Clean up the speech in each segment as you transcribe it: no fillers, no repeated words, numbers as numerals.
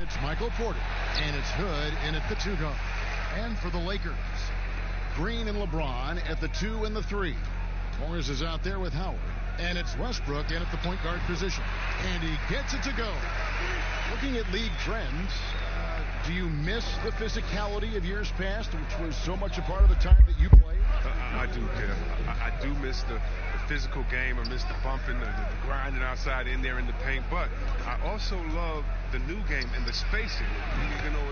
It's Michael Porter, and it's Hood in at the 2 guard. And for the Lakers, Green and LeBron at the 2 and the 3. Morris is out there with Howard, and it's Westbrook in at the point guard position, and he gets it to go. Looking at league trends, do you miss the physicality of years past, which was so much a part of the time that you played? I do, Kev. I do miss the physical game. I miss the bumping, the grinding outside in there in the paint. But I also love the new game and the spacing. You know,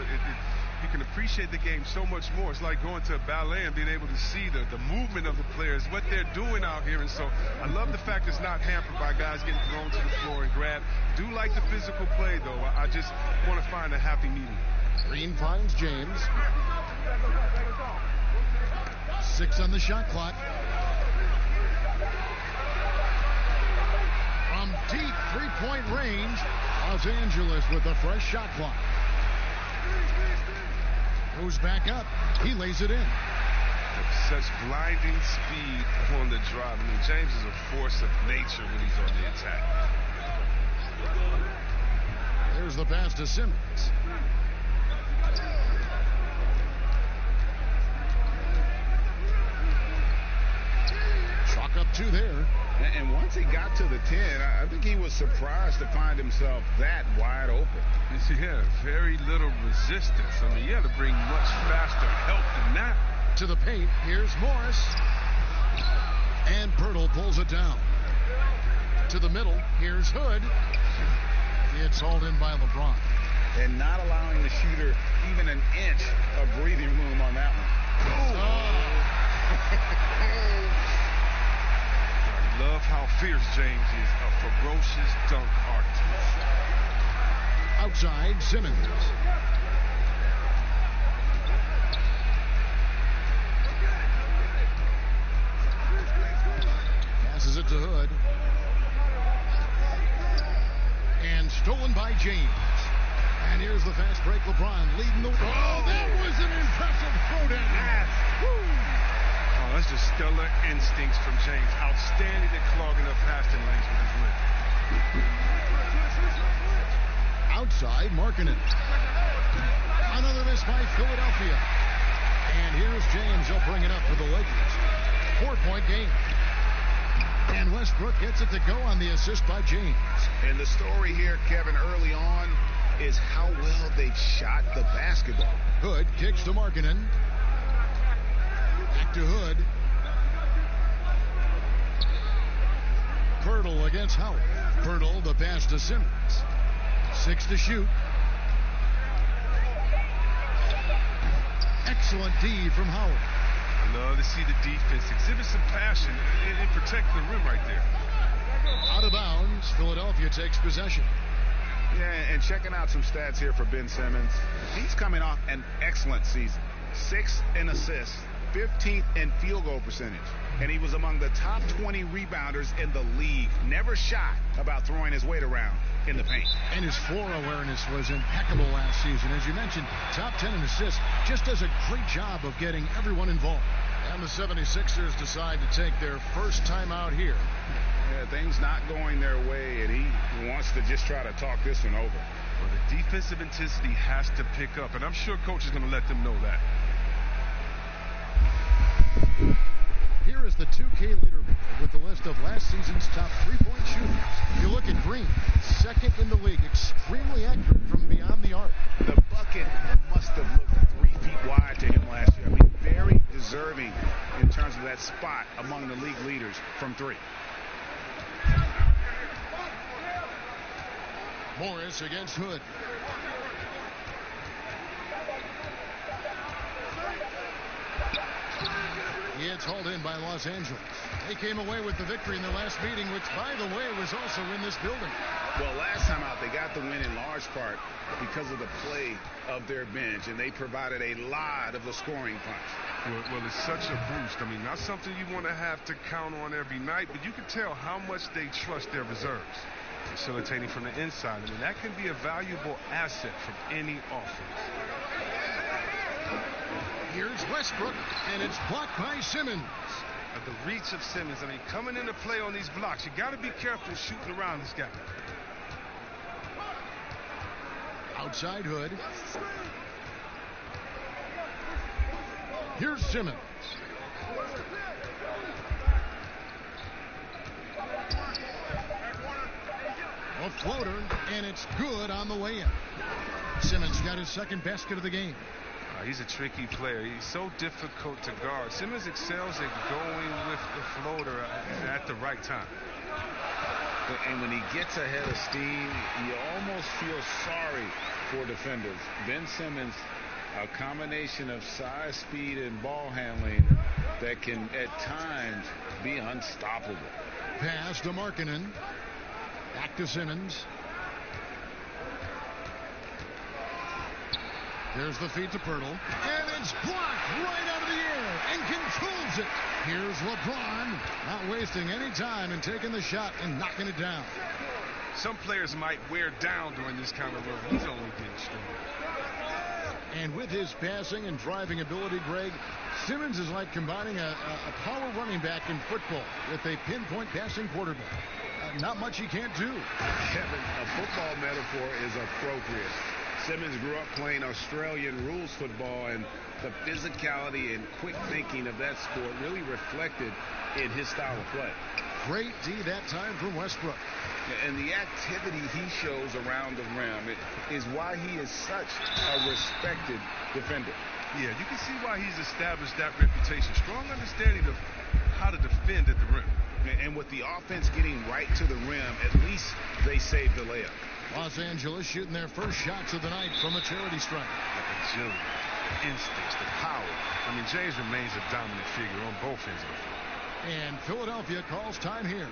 you can appreciate the game so much more. It's like going to a ballet and being able to see the movement of the players, what they're doing out here. And so I love the fact it's not hampered by guys getting thrown to the floor and grabbed. Do like the physical play, though. I just want to find a happy medium. Green finds James. 6 on the shot clock. From deep three-point range, Los Angeles with a fresh shot clock. Goes back up. He lays it in. Such blinding speed on the drive. I mean, James is a force of nature when he's on the attack. There's the pass to Simmons. Chalk up 2 there. And once he got to the 10, I think he was surprised to find himself that wide open. Yeah, very little resistance. I mean, you had to bring much faster help than that. To the paint, here's Morris. And Pirtle pulls it down. To the middle, here's Hood. It's hauled in by LeBron. And not allowing the shooter even an inch of breathing room on that one. I love how fierce James is. A ferocious dunk artist. Outside, Simmons. Passes it to Hood. And stolen by James. And here's the fast break. LeBron leading the... Oh, that was an impressive throwdown. Oh, that's just stellar instincts from James. Outstanding at clogging up passing lanes with his win. Outside, Markkanen. Another miss by Philadelphia. And here's James. He'll bring it up for the Lakers. 4-point game. And Westbrook gets it to go on the assist by James. And the story here, Kevin, early on is how well they shot the basketball. Hood kicks to Markkanen. Back to Hood. Pirtle against Howard. Pirtle, the pass to Simmons. 6 to shoot. Excellent D from Howard. I love to see the defense exhibit some passion and protect the rim right there. Out of bounds, Philadelphia takes possession. Yeah, and checking out some stats here for Ben Simmons. He's coming off an excellent season. 6 in assists, 15th in field goal percentage. And he was among the top 20 rebounders in the league. Never shy about throwing his weight around in the paint. And his floor awareness was impeccable last season. As you mentioned, top 10 in assists. Just does a great job of getting everyone involved. And the 76ers decide to take their first time out here. Yeah, things not going their way, and he wants to just try to talk this one over. Well, the defensive intensity has to pick up, and I'm sure coach is going to let them know that. Here is the 2K leaderboard with the list of last season's top three-point shooters. You look at Green, second in the league, extremely accurate from beyond the arc. The bucket must have looked 3 feet wide to him last year. I mean, very deserving in terms of that spot among the league leaders from 3. Morris against Hood. It's hauled in by Los Angeles. They came away with the victory in their last meeting, which, by the way, was also in this building. Well, last time out, they got the win in large part because of the play of their bench, and they provided a lot of the scoring punch. Well, it's such a boost. I mean, not something you want to have to count on every night, but you can tell how much they trust their reserves. Facilitating from the inside. I mean, that can be a valuable asset from any offense. Here's Westbrook, and it's blocked by Simmons. At the reach of Simmons, I mean, coming into play on these blocks, you got to be careful shooting around this guy. outside Hood. Here's Simmons. A floater, and it's good on the way in. Simmons got his second basket of the game. He's a tricky player. He's so difficult to guard. Simmons excels at going with the floater at the right time. And when he gets ahead of steam, you almost feel sorry for defenders. Ben Simmons, a combination of size, speed, and ball handling that can at times be unstoppable. Pass to Markkanen. Back to Simmons. There's the feed to Pirtle. And it's blocked right out of the air and controls it. Here's LeBron, not wasting any time and taking the shot and knocking it down. Some players might wear down during this kind of run. He's only getting stronger. And with his passing and driving ability, Greg, Simmons is like combining a power running back in football with a pinpoint passing quarterback. Not much he can't do. Kevin, a football metaphor is appropriate. Simmons grew up playing Australian rules football, and the physicality and quick thinking of that sport really reflected in his style of play. Great D that time from Westbrook. And the activity he shows around the rim is why he is such a respected defender. Yeah, you can see why he's established that reputation. Strong understanding of how to defend at the rim. And with the offense getting right to the rim, at least they saved the layup. Los Angeles shooting their first shots of the night from a charity stripe. The agility, the instincts, the power. I mean, James remains a dominant figure on both ends of the floor. And Philadelphia calls time here.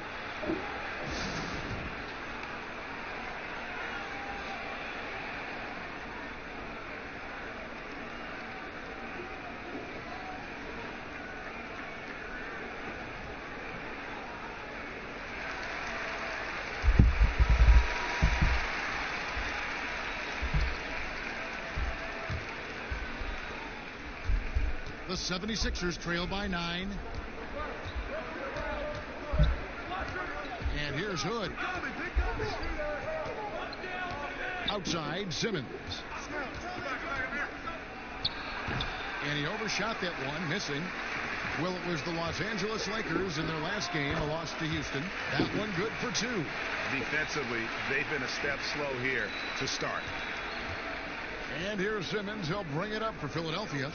The 76ers trail by 9. And here's Hood. Outside, Simmons. And he overshot that one, missing. Well, it was the Los Angeles Lakers in their last game, a loss to Houston. That one good for 2. Defensively, they've been a step slow here to start. And here's Simmons. He'll bring it up for Philadelphia.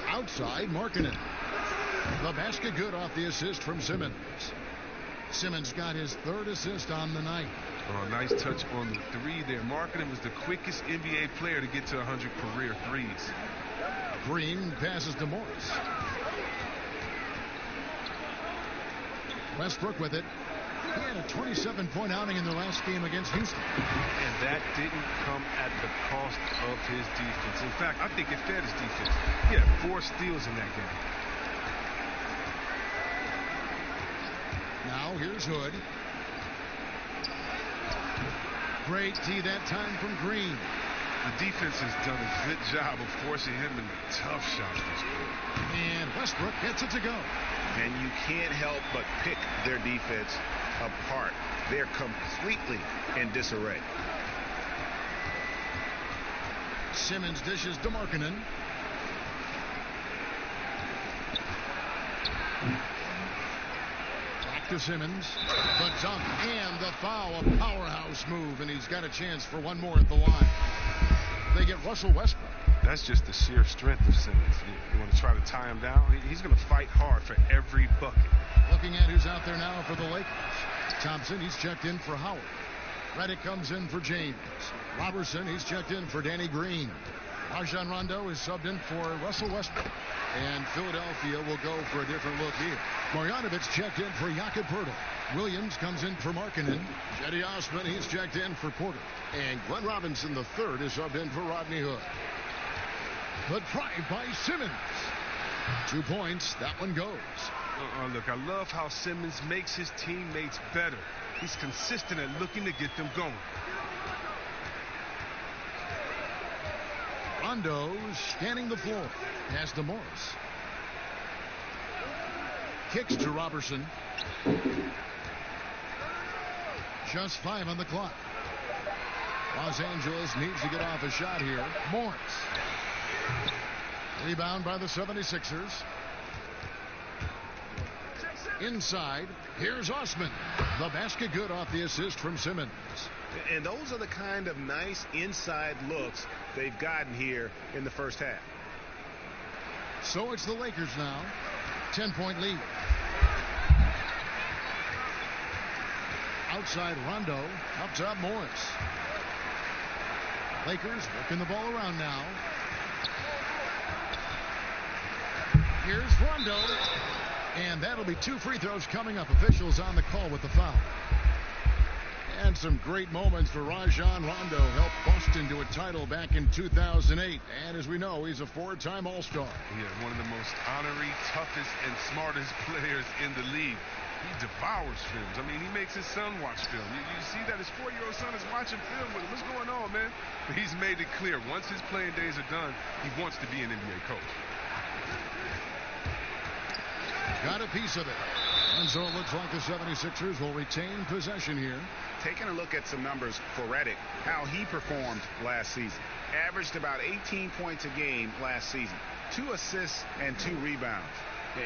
Outside, Markkanen. The basket good off the assist from Simmons. Simmons got his third assist on the night. Oh, nice touch on the 3 there. Markkanen was the quickest NBA player to get to 100 career threes. Green passes to Morris. Westbrook with it. He had a 27-point outing in their last game against Houston. And that didn't come at the cost of his defense. In fact, I think it fed his defense. He had 4 steals in that game. Now here's Hood. Great D that time from Green. The defense has done a good job of forcing him into tough shots this quarter. And Westbrook gets it to go. And you can't help but pick their defense apart. They're completely in disarray. Simmons dishes to Markkanen. Back to Simmons. The dunk and the foul. A powerhouse move, and he's got a chance for one more at the line. They get Russell Westbrook. That's just the sheer strength of Simmons. You want to try to tie him down? He's going to fight hard for every bucket. Looking at who's out there now for the Lakers. Thompson, he's checked in for Howard. Reddick comes in for James. Robertson, he's checked in for Danny Green. Rajon Rondo is subbed in for Russell Westbrook. And Philadelphia will go for a different look here. Marjanovic checked in for Jakob Poeltl. Williams comes in for Markkanen. Cedi Osman, he's checked in for Porter. And Glenn Robinson III is subbed in for Rodney Hood. The drive by Simmons. 2 points. That one goes. Look, I love how Simmons makes his teammates better. He's consistent at looking to get them going. Rondo scanning the floor. Pass to Morris. Kicks to Robertson. Just 5 on the clock. Los Angeles needs to get off a shot here. Morris. Rebound by the 76ers. Inside. Here's Osman. The basket good off the assist from Simmons. And those are the kind of nice inside looks they've gotten here in the first half. So it's the Lakers now. 10-point lead. Outside Rondo. Up top Morris. Lakers working the ball around now. Here's Rondo. And that'll be 2 free throws coming up. Officials on the call with the foul. And some great moments for Rajon Rondo. Helped Boston to a title back in 2008. And as we know, he's a 4-time All-Star. Yeah, one of the most honorary, toughest, and smartest players in the league. He devours films. I mean, he makes his son watch film. You see that his 4-year-old son is watching film with him. What's going on, man? But he's made it clear. Once his playing days are done, he wants to be an NBA coach. Got a piece of it. And so it looks like the 76ers will retain possession here. Taking a look at some numbers for Redick, how he performed last season. Averaged about 18 points a game last season. 2 assists and 2 rebounds.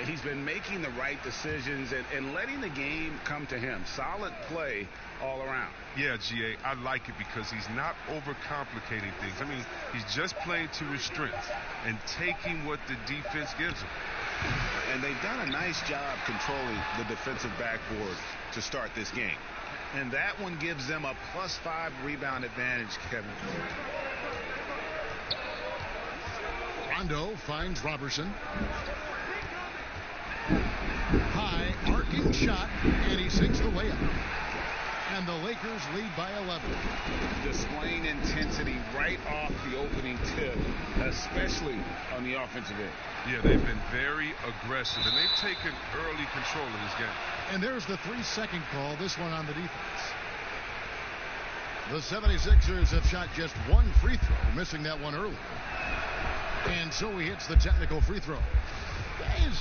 He's been making the right decisions and letting the game come to him. Solid play all around. Yeah, G.A., I like it because he's not overcomplicating things. I mean, he's just playing to his strengths and taking what the defense gives him. And they've done a nice job controlling the defensive backboard to start this game. And that one gives them a +5 rebound advantage, Kevin. Rondo finds Robertson. High arcing shot, and he sinks the layup. And the Lakers lead by 11. Displaying intensity right off the opening tip, especially on the offensive end. Yeah, they've been very aggressive, and they've taken early control of this game. And there's the 3-second call, this one on the defense. The 76ers have shot just 1 free throw, missing that one early. And so he hits the technical free throw.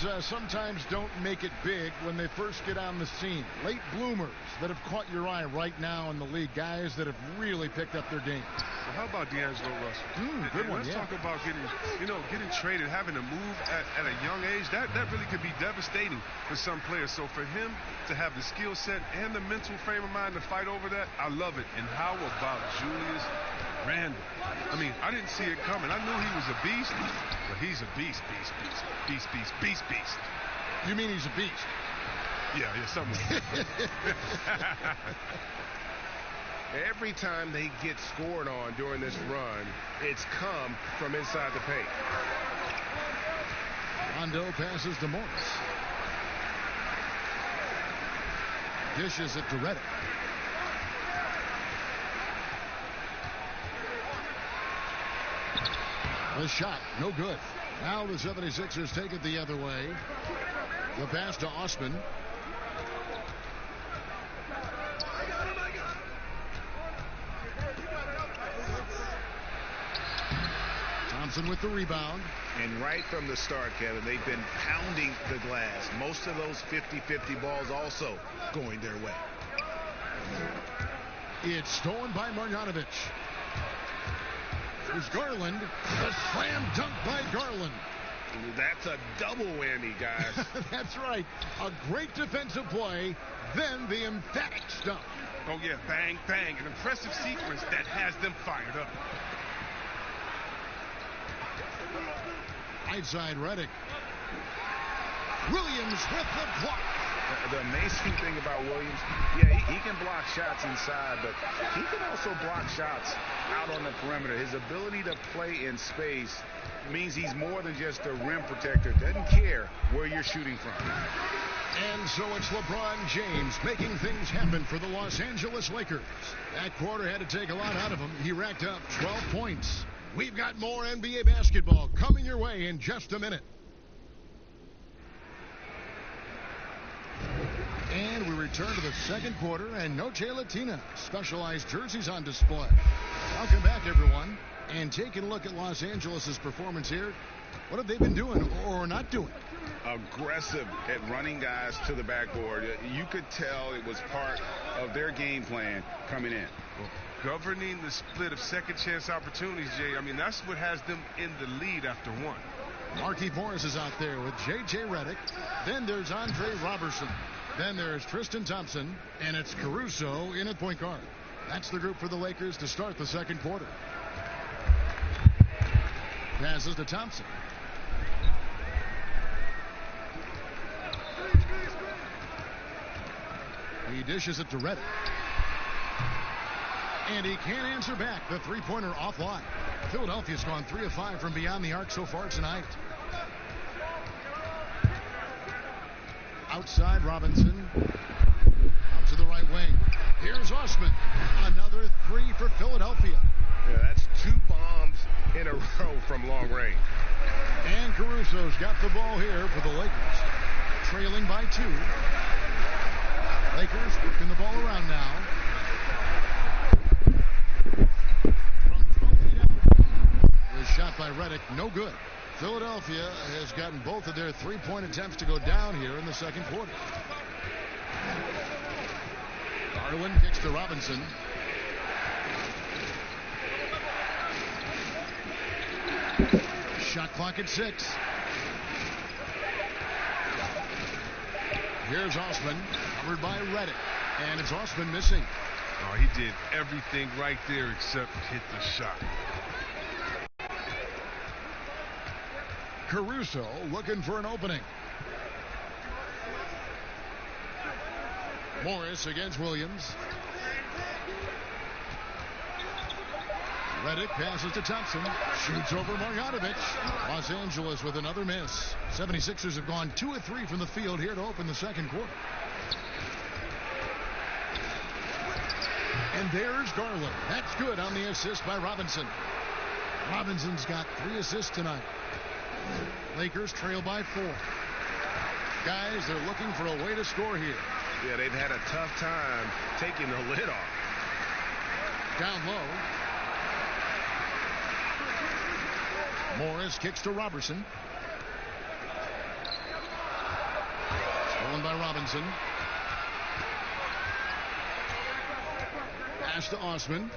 Guys sometimes don't make it big when they first get on the scene. Late bloomers that have caught your eye right now in the league. Guys that have really picked up their game. Well, how about D'Angelo Russell? Good one, Let's talk about getting traded, having to move at a young age. That really could be devastating for some players. So for him to have the skill set and the mental frame of mind to fight over that, I love it. And how about Julius Randle? I mean, I didn't see it coming. I knew he was a beast, but he's a beast. You mean he's a beast? Yeah, something like that. Every time they get scored on during this run, it's come from inside the paint. Rondo passes to Morris. Dishes it to Redick. The shot, no good. Now the 76ers take it the other way. The pass to Osman. Thompson with the rebound. And right from the start, Kevin, they've been pounding the glass. Most of those 50-50 balls also going their way. It's stolen by Marjanovic. There's Garland. A slam dunk by Garland. That's a double whammy, guys. That's right. A great defensive play, then the emphatic stump. Oh, yeah, bang, bang. An impressive sequence that has them fired up. Right side, Redick. Williams with the block. The amazing thing about Williams, yeah, he can block shots inside, but he can also block shots out on the perimeter. His ability to play in space means he's more than just a rim protector. Doesn't care where you're shooting from. And so it's LeBron James making things happen for the Los Angeles Lakers. That quarter had to take a lot out of him. He racked up 12 points. We've got more NBA basketball coming your way in just a minute. And we return to the second quarter, and Noche Latina specialized jerseys on display. Welcome back, everyone. And taking a look at Los Angeles' performance here, what have they been doing or not doing? Aggressive at running guys to the backboard. You could tell it was part of their game plan coming in. Well, governing the split of second chance opportunities, Jay, I mean, that's what has them in the lead after one. Markieff Morris is out there with J.J. Redick. Then there's Andre Robertson. Then there's Tristan Thompson. And it's Caruso in at point guard. That's the group for the Lakers to start the second quarter. Passes to Thompson. He dishes it to Redick. And he can't answer back. The three-pointer offline. Philadelphia's gone 3 of 5 from beyond the arc so far tonight. Outside Robinson. Out to the right wing. Here's Osman. Another 3 for Philadelphia. Yeah, that's 2 bombs in a row from long range. And Caruso's got the ball here for the Lakers. Trailing by 2. Lakers working the ball around now. From 12 feet out. Was shot by Redick. No good. Philadelphia has gotten both of their three-point attempts to go down here in the second quarter. Garland kicks to Robinson. Shot clock at 6. Here's Osman, covered by Redick, and it's Osman missing. Oh, he did everything right there except hit the shot. Caruso looking for an opening. Morris against Williams. Redick passes to Thompson. Shoots over Marjanovic. Los Angeles with another miss. 76ers have gone 2 of 3 from the field here to open the second quarter. And there's Garland. That's good on the assist by Robinson. Robinson's got 3 assists tonight. Lakers trail by 4. Guys, they're looking for a way to score here. Yeah, they've had a tough time taking the lid off. Down low. Morris kicks to Robertson. Stolen by Robinson. Pass to Osman.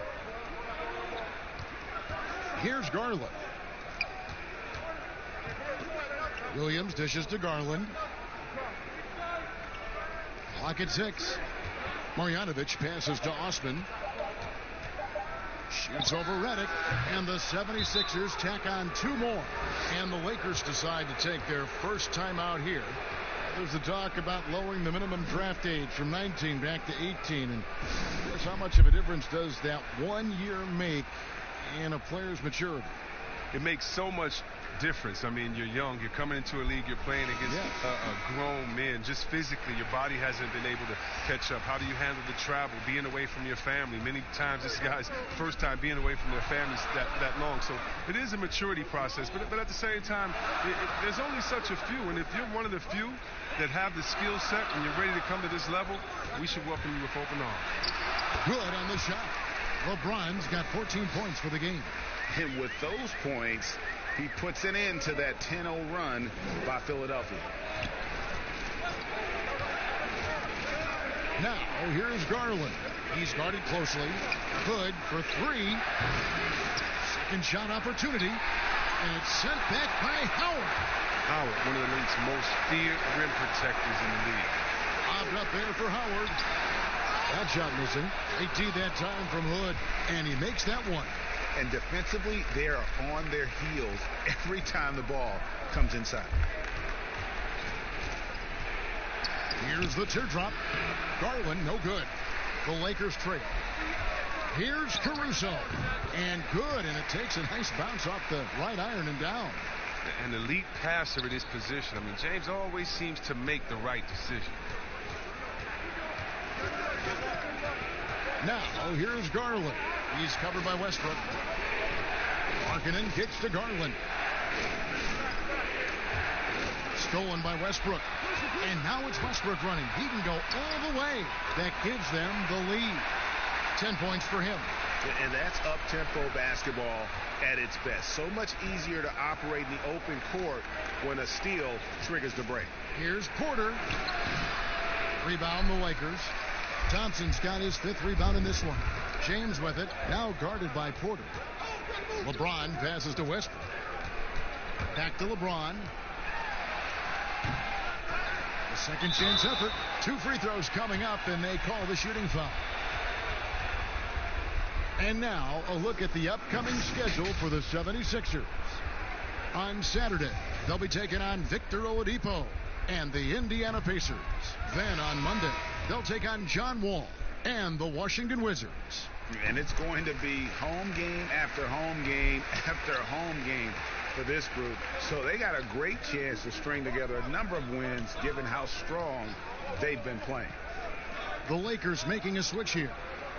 Here's Garland. Williams dishes to Garland. Clock at 6. Marjanovic passes to Osman. Shoots over Redick, and the 76ers tack on 2 more. And the Lakers decide to take their first time out here. There's the talk about lowering the minimum draft age from 19 back to 18. And of course, how much of a difference does that 1 year make in a player's maturity? It makes so much difference. I mean, you're young, you're coming into a league, you're playing against grown men. Just physically, your body hasn't been able to catch up. How do you handle the travel, being away from your family? Many times this guy's first time being away from their families that long. So it is a maturity process, but at the same time, there's only such a few, and if you're one of the few that have the skill set and you're ready to come to this level, we should welcome you with open arms. Good on the shot. LeBron's got 14 points for the game. And with those points, he puts an end to that 10-0 run by Philadelphia. Now, here's Garland. He's guarded closely. Good for 3. Second shot opportunity. And it's sent back by Howard. Howard, one of the league's most feared rim protectors in the league. Lobbed up there for Howard. That shot missing. 18 that time from Hood. And he makes that one. And defensively, they are on their heels every time the ball comes inside. Here's the teardrop. Garland, no good. The Lakers trail. Here's Caruso. And good, and it takes a nice bounce off the right iron and down. An elite passer in his position. I mean, James always seems to make the right decision. Now, here's Garland. He's covered by Westbrook. Markkanen kicks to Garland. Stolen by Westbrook. And now it's Westbrook running. He can go all the way. That gives them the lead. 10 points for him. And that's up-tempo basketball at its best. So much easier to operate in the open court when a steal triggers the break. Here's Porter. Rebound the Lakers. Thompson's got his 5th rebound in this one. James with it, now guarded by Porter. LeBron passes to Westbrook. Back to LeBron. A second chance effort. 2 free throws coming up, and they call the shooting foul. And now a look at the upcoming schedule for the 76ers. On Saturday, they'll be taking on Victor Oladipo and the Indiana Pacers. Then on Monday, they'll take on John Wall and the Washington Wizards. And it's going to be home game after home game after home game for this group. So they got a great chance to string together a number of wins given how strong they've been playing. The Lakers making a switch here.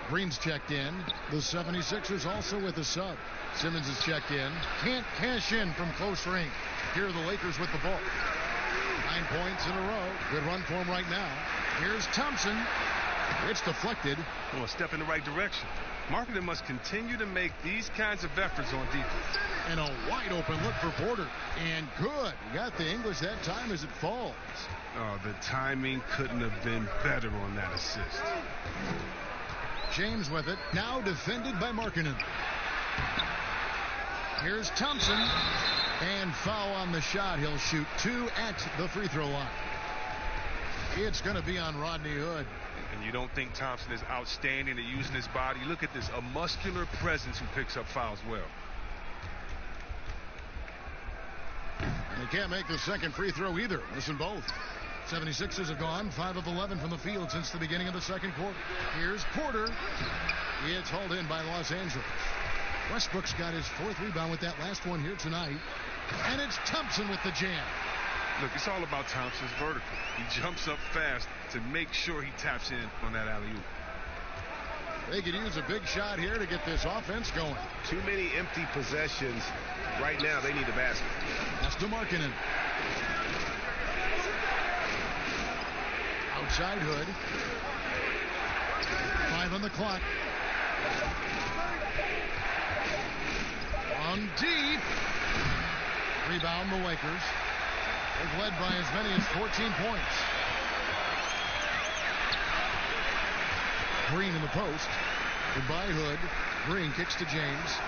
Green's checked in. The 76ers also with a sub. Simmons is checked in. Can't cash in from close range. Here are the Lakers with the ball. 9 points in a row. Good run for him right now. Here's Thompson. It's deflected. Well, a step in the right direction. Marketing must continue to make these kinds of efforts on defense. And a wide open look for Porter. And good. He got the English that time as it falls. Oh, the timing couldn't have been better on that assist. James with it. Now defended by Markkanen. Here's Thompson. And foul on the shot. He'll shoot 2 at the free throw line. It's going to be on Rodney Hood. And you don't think Thompson is outstanding at using his body? Look at this, a muscular presence who picks up fouls well. And he can't make the second free throw either. Listen both. 76ers have gone 5 of 11 from the field since the beginning of the second quarter. Here's Porter. It's hauled in by Los Angeles. Westbrook's got his 4th rebound with that last one here tonight. And it's Thompson with the jam. Look, it's all about Thompson's vertical. He jumps up fast to make sure he taps in on that alley-oop. They could use a big shot here to get this offense going. Too many empty possessions. Right now, they need a basket. That's to Markkanen. Outside Hood. 5 on the clock. On deep. Rebound the Lakers. They've led by as many as 14 points. Green in the post. Goodbye Hood. Green kicks to James.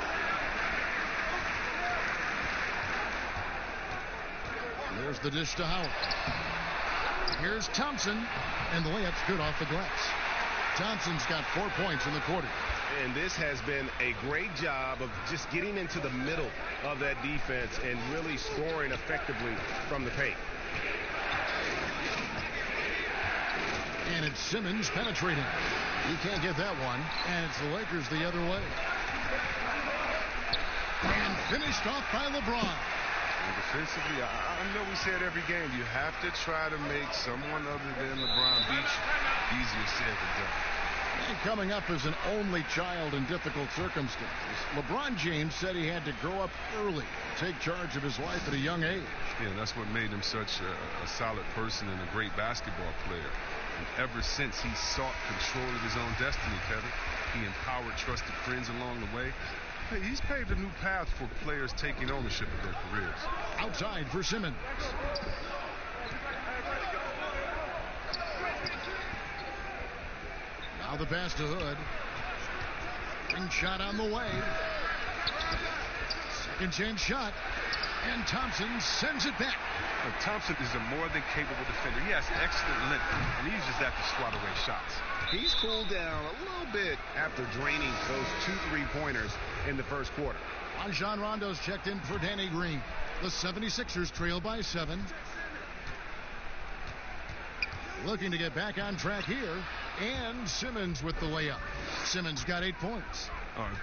There's the dish to Howard. Here's Thompson. And the layup's good off the glass. Thompson's got 4 points in the quarter. And this has been a great job of just getting into the middle of that defense and really scoring effectively from the paint. And it's Simmons penetrating. He can't get that one. And it's the Lakers the other way. And finished off by LeBron. And defensively, I know we say it every game. You have to try to make someone other than LeBron beat you. Easier said than done. And coming up as an only child in difficult circumstances, LeBron James said he had to grow up early, take charge of his life at a young age. Yeah, that's what made him such a solid person and a great basketball player. And ever since he sought control of his own destiny, Kevin, he empowered trusted friends along the way. Hey, he's paved a new path for players taking ownership of their careers. Outside for Simmons. Now the pass to Hood. Ring shot on the way. Second chance shot. And Thompson sends it back. Thompson is a more than capable defender. He has excellent length, and he uses that to swat away shots. He's cooled down a little bit after draining those 2 3-pointers in the first quarter. Rajon Rondo's checked in for Danny Green. The 76ers trail by 7. Looking to get back on track here. And Simmons with the layup. Simmons got 8 points.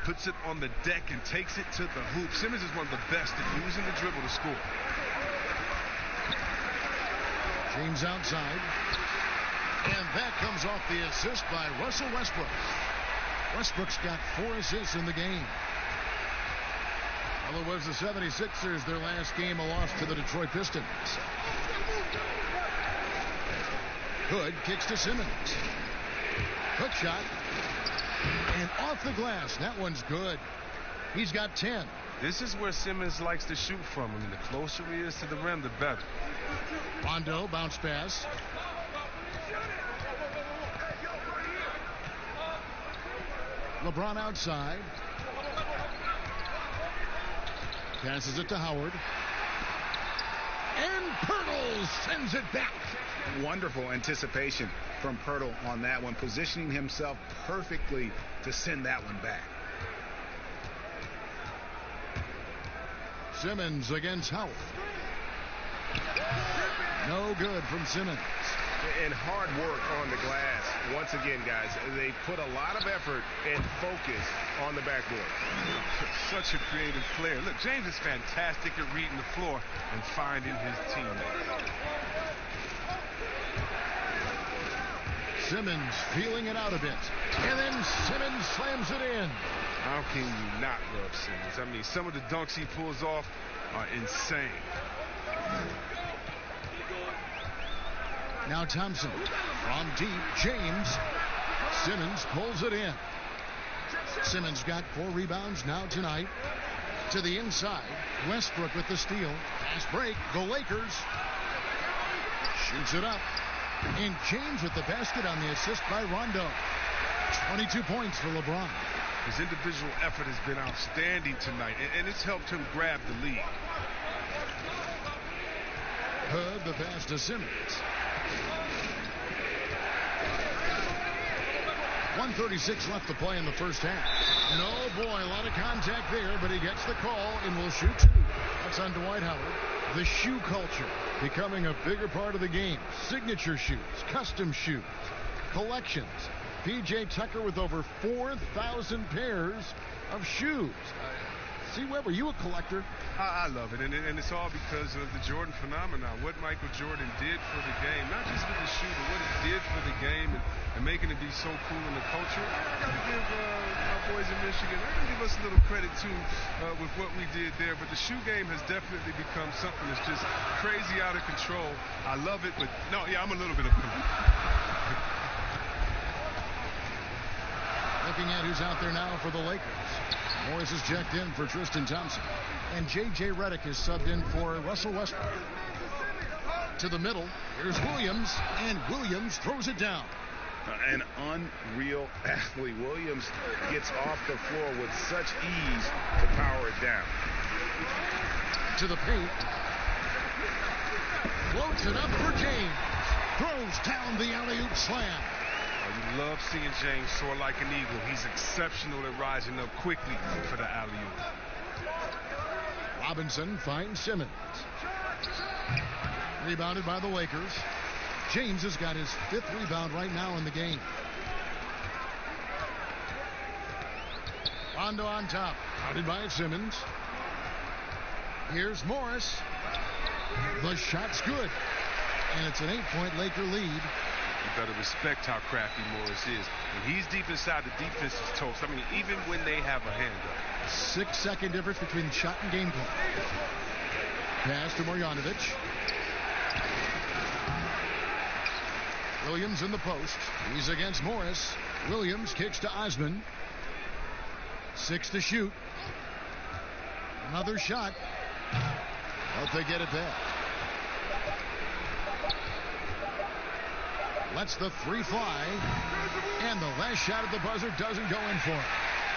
Puts it on the deck and takes it to the hoop. Simmons is one of the best at using the dribble to score. James outside. And that comes off the assist by Russell Westbrook. Westbrook's got 4 assists in the game. Well, it was the 76ers, their last game, a loss to the Detroit Pistons. Hood kicks to Simmons. Hook shot. And off the glass. That one's good. He's got 10. This is where Simmons likes to shoot from. I mean, the closer he is to the rim, the better. Rondo, bounce pass. LeBron outside. Passes it to Howard. And Pirtle sends it back. Wonderful anticipation from Pirtle on that one, positioning himself perfectly to send that one back. Simmons against Howard. No good from Simmons. And hard work on the glass. Once again, guys, they put a lot of effort and focus on the backboard. Such a creative player. Look, James is fantastic at reading the floor and finding his teammates. Simmons feeling it out a bit. And then Simmons slams it in. How can you not love Simmons? I mean, some of the dunks he pulls off are insane. Now Thompson from deep. James. Simmons pulls it in. Simmons got 4 rebounds now tonight. To the inside. Westbrook with the steal. Fast break. The Lakers. Shoots it up. And James with the basket on the assist by Rondo. 22 points for LeBron. His individual effort has been outstanding tonight, and it's helped him grab the lead. Hood the pass to Simmons. 1:36 left to play in the first half. And oh boy, a lot of contact there, but he gets the call and will shoot 2. That's on Dwight Howard. The shoe culture becoming a bigger part of the game. Signature shoes, custom shoes, collections. P.J. Tucker with over 4,000 pairs of shoes. See, Webb, are you a collector? I love it, and it's all because of the Jordan phenomenon. What Michael Jordan did for the game, not just with the shoe, but what he did for the game and making it be so cool in the culture. I got to give my boys in Michigan, I got to give us a little credit, too, with what we did there. But the shoe game has definitely become something that's just crazy out of control. I love it, but no, yeah, I'm a little bit of a Looking at who's out there now for the Lakers. Morris is checked in for Tristan Thompson. And J.J. Redick is subbed in for Russell Westbrook. To the middle. Here's Williams. And Williams throws it down. An unreal athlete. Williams gets off the floor with such ease to power it down. To the paint. Floats it up for James. Throws down the alley-oop slam. You love seeing James soar like an eagle. He's exceptional at rising up quickly for the alley-oop. Robinson finds Simmons. Rebounded by the Lakers. James has got his 5th rebound right now in the game. Rondo on top. Guarded by Simmons. Here's Morris. The shot's good. And it's an 8-point Laker lead. You better respect how crafty Morris is. When he's deep inside, the defense is toast. I mean, even when they have a hand up. 6-second difference between shot and game clock. Pass to Marjanovic. Williams in the post. He's against Morris. Williams kicks to Osman. 6 to shoot. Another shot. Hope they get it back. Lets the 3 fly. And the last shot at the buzzer doesn't go in for him.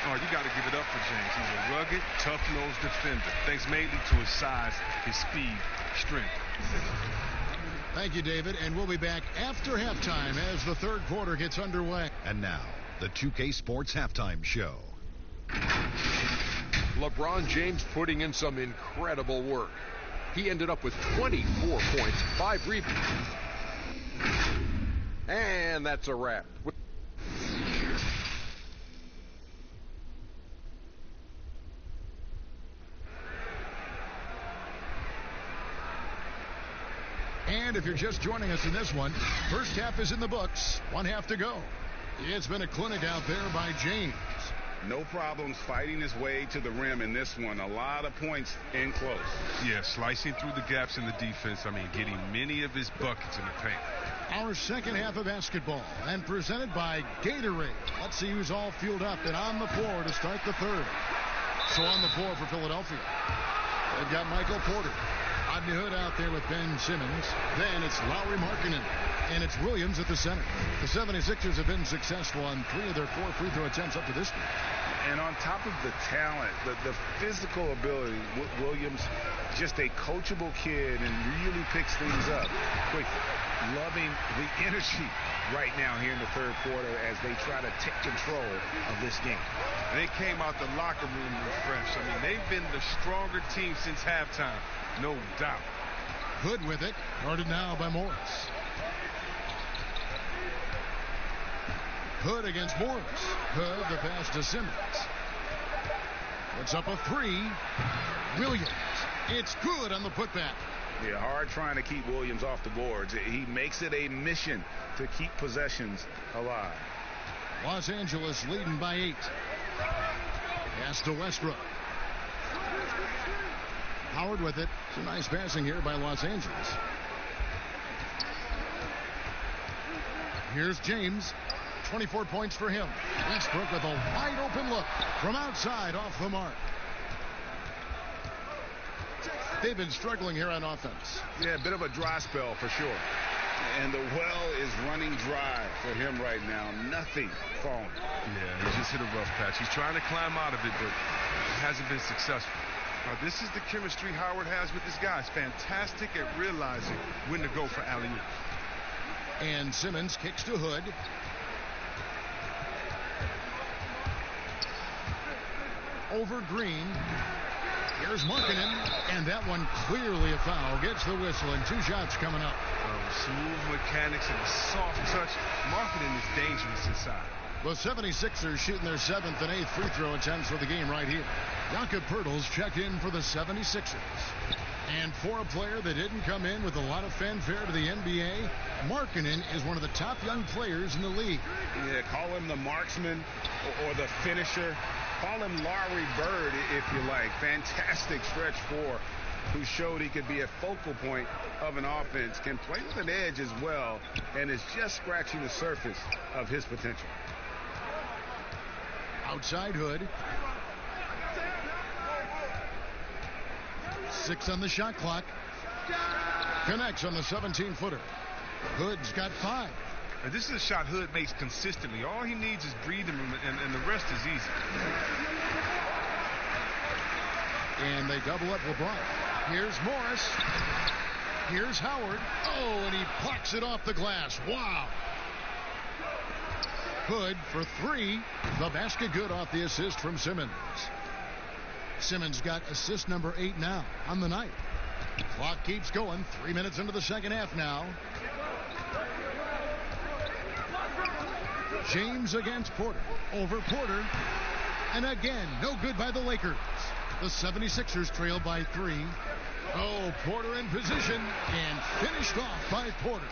Oh, you got to give it up for James. He's a rugged, tough-nosed defender. Thanks mainly to his size, his speed, strength. Thank you, David. And we'll be back after halftime as the 3rd quarter gets underway. And now, the 2K Sports Halftime Show. LeBron James putting in some incredible work. He ended up with 24 points, 5 rebounds. And that's a wrap. And if you're just joining us in this one, first half is in the books. 1 half to go. It's been a clinic out there by James. No problems fighting his way to the rim in this one. A lot of points in close. Yeah, slicing through the gaps in the defense. I mean, getting many of his buckets in the paint. Our second half of basketball and presented by Gatorade. Let's see who's all fueled up and on the floor to start the 3rd. So on the floor for Philadelphia, they've got Michael Porter. Rodney Hood out there with Ben Simmons. Then it's Lauri Markkanen. And it's Williams at the center. The 76ers have been successful on 3 of their 4 free throw attempts up to this point. And on top of the talent, the physical ability, Williams, just a coachable kid and really picks things up quickly. Loving the energy right now here in the third quarter as they try to take control of this game. They came out the locker room refreshed. I mean, they've been the stronger team since halftime, no doubt. Hood with it, guarded now by Morris. Hood against Morris. Hood, the pass to Simmons. Puts up a 3. Williams. It's good on the putback. Yeah, hard trying to keep Williams off the boards. He makes it a mission to keep possessions alive. Los Angeles leading by 8. Pass to Westbrook. Howard with it. Some nice passing here by Los Angeles. Here's James. 24 points for him. Westbrook with a wide open look from outside off the mark. They've been struggling here on offense. Yeah, a bit of a dry spell for sure. And the well is running dry for him right now. Nothing falling. Yeah, he just hit a rough patch. He's trying to climb out of it, but hasn't been successful. Now, this is the chemistry Howard has with his guys. Fantastic at realizing when to go for alley-oop. And Simmons kicks to Hood. Over Green. Here's Markkanen, and that one clearly a foul. Gets the whistle, and 2 shots coming up. Smooth mechanics and a soft touch. Markkanen is dangerous inside. The 76ers shooting their 7th and 8th free throw attempts for the game right here. Jakob Poeltl's checked in for the 76ers. And for a player that didn't come in with a lot of fanfare to the NBA, Markkanen is one of the top young players in the league. Yeah, call him the marksman or the finisher. Call him Larry Bird, if you like. Fantastic stretch 4, who showed he could be a focal point of an offense, can play with an edge as well, and is just scratching the surface of his potential. Outside Hood. 6 on the shot clock. Connects on the 17-footer. Hood's got 5. And this is a shot Hood makes consistently. All he needs is breathing room, and the rest is easy. And they double up LeBron. Here's Morris. Here's Howard. Oh, and he plucks it off the glass. Wow. Hood for 3. The basket good off the assist from Simmons. Simmons got assist number 8 now on the night. Clock keeps going. 3 minutes into the second half now. James against Porter. Over Porter. And again, no good by the Lakers. The 76ers trail by 3. Oh, Porter in position and finished off by Porter.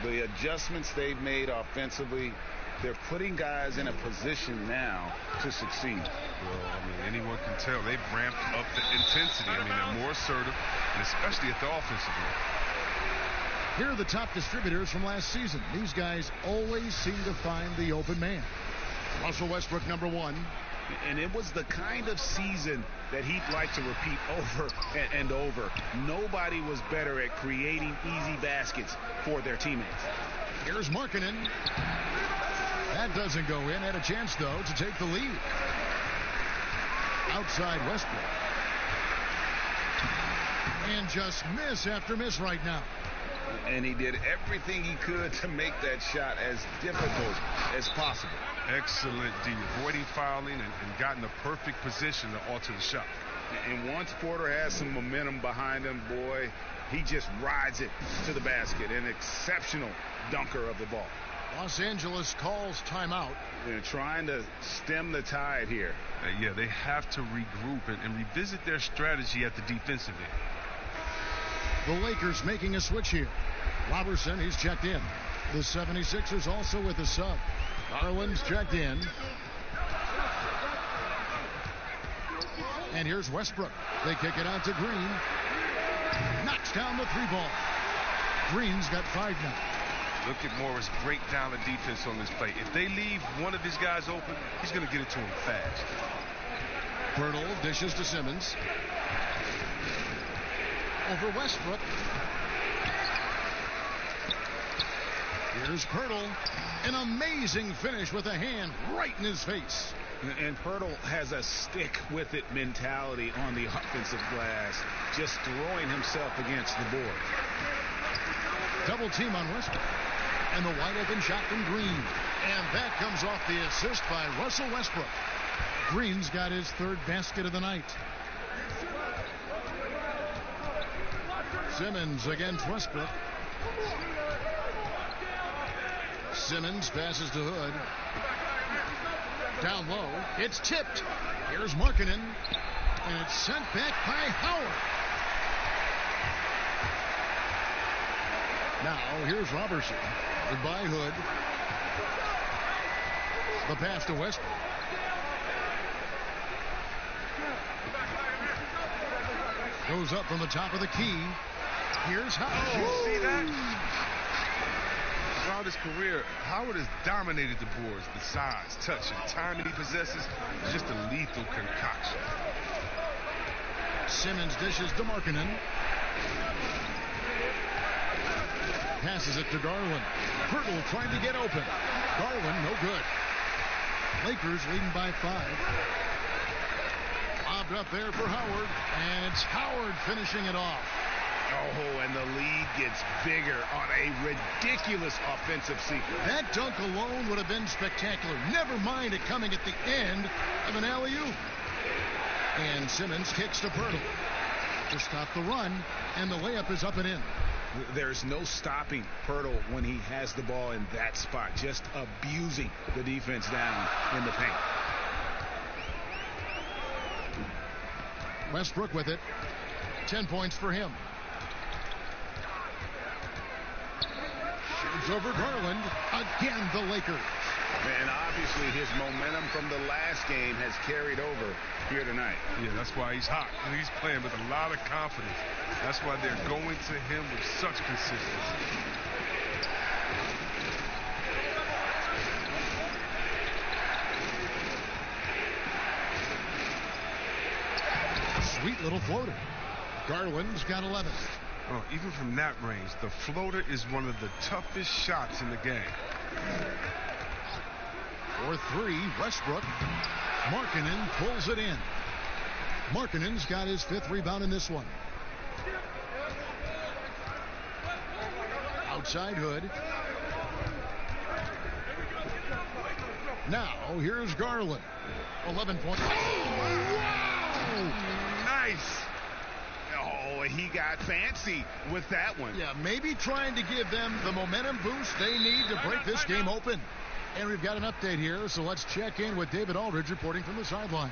The adjustments they've made offensively, they're putting guys in a position now to succeed. Well, I mean, anyone can tell they've ramped up the intensity. I mean, they're more assertive, and especially at the offensive end. Here are the top distributors from last season. These guys always seem to find the open man. Russell Westbrook, number 1. And it was the kind of season that he'd like to repeat over and over. Nobody was better at creating easy baskets for their teammates. Here's Markkanen. That doesn't go in. Had a chance, though, to take the lead. Outside Westbrook. And just miss after miss right now. And he did everything he could to make that shot as difficult as possible. Excellent D, avoiding fouling and got in the perfect position to alter the shot. And once Porter has some momentum behind him, boy, he just rides it to the basket. An exceptional dunker of the ball. Los Angeles calls timeout. They're trying to stem the tide here. Yeah, they have to regroup and revisit their strategy at the defensive end. The Lakers making a switch here. Robertson, he's checked in. The 76ers also with a sub. Garland's checked in. And here's Westbrook. They kick it out to Green. Knocks down the 3-ball. Green's got 5 now. Look at Morris break down the defense on this play. If they leave one of his guys open, he's going to get it to him fast. Poeltl dishes to Simmons. Over Westbrook. Here's Pirtle. An amazing finish with a hand right in his face. And Pirtle has a stick-with-it mentality on the offensive glass, just throwing himself against the board. Double team on Westbrook. And the wide open shot from Green. And that comes off the assist by Russell Westbrook. Green's got his third basket of the night. Simmons against Westbrook. Simmons passes to Hood. Down low. It's tipped. Here's Markkanen. And it's sent back by Howard. Now here's Robertson. Goodbye Hood. The pass to Westbrook. Goes up from the top of the key. Here's Howard. Oh, see that? Throughout his career, Howard has dominated the boards. The size, touch, and timing he possesses is just a lethal concoction. Simmons dishes to Markkanen. Passes it to Garland. Pirtle trying to get open. Garland, no good. Lakers leading by 5. Lobbed up there for Howard. And it's Howard finishing it off. Oh, and the lead gets bigger on a ridiculous offensive sequence. That dunk alone would have been spectacular. Never mind it coming at the end of an alley-oop. And Simmons kicks to Pirtle to stop the run, and the layup is up and in. There's no stopping Pirtle when he has the ball in that spot, just abusing the defense down in the paint. Westbrook with it. 10 points for him. Shoots over Garland. Again, the Lakers. And obviously his momentum from the last game has carried over here tonight. Yeah, that's why he's hot. And he's playing with a lot of confidence. That's why they're going to him with such consistency. Sweet little floater. Garland's got 11. Oh, even from that range, the floater is one of the toughest shots in the game. For 3, Westbrook. Markkanen pulls it in. Markkanen's got his 5th rebound in this one. Outside Hood. Now, here's Garland. 11 points. Oh, wow! Nice! Oh, he got fancy with that one. Yeah, maybe trying to give them the momentum boost they need to break this game open. And we've got an update here, so let's check in with David Aldridge reporting from the sideline.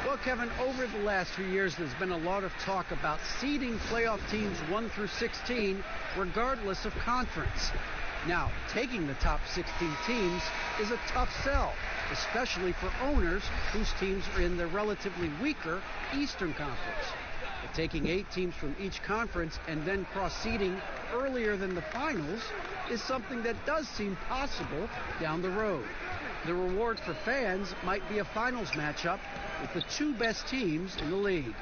Well, Kevin, over the last few years, there's been a lot of talk about seeding playoff teams 1 through 16, regardless of conference. Now, taking the top 16 teams is a tough sell, especially for owners whose teams are in the relatively weaker Eastern Conference. But taking 8 teams from each conference and then cross-seeding earlier than the finals is something that does seem possible down the road. The reward for fans might be a finals matchup with the 2 best teams in the league.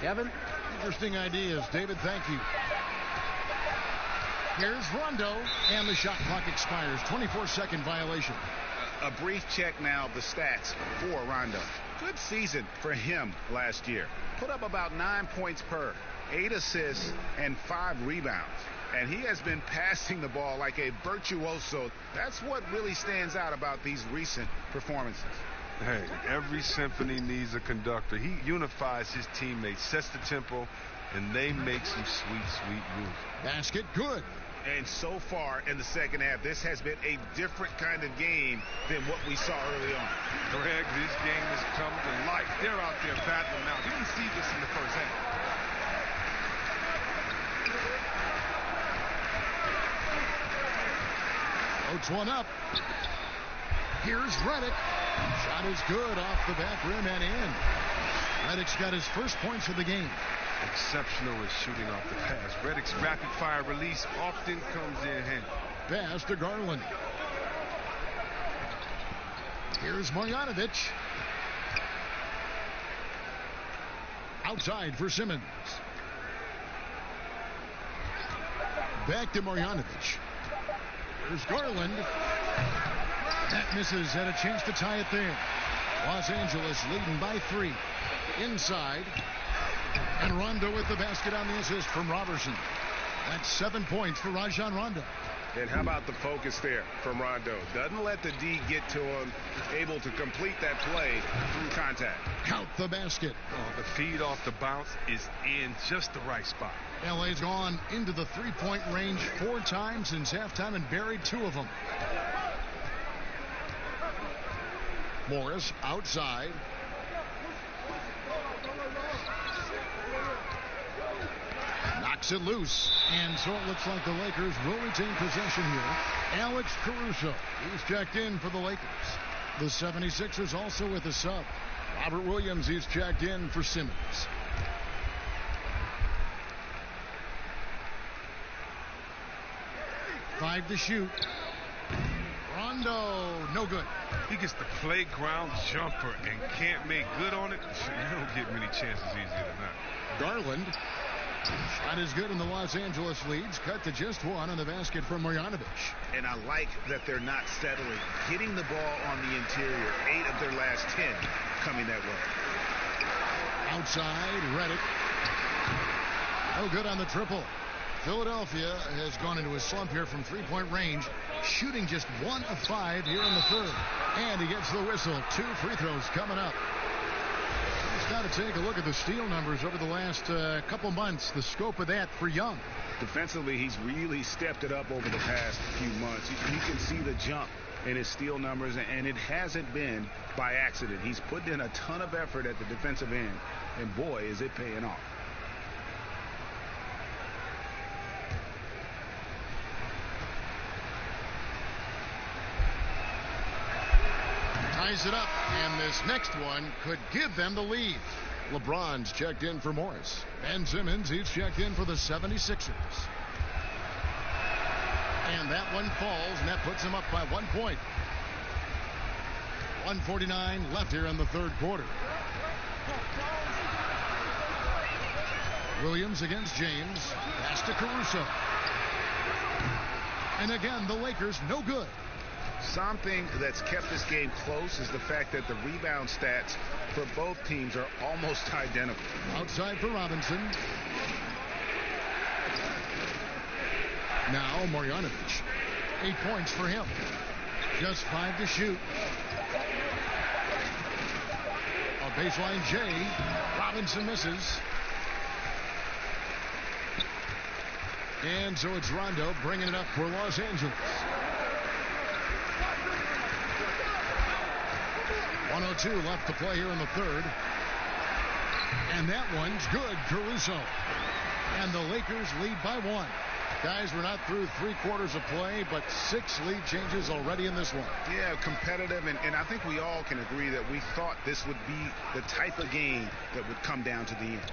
Kevin? Interesting ideas. David, thank you. Here's Rondo, and the shot clock expires. 24-second violation. A brief check now of the stats for Rondo. Good season for him last year. Put up about 9 points per, 8 assists, and 5 rebounds. And he has been passing the ball like a virtuoso. That's what really stands out about these recent performances. Hey, every symphony needs a conductor. He unifies his teammates, sets the tempo, and they make some sweet, sweet moves. Basket good. And so far in the second half, this has been a different kind of game than what we saw early on. Greg, this game has come to life. They're out there battling now. Didn't see this in the first half. Floats one up. Here's Redick. Shot is good off the back rim and in. Redick's got his first points of the game. Exceptional at shooting off the pass. Redick's rapid-fire release often comes in handy. Pass to Garland. Here's Marjanovic. Outside for Simmons. Back to Marjanovic. Here's Garland. That misses. Had a chance to tie it there. Los Angeles leading by 3. Inside. And Rondo with the basket on the assist from Robertson. That's 7 points for Rajon Rondo. And how about the focus there from Rondo? Doesn't let the D get to him. Able to complete that play through contact. Count the basket. Oh, the feed off the bounce is in just the right spot. LA's gone into the three-point range 4 times since halftime and buried 2 of them. Morris outside. Knocks it loose. And so it looks like the Lakers will retain possession here. Alex Caruso. He's checked in for the Lakers. The 76ers also with a sub. Robert Williams, he's checked in for Simmons. Five to shoot. Rondo, no good. He gets the playground jumper and can't make good on it. You don't get many chances easier than that. Garland. Shot is good, and the Los Angeles leads. Cut to just 1 on the basket from Marjanovic. And I like that they're not settling. Getting the ball on the interior. 8 of their last 10 coming that way. Outside, Redick. No good on the triple. Philadelphia has gone into a slump here from three-point range, shooting just 1 of 5 here in the third. And he gets the whistle. 2 free throws coming up. Just got to take a look at the steal numbers over the last couple months. The scope of that for Young. Defensively, he's really stepped it up over the past few months. You can see the jump in his steal numbers, and it hasn't been by accident. He's put in a ton of effort at the defensive end, and boy, is it paying off. Ties it up, and this next one could give them the lead. LeBron's checked in for Morris. Ben Simmons, he's checked in for the 76ers. And that one falls, and that puts him up by 1 point. 1:49 left here in the third quarter. Williams against James. Pass to Caruso. And again, the Lakers no good. Something that's kept this game close is the fact that the rebound stats for both teams are almost identical. Outside for Robinson. Now Marjanovic. 8 points for him. Just 5 to shoot. A baseline J. Robinson misses. And so it's Rondo bringing it up for Los Angeles. 1:02 left to play here in the third. And that one's good, Caruso. And the Lakers lead by 1. Guys, we're not through 3 quarters of play, but 6 lead changes already in this one. Yeah, competitive, and I think we all can agree that we thought this would be the type of game that would come down to the end.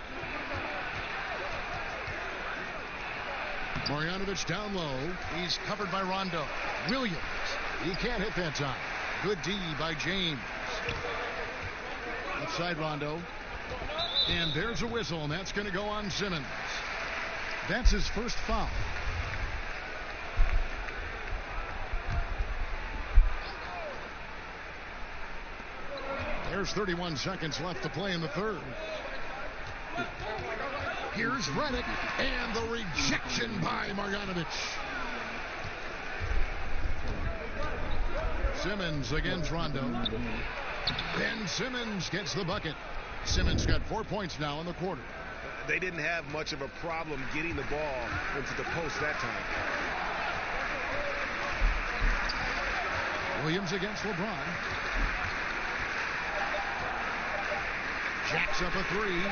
Marjanovic down low. He's covered by Rondo. Williams. He can't hit that time. Good D by James. Outside Rondo. And there's a whistle, and that's going to go on Simmons. That's his first foul. There's 31 seconds left to play in the third. Here's Redick, and the rejection by Marjanovic. Simmons against Rondo. Ben Simmons gets the bucket. Simmons got 4 points now in the quarter. They didn't have much of a problem getting the ball into the post that time. Williams against LeBron. Jacks up a 3.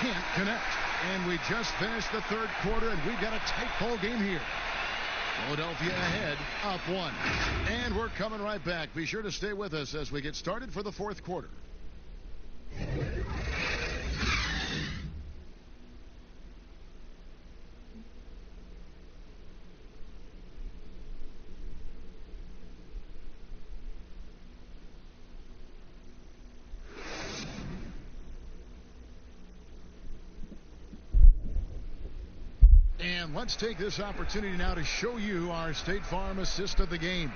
Can't connect. And we just finished the third quarter, and we've got a tight ball game here. Philadelphia ahead, up 1. And we're coming right back. Be sure to stay with us as we get started for the fourth quarter. And let's take this opportunity now to show you our State Farm assist of the game.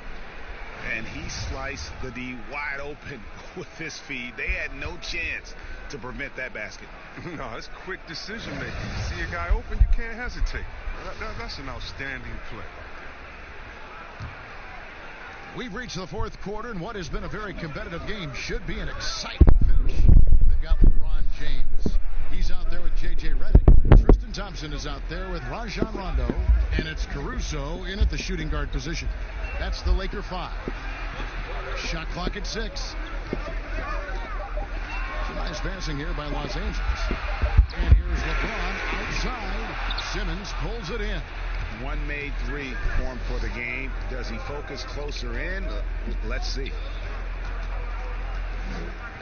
And he sliced the D wide open with his feed. They had no chance to prevent that basket. No, that's quick decision making. You see a guy open, you can't hesitate. That's an outstanding play. We've reached the fourth quarter, and what has been a very competitive game should be an exciting finish. They've got LeBron James. He's out there with J.J. Redick. Tristan Thompson is out there with Rajon Rondo, and it's Caruso in at the shooting guard position. That's the Laker 5. Shot clock at 6. Nice passing here by Los Angeles. And here's LeBron outside. Simmons pulls it in. One made three for him for the game. Does he focus closer in? Let's see.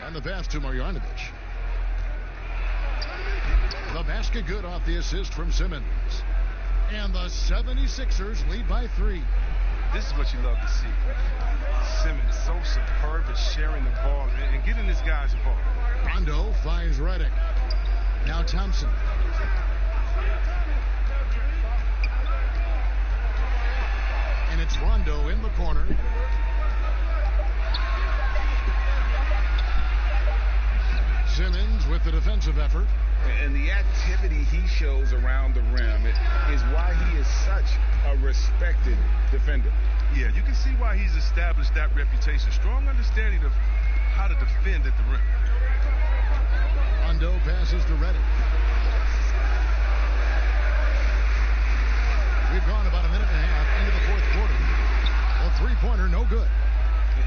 And the pass to Marjanovic. The basket good off the assist from Simmons. And the 76ers lead by 3. This is what you love to see. Simmons so superb at sharing the ball and getting his guys involved. Rondo finds Redick. Now Thompson. And it's Rondo in the corner. Simmons with the defensive effort. And the activity he shows around the rim is why he is such a respected defender. Yeah, you can see why he's established that reputation. Strong understanding of how to defend at the rim. Rondo passes to Redick. We've gone about a minute and a half into the fourth quarter. A three-pointer, no good.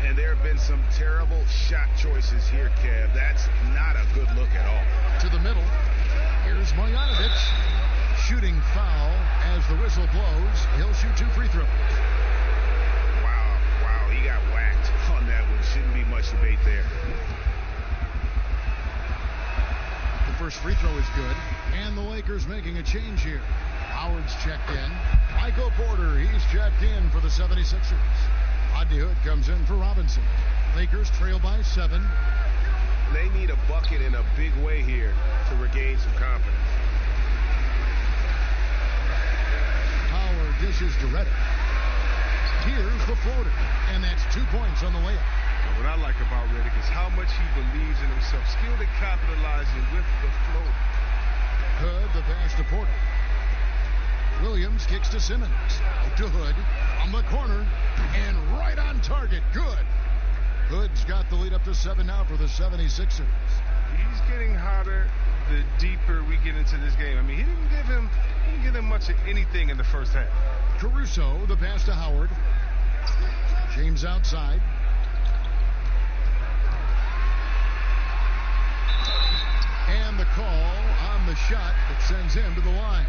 And there have been some terrible shot choices here, Kev. That's not a good look at all. To the middle. Here's Marjanovic. Shooting foul as the whistle blows. He'll shoot 2 free throws. Wow, he got whacked on that one. Shouldn't be much debate there. The first free throw is good. And the Lakers making a change here. Howard's checked in. Michael Porter, he's checked in for the 76ers. Rodney Hood comes in for Robinson. Lakers trail by 7. They need a bucket in a big way here to regain some confidence. Howard dishes to Redick. Here's the floater, and that's 2 points on the layup. What I like about Redick is how much he believes in himself, skilled at capitalizing with the floater. Hood, the pass to Porter. Williams kicks to Simmons. Out to Hood on the corner, and right on target. Good. Hood's got the lead up to 7 now for the 76ers. He's getting hotter the deeper we get into this game. I mean, he didn't give him much of anything in the first half. Caruso, the pass to Howard. James outside. And the call on the shot that sends him to the line.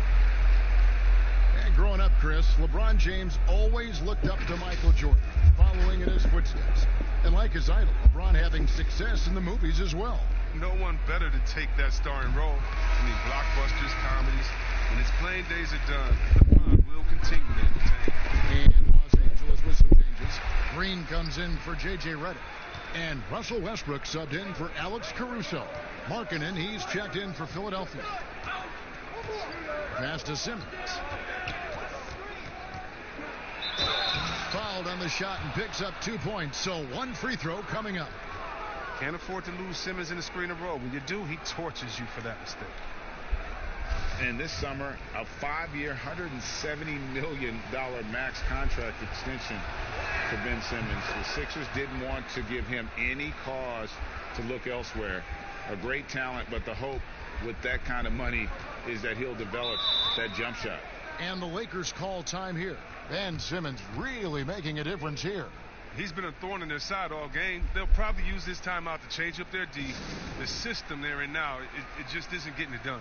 And growing up, Chris, LeBron James always looked up to Michael Jordan, following in his footsteps. And like his idol, LeBron having success in the movies as well. No one better to take that starring role. I mean, blockbusters, comedies. When his playing days are done, LeBron will continue to entertain. And Los Angeles with some changes. Green comes in for J.J. Redick. And Russell Westbrook subbed in for Alex Caruso. Markkanen, he's checked in for Philadelphia. Pass to Simmons. Fouled on the shot and picks up 2 points. So 1 free throw coming up. Can't afford to lose Simmons in the screen and roll. When you do, he tortures you for that mistake. And this summer, a 5-year, $170 million max contract extension for Ben Simmons. The Sixers didn't want to give him any cause to look elsewhere. A great talent, but the hope with that kind of money is that he'll develop that jump shot. And the Lakers call time here. Ben Simmons really making a difference here. He's been a thorn in their side all game. They'll probably use this timeout to change up their D. The system they're in now, it just isn't getting it done.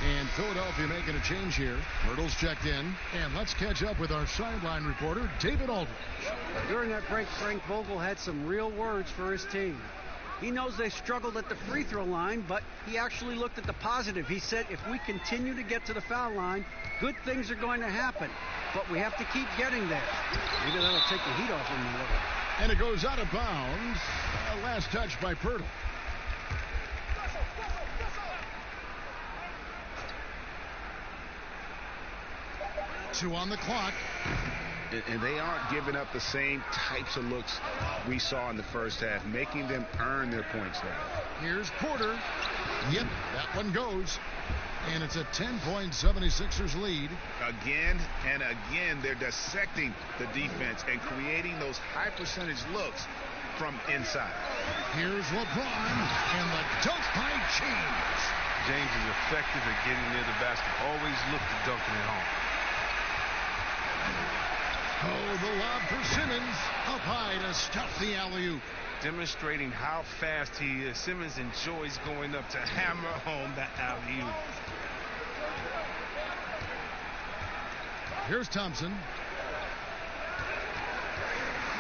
And Philadelphia making a change here. Myrtle's checked in. And let's catch up with our sideline reporter, David Aldridge. During that break, Frank Vogel had some real words for his team. He knows they struggled at the free throw line, but he actually looked at the positive. He said, if we continue to get to the foul line, good things are going to happen. But we have to keep getting there. Maybe that'll take the heat off him a little. And it goes out of bounds. Last touch by Pirtle. 2 on the clock. And they aren't giving up the same types of looks we saw in the first half, making them earn their points now. Here's Porter. Yep, that one goes. And it's a 10-point 76ers lead. Again and again, they're dissecting the defense and creating those high percentage looks from inside. Here's LeBron and the dunk by James. James is effective at getting near the basket. Always look to dunking it home. Oh, the lob for Simmons. Up high to stuff the alley-oop. Demonstrating how fast he is. Simmons enjoys going up to hammer home that alley-oop. Here's Thompson.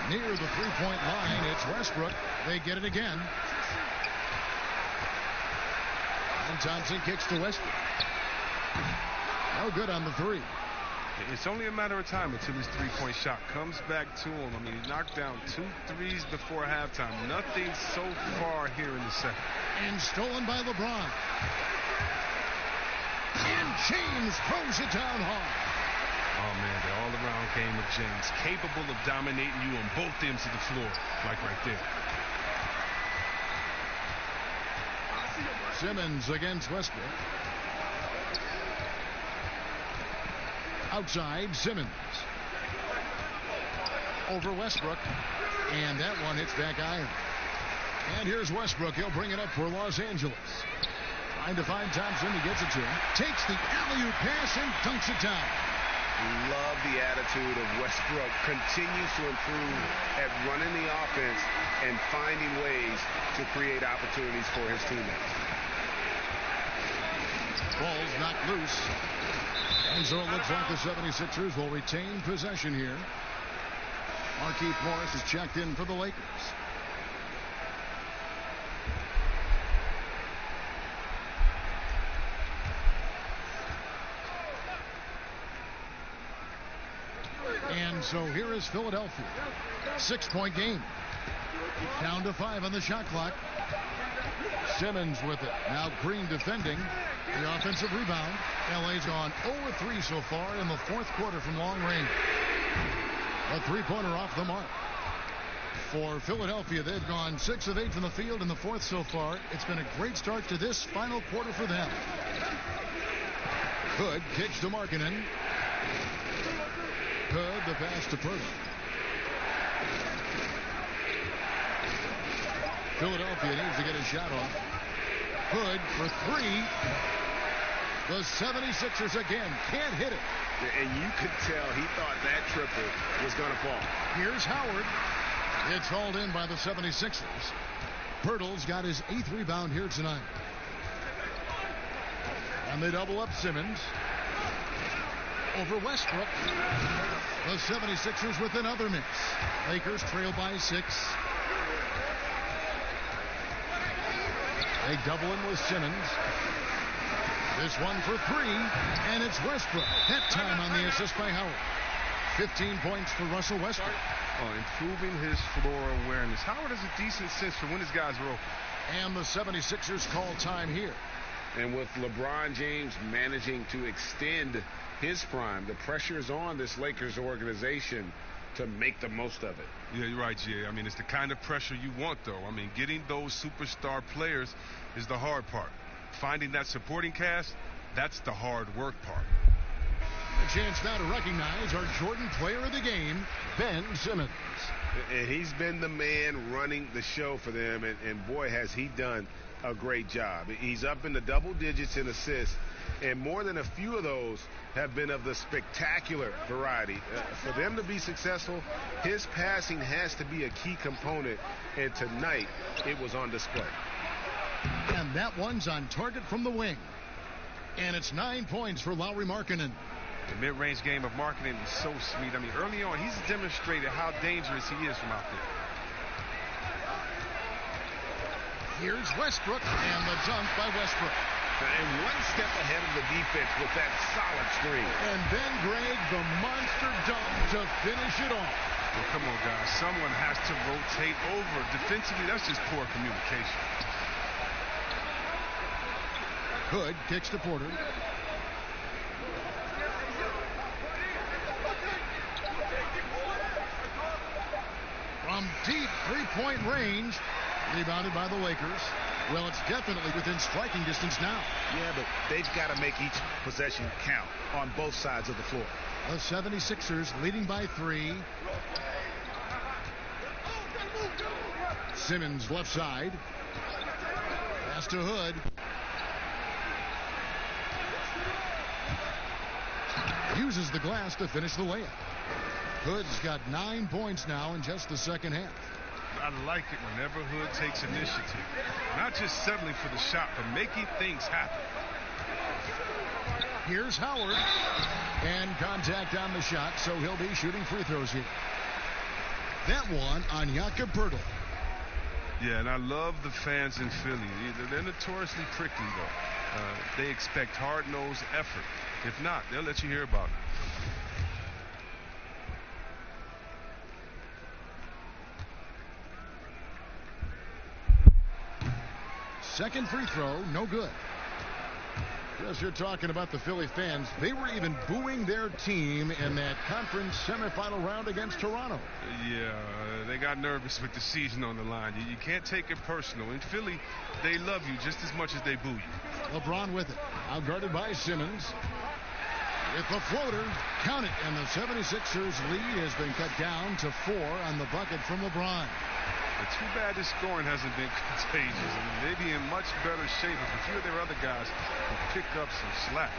Near the three-point line, it's Westbrook. They get it again. And Thompson kicks to Westbrook. No good on the three. It's only a matter of time until his three-point shot comes back to him. I mean, he knocked down 2 threes before halftime. Nothing so far here in the second. And stolen by LeBron. And James throws it down hard. Oh, man, the all-around game of James. Capable of dominating you on both ends of the floor, like right there. Simmons against Westbrook. Outside, Simmons. Over Westbrook. And that one hits back iron. And here's Westbrook. He'll bring it up for Los Angeles. Trying to find Thompson. He gets it to him. Takes the alley-oop pass and dunks it down. Love the attitude of Westbrook. Continues to improve at running the offense and finding ways to create opportunities for his teammates. Ball's knocked loose. And so it looks like the 76ers will retain possession here. Markieff Morris is checked in for the Lakers. And so here is Philadelphia. 6-point game. Down to 5 on the shot clock. Simmons with it. Now Green defending. The offensive rebound. LA's gone 0-3 so far in the fourth quarter from long range. A three-pointer off the mark. For Philadelphia, they've gone 6 of 8 from the field in the fourth so far. It's been a great start to this final quarter for them. Hood kicks to Markkanen. Hood, the pass to Purdy. Philadelphia needs to get a shot off. Hood for 3. The 76ers again can't hit it. And you could tell he thought that triple was going to fall. Here's Howard. It's hauled in by the 76ers. Pirtle's got his 8th rebound here tonight. And they double up Simmons. Over Westbrook. The 76ers with another miss. Lakers trail by 6. They double him with Simmons. This one for 3, and it's Westbrook. That time on the assist by Howard. 15 points for Russell Westbrook. Improving his floor awareness. Howard has a decent sense for when his guys are open. And the 76ers call time here. And with LeBron James managing to extend his prime, the pressure is on this Lakers organization to make the most of it. Yeah, you're right, Jay. I mean, it's the kind of pressure you want, though. I mean, getting those superstar players is the hard part. Finding that supporting cast, that's the hard work part. A chance now to recognize our Jordan player of the game, Ben Simmons. And he's been the man running the show for them, and boy, has he done a great job. He's up in the double digits in assists, and more than a few of those have been of the spectacular variety. For them to be successful, his passing has to be a key component, and tonight it was on display. And that one's on target from the wing. And it's 9 points for Lauri Markkanen. The mid-range game of Markkanen is so sweet. I mean, early on, he's demonstrated how dangerous he is from out there. Here's Westbrook, and the dunk by Westbrook. And one step ahead of the defense with that solid screen. And then Greg, the monster dunk to finish it off. Well, come on, guys. Someone has to rotate over. Defensively, that's just poor communication. Hood kicks to Porter. Three-point range. Rebounded by the Lakers. Well, it's definitely within striking distance now. Yeah, but they've got to make each possession count on both sides of the floor. The 76ers leading by 3. Simmons left side. Pass to Hood. Uses the glass to finish the layup. Hood's got 9 points now in just the second half. I like it whenever Hood takes initiative. Not just settling for the shot, but making things happen. Here's Howard. And contact on the shot, so he'll be shooting free throws here. That one on Jakob Poeltl. Yeah, and I love the fans in Philly. They're notoriously prickly, though. They expect hard-nosed effort. If not, they'll let you hear about it. Second free throw, no good. As you're talking about the Philly fans, they were even booing their team in that conference semifinal round against Toronto. Yeah, they got nervous with the season on the line. You can't take it personal. In Philly, they love you just as much as they boo you. LeBron with it. Outguarded by Simmons. With the floater, count it, and the 76ers lead has been cut down to 4 on the bucket from LeBron. But too bad the scoring hasn't been contagious. I mean, they'd be in much better shape if a few of their other guys could pick up some slack.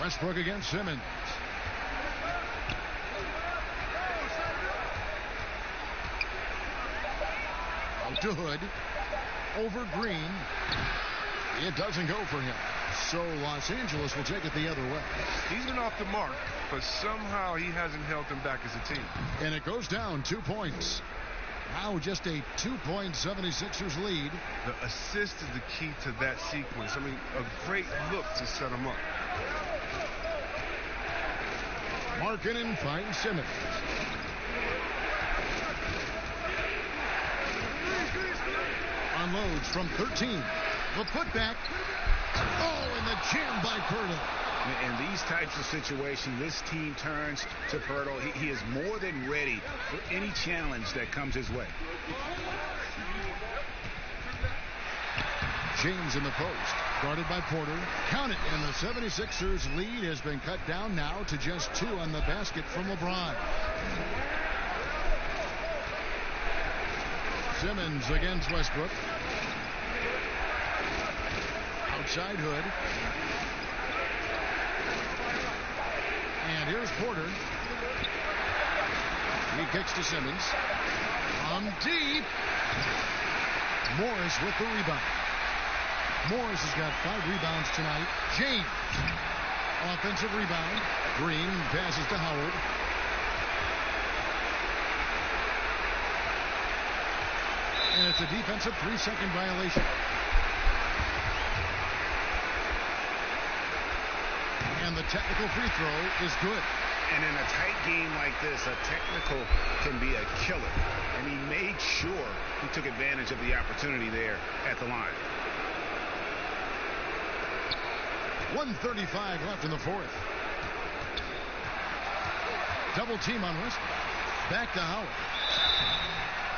Westbrook against Simmons. Out to Hood. Over Green. It doesn't go for him. So Los Angeles will take it the other way. He's been off the mark, but somehow he hasn't held them back as a team. And it goes down 2 points. Now just a 2-point 76ers lead. The assist is the key to that sequence. I mean, a great look to set them up. Markkanen finds Simmons. Unloads from 13. The putback. Oh, and the jam by Poeltl. In these types of situations, this team turns to Poeltl. He is more than ready for any challenge that comes his way. James in the post. Guarded by Porter. Count it, and the 76ers lead has been cut down now to just 2 on the basket from LeBron. Simmons against Westbrook. Outside Hood. And here's Porter. He kicks to Simmons. From deep. Morris with the rebound. Morris has got 5 rebounds tonight. James. Offensive rebound. Green passes to Howard. And it's a defensive 3-second violation. And the technical free throw is good. And in a tight game like this, a technical can be a killer. And he made sure he took advantage of the opportunity there at the line. 1:35 left in the fourth. Double team on Westbrook. Back to Howard.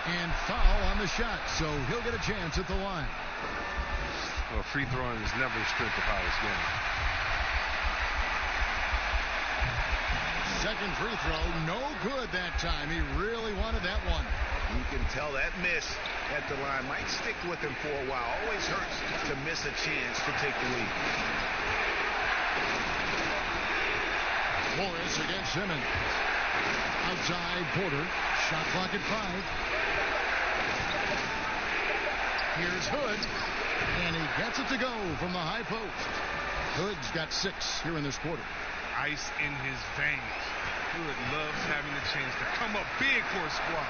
And foul on the shot, so he'll get a chance at the line. Well, free throwing is never a strength of Howard's game. Second free throw, no good that time. He really wanted that one. You can tell that miss at the line might stick with him for a while. Always hurts to miss a chance to take the lead. Morris against Simmons. Outside Porter. Shot clock at 5. Here's Hood. And he gets it to go from the high post. Hood's got 6 here in this quarter. Ice in his veins. Hood loves having the chance to come up big for a squad.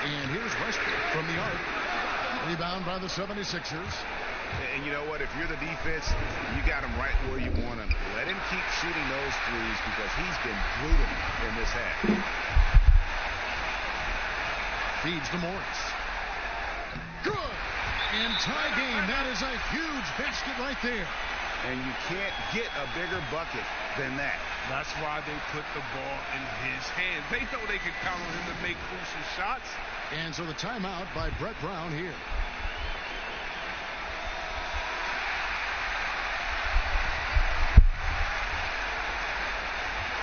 And here's Westbrook from the arc. Rebound by the 76ers. And you know what? If you're the defense, you got him right where you want him. Let him keep shooting those threes because he's been brutal in this half. Feeds to Morris. Good. And tie game. That is a huge basket right there. And you can't get a bigger bucket than that. That's why they put the ball in his hands. They know they can count on him to make crucial shots. And so the timeout by Brett Brown here.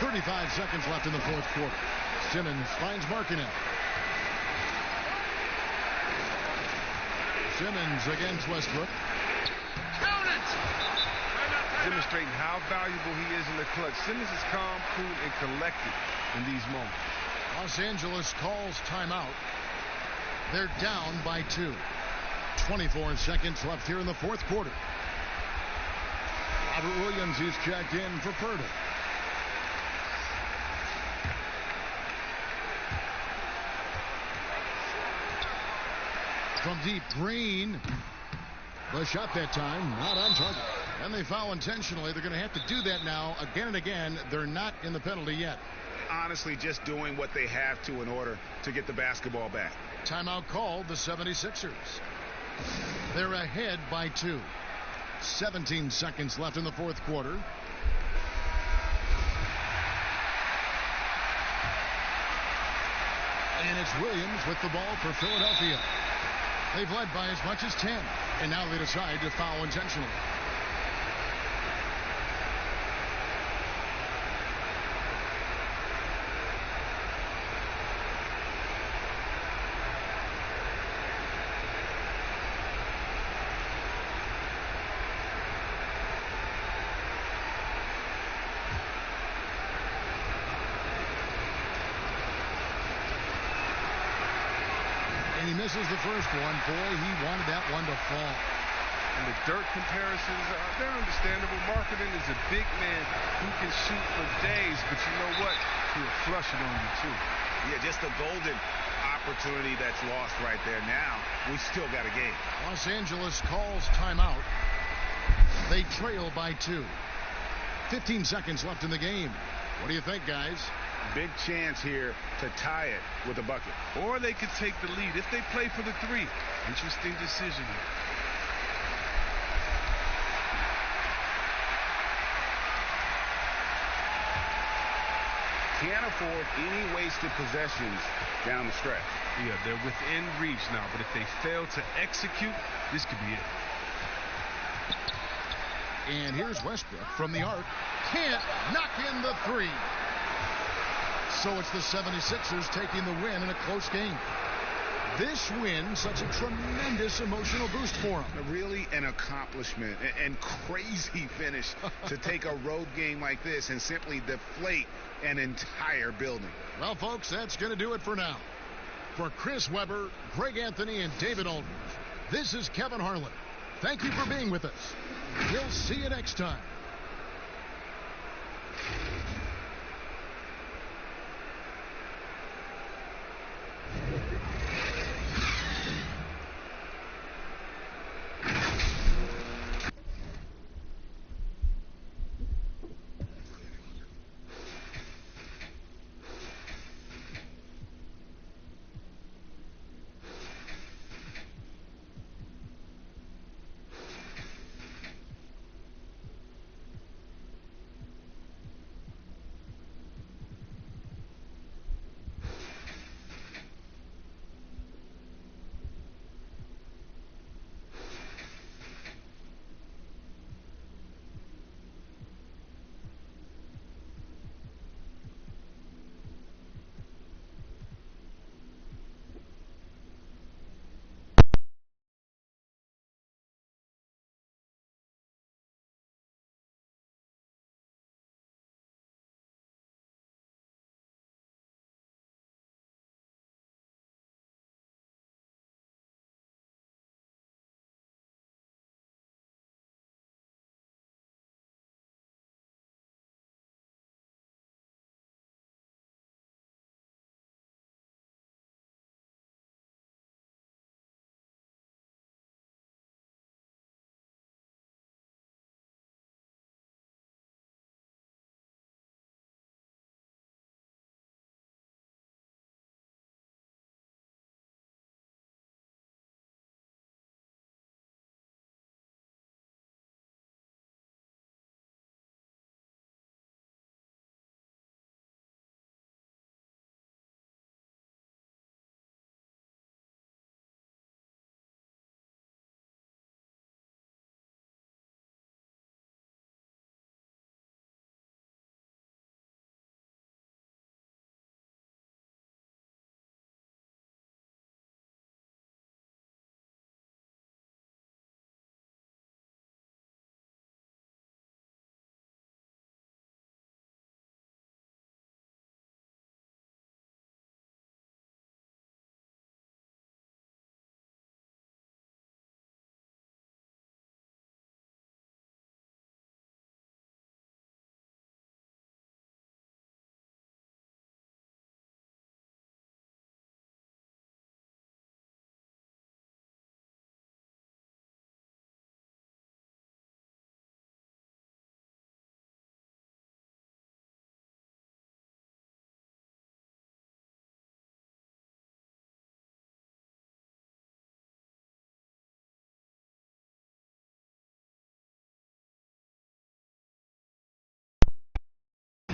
.35 seconds left in the fourth quarter. Simmons finds Markkanen. Simmons against Westbrook. Count it! Demonstrating how valuable he is in the clutch. Simmons is calm, cool, and collected in these moments. Los Angeles calls timeout. They're down by 2. 24 seconds left here in the fourth quarter. Robert Williams is checked in for Purtle. From deep, Green. The shot that time, not on target. And they foul intentionally. They're going to have to do that now again and again. They're not in the penalty yet. Honestly, just doing what they have to in order to get the basketball back. Timeout called, the 76ers. They're ahead by 2. 17 seconds left in the fourth quarter. And it's Williams with the ball for Philadelphia. They've led by as much as 10. And now they decide to foul intentionally. He misses the first one. Boy, he wanted that one to fall. And the Dirk comparisons, they're understandable. Markkanen is a big man who can shoot for days, but you know what? He'll flush it on you, too. Yeah, just a golden opportunity that's lost right there. Now, we still got a game. Los Angeles calls timeout. They trail by 2. 15 seconds left in the game. What do you think, guys? Big chance here to tie it with a bucket. Or they could take the lead if they play for the 3. Interesting decision here. Can't afford any wasted possessions down the stretch. Yeah, they're within reach now, but if they fail to execute, this could be it. And here's Westbrook from the arc. Can't knock in the 3. So it's the 76ers taking the win in a close game. This win, such a tremendous emotional boost for them. Really an accomplishment and crazy finish to take a road game like this and simply deflate an entire building. Well, folks, that's going to do it for now. For Chris Webber, Greg Anthony, and David Aldridge, this is Kevin Harlan. Thank you for being with us. We'll see you next time.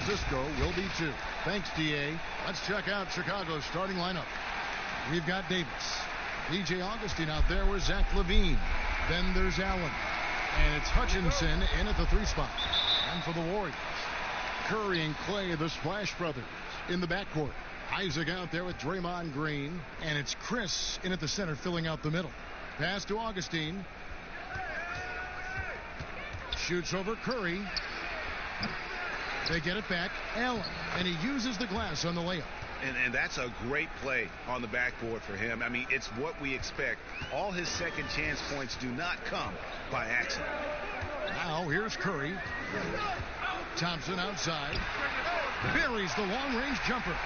Francisco will be 2. Thanks, DA. Let's check out Chicago's starting lineup. We've got Davis. DJ Augustine out there with Zach LaVine. Then there's Allen. And it's Hutchinson in at the 3 spot. And for the Warriors, Curry and Clay, the Splash Brothers, in the backcourt. Isaac out there with Draymond Green. And it's Chris in at the center, filling out the middle. Pass to Augustine. Shoots over Curry. They get it back. Allen. And he uses the glass on the layup. And that's a great play on the backboard for him. I mean, it's what we expect. All his second chance points do not come by accident. Now here's Curry. Thompson outside. Buries the long-range jumper.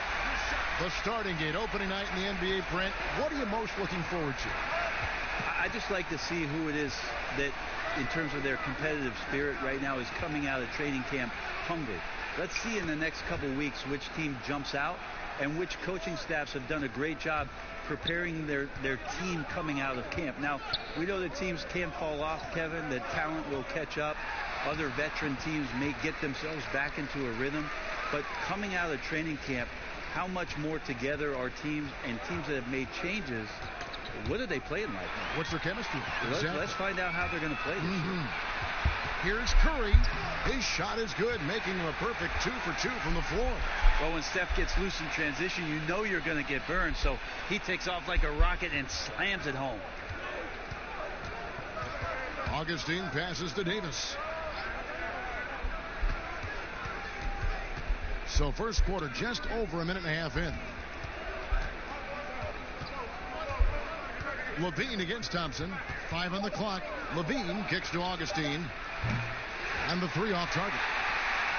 The starting gate, opening night in the NBA, Brent. What are you most looking forward to? I just like to see who it is that, in terms of their competitive spirit right now, is coming out of training camp hungry. Let's see in the next couple weeks which team jumps out and which coaching staffs have done a great job preparing their team coming out of camp. Now, we know that teams can fall off, Kevin, that talent will catch up. Other veteran teams may get themselves back into a rhythm. But coming out of training camp, how much more together are teams, and teams that have made changes, what are they playing like now? What's their chemistry? Let's find out how they're going to play this year. Here's Curry. His shot is good, making him a perfect 2 for 2 from the floor. Well, when Steph gets loose in transition, you know you're going to get burned, so he takes off like a rocket and slams it home. Augustine passes to Davis. So first quarter just over a minute and a half in. LaVine against Thompson. 5 on the clock. LaVine kicks to Augustine. And the 3 off target.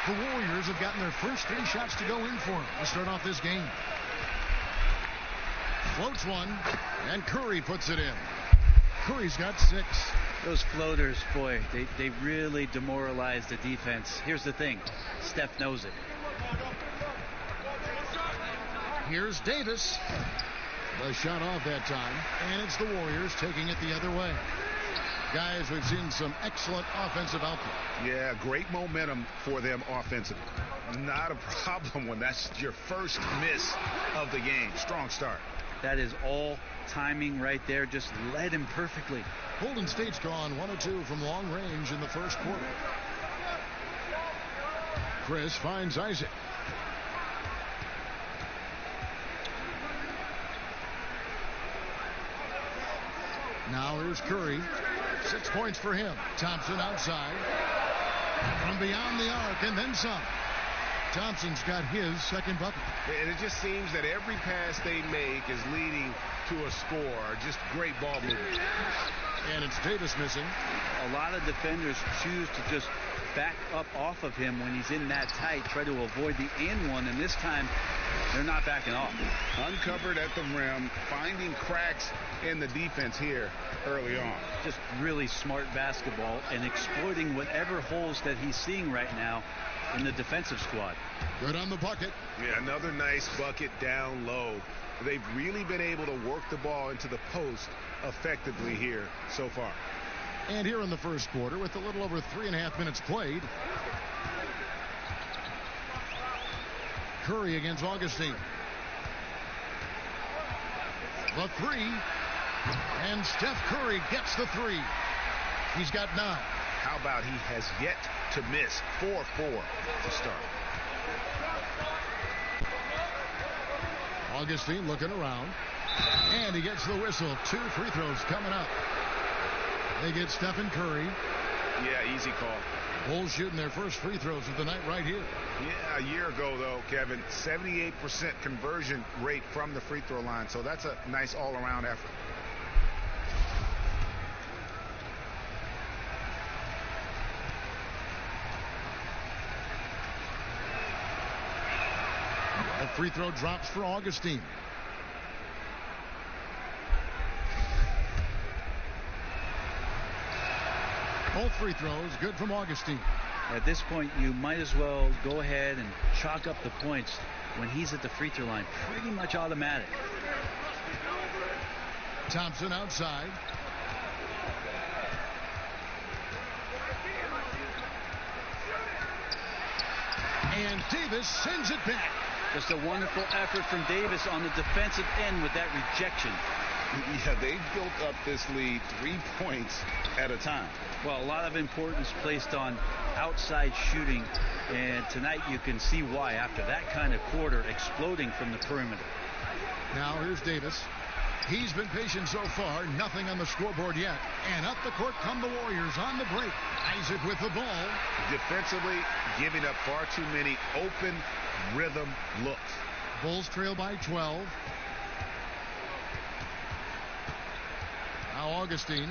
The Warriors have gotten their first 3 shots to go in for them to start off this game. Floats one, and Curry puts it in. Curry's got 6. Those floaters, boy, they really demoralize the defense. Here's the thing. Steph knows it. Here's Davis. The shot off that time, and it's the Warriors taking it the other way. Guys, we've seen some excellent offensive output. Yeah, great momentum for them offensively. Not a problem when that's your first miss of the game. Strong start. That is all timing right there. Just led him perfectly. Golden State's gone 1 of 2 from long range in the first quarter. Chris finds Isaac. Now here's Curry. 6 points for him. Thompson outside. From beyond the arc and then some. Thompson's got his second bucket. And it just seems that every pass they make is leading to a score. Just great ball movement. And it's Davis missing. A lot of defenders choose to just back up off of him when he's in that tight, try to avoid the and one, and this time they're not backing off. Uncovered at the rim, finding cracks in the defense here early on. Just really smart basketball and exploiting whatever holes that he's seeing right now in the defensive squad. Good on the bucket. Yeah, another nice bucket down low. They've really been able to work the ball into the post effectively here so far. And here in the first quarter, with a little over 3.5 minutes played, Curry against Augustine. The 3, and Steph Curry gets the 3. He's got 9. How about he has yet to miss 4-4 to start. Augustine looking around, and he gets the whistle. 2 free throws coming up. They get Stephen Curry. Yeah, easy call. Bulls shooting their first free throws of the night right here. Yeah, a year ago, though, Kevin, 78% conversion rate from the free throw line. So that's a nice all-around effort. The free throw drops for Augustine. Both free throws good from Augustine. At this point, you might as well go ahead and chalk up the points when he's at the free throw line. Pretty much automatic. Thompson outside. And And Davis sends it back. Just a wonderful effort from Davis on the defensive end with that rejection. Yeah, they've built up this lead 3 points at a time. Well, a lot of importance placed on outside shooting, and tonight you can see why after that kind of quarter, exploding from the perimeter. Now here's Davis. He's been patient so far. Nothing on the scoreboard yet. And up the court come the Warriors on the break. Isaac with the ball. Defensively, giving up far too many open rhythm looks. Bulls trail by 12. Now Augustine.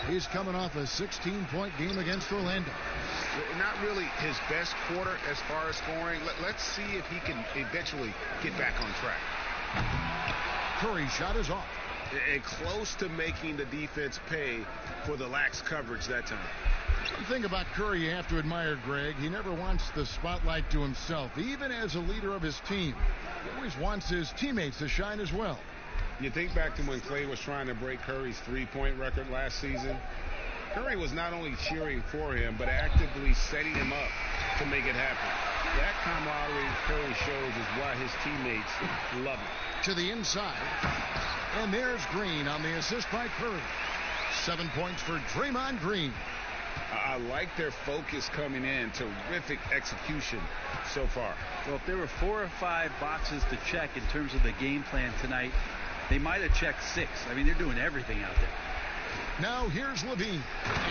He's coming off a 16-point game against Orlando. Not really his best quarter as far as scoring. Let's see if he can eventually get back on track. Curry's shot is off. And close to making the defense pay for the lax coverage that time. One thing about Curry you have to admire, Greg. He never wants the spotlight to himself. Even as a leader of his team, he always wants his teammates to shine as well. You think back to when Clay was trying to break Curry's three-point record last season. Curry was not only cheering for him, but actively setting him up to make it happen. That camaraderie Curry shows is why his teammates love him. To the inside. And there's Green on the assist by Curry. 7 points for Draymond Green. I like their focus coming in. Terrific execution so far. Well, if there were 4 or 5 boxes to check in terms of the game plan tonight, they might have checked 6. I mean, they're doing everything out there. Now here's Levine,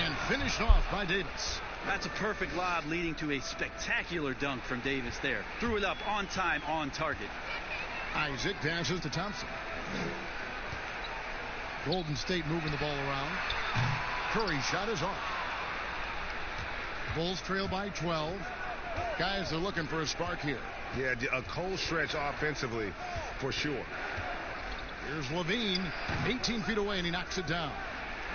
and finished off by Davis. That's a perfect lob leading to a spectacular dunk from Davis there. Threw it up on time, on target. Isaac passes to Thompson. Golden State moving the ball around. Curry's shot is off. Bulls trail by 12. Guys are looking for a spark here. Yeah, a cold stretch offensively for sure. Here's Levine, 18 feet away, and he knocks it down.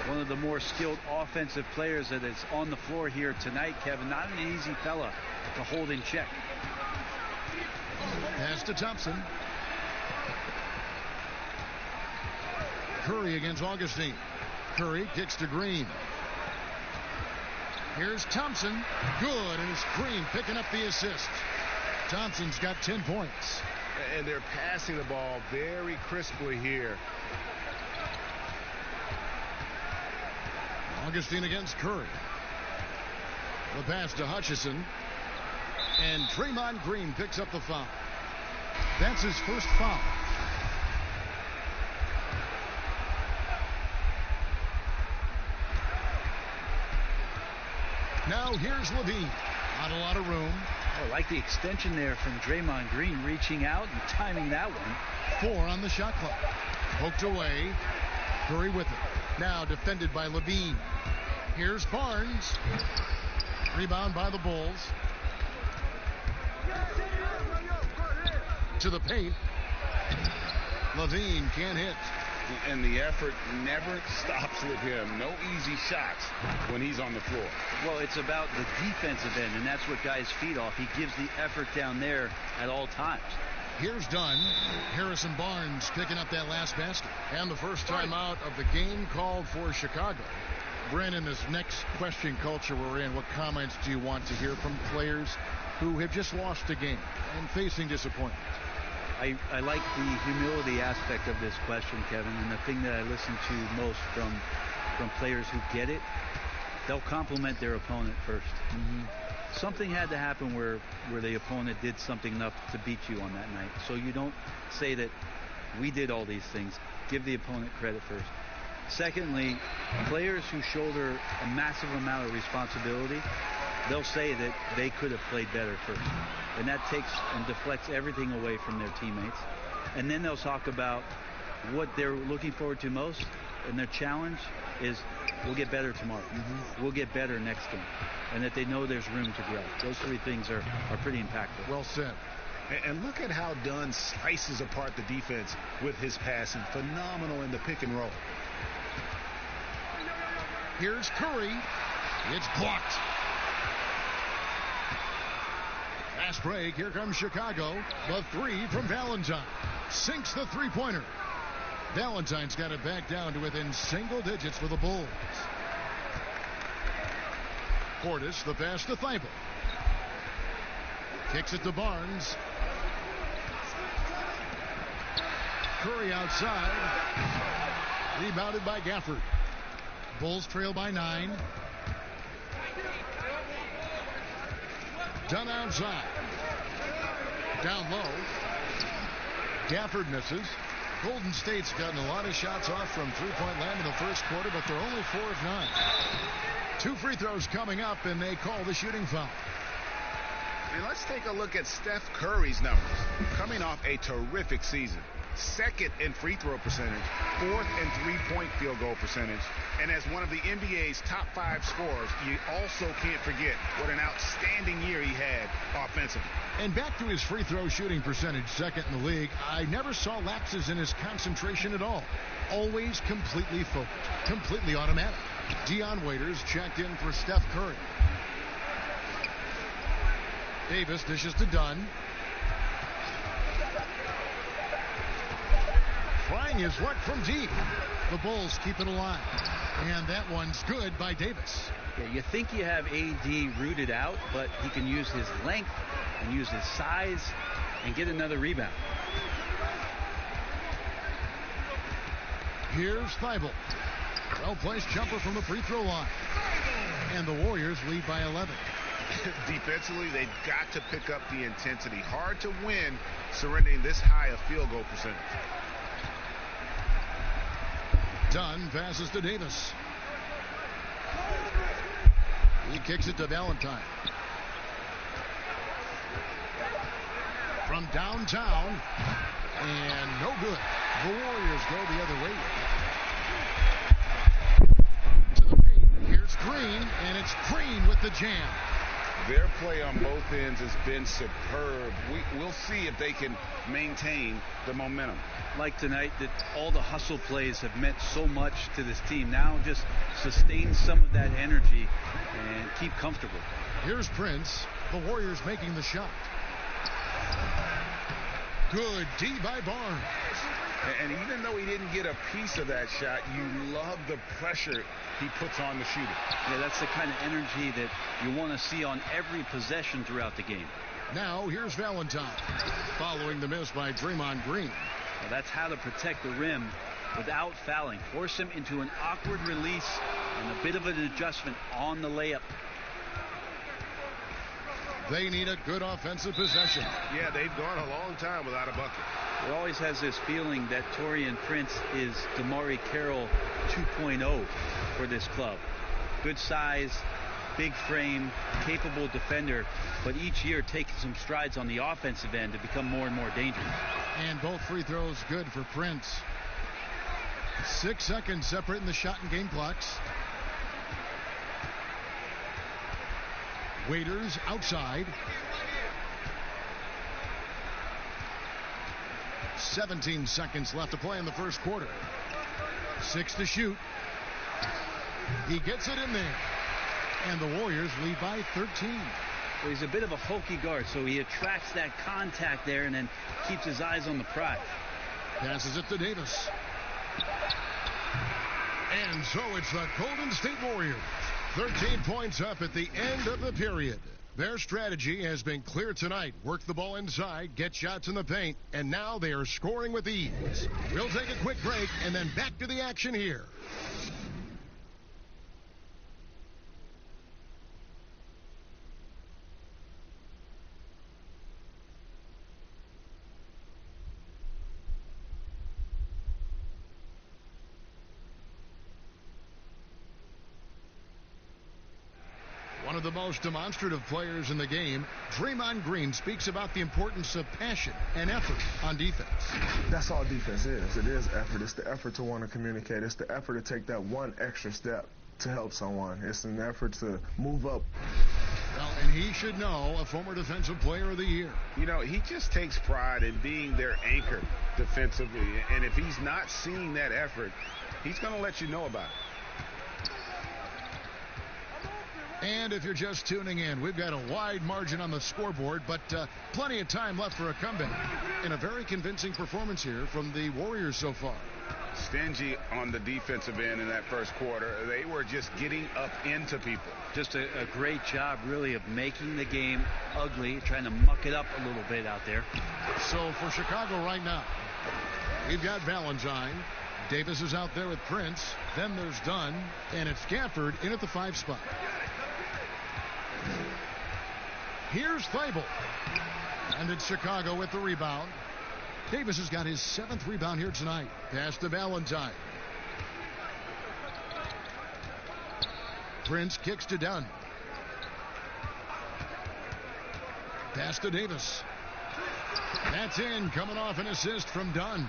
One of the more skilled offensive players that is on the floor here tonight, Kevin. Not an easy fella to hold in check. Pass to Thompson. Curry against Augustine. Curry kicks to Green. Here's Thompson. Good, and it's Green picking up the assist. Thompson's got 10 points. And they're passing the ball very crisply here. Augustine against Curry. The pass to Hutchison. And Draymond Green picks up the foul. That's his first foul. Now here's Levine. Not a lot of room. I like the extension there from Draymond Green, reaching out and timing that one. 4 on the shot clock. Poked away. Curry with it. Now defended by Levine. Here's Barnes. Rebound by the Bulls. To the paint. Levine can't hit. And the effort never stops with him. No easy shots when he's on the floor. Well, it's about the defensive end, and that's what guys feed off. He gives the effort down there at all times. Here's Dunn. Harrison Barnes picking up that last basket. And the first time out of the game called for Chicago. Brandon, this next question culture we're in, what comments do you want to hear from players who have just lost a game and facing disappointment? I like the humility aspect of this question, Kevin, and the thing that I listen to most from players who get it, they'll compliment their opponent first. Something had to happen where the opponent did something enough to beat you on that night. So you don't say that we did all these things. Give the opponent credit first. Secondly, players who shoulder a massive amount of responsibility, they'll say that they could have played better first. And that takes and deflects everything away from their teammates. And then they'll talk about what they're looking forward to most, and their challenge is we'll get better tomorrow. We'll get better next game. And that they know there's room to grow. Those 3 things are pretty impactful. Well said. And look at how Dunn slices apart the defense with his passing. Phenomenal in the pick and roll. Here's Curry. It's blocked. Fast break. Here comes Chicago. The 3 from Valentine. Sinks the three-pointer. Valentine's got it back down to within single digits for the Bulls. Portis, the pass to Thibault. Kicks it to Barnes. Curry outside. Rebounded by Gafford. Bulls trail by 9. Dunn outside. Down low. Gafford misses. Golden State's gotten a lot of shots off from three-point land in the first quarter, but they're only 4 of 9. 2 free throws coming up, and they call the shooting foul. And let's take a look at Steph Curry's numbers. Coming off a terrific season. 2nd in free throw percentage, 4th in three-point field goal percentage, and as one of the NBA's top 5 scorers, you also can't forget what an outstanding year he had offensively. And back to his free throw shooting percentage, 2nd in the league, I never saw lapses in his concentration at all. Always completely focused, completely automatic. Dion Waiters checked in for Steph Curry. Davis dishes to Dunn. Trying his luck from deep. The Bulls keep it alive. And that one's good by Davis. Yeah, you think you have AD rooted out, but he can use his length and use his size and get another rebound. Here's Thibault. Well-placed jumper from the free throw line. And the Warriors lead by 11. Defensively, they've got to pick up the intensity. Hard to win surrendering this high a field goal percentage. Dunn passes to Davis. He kicks it to Valentine. From downtown, and no good. The Warriors go the other way. To the paint. Here's Green, and it's Green with the jam. Their play on both ends has been superb. We'll see if they can maintain the momentum. Like tonight, that all the hustle plays have meant so much to this team. Now just sustain some of that energy and keep comfortable. Here's Prince. The Warriors making the shot. Good D by Barnes. And even though he didn't get a piece of that shot, you love the pressure he puts on the shooter. Yeah, that's the kind of energy that you want to see on every possession throughout the game. Now here's Valentine. Following the miss by Draymond Green. Well, that's how to protect the rim without fouling. Force him into an awkward release and a bit of an adjustment on the layup. They need a good offensive possession. Yeah, they've gone a long time without a bucket. It always has this feeling that Taurean Prince is DeMarre Carroll 2.0 for this club. Good size, big frame, capable defender, but each year taking some strides on the offensive end to become more and more dangerous. And both free throws good for Prince. 6 seconds separating the shot and game clocks. Waiters outside. 17 seconds left to play in the first quarter. 6 to shoot. He gets it in there. And the Warriors lead by 13. Well, he's a bit of a hokey guard, so he attracts that contact there and then keeps his eyes on the prize. Passes it to Davis. And so it's the Golden State Warriors. 13 points up at the end of the period. Their strategy has been clear tonight. Work the ball inside, get shots in the paint, and now they are scoring with ease. We'll take a quick break and then back to the action here. One of the most demonstrative players in the game, Draymond Green speaks about the importance of passion and effort on defense. That's all defense is. It is effort. It's the effort to want to communicate. It's the effort to take that one extra step to help someone. It's an effort to move up. Well, and he should know, a former Defensive Player of the Year. You know, he just takes pride in being their anchor defensively. And if he's not seeing that effort, he's going to let you know about it. And if you're just tuning in, we've got a wide margin on the scoreboard, but plenty of time left for a comeback. And a very convincing performance here from the Warriors so far. Stingy on the defensive end in that first quarter. They were just getting up into people. Just a great job, really, of making the game ugly, trying to muck it up a little bit out there. So for Chicago right now, we've got Valentine. Davis is out there with Prince. Then there's Dunn. And it's Gafford in at the 5 spot. Here's Thybulle. And it's Chicago with the rebound. Davis has got his 7th rebound here tonight. Pass to Valentine. Prince kicks to Dunn. Pass to Davis. That's in, coming off an assist from Dunn.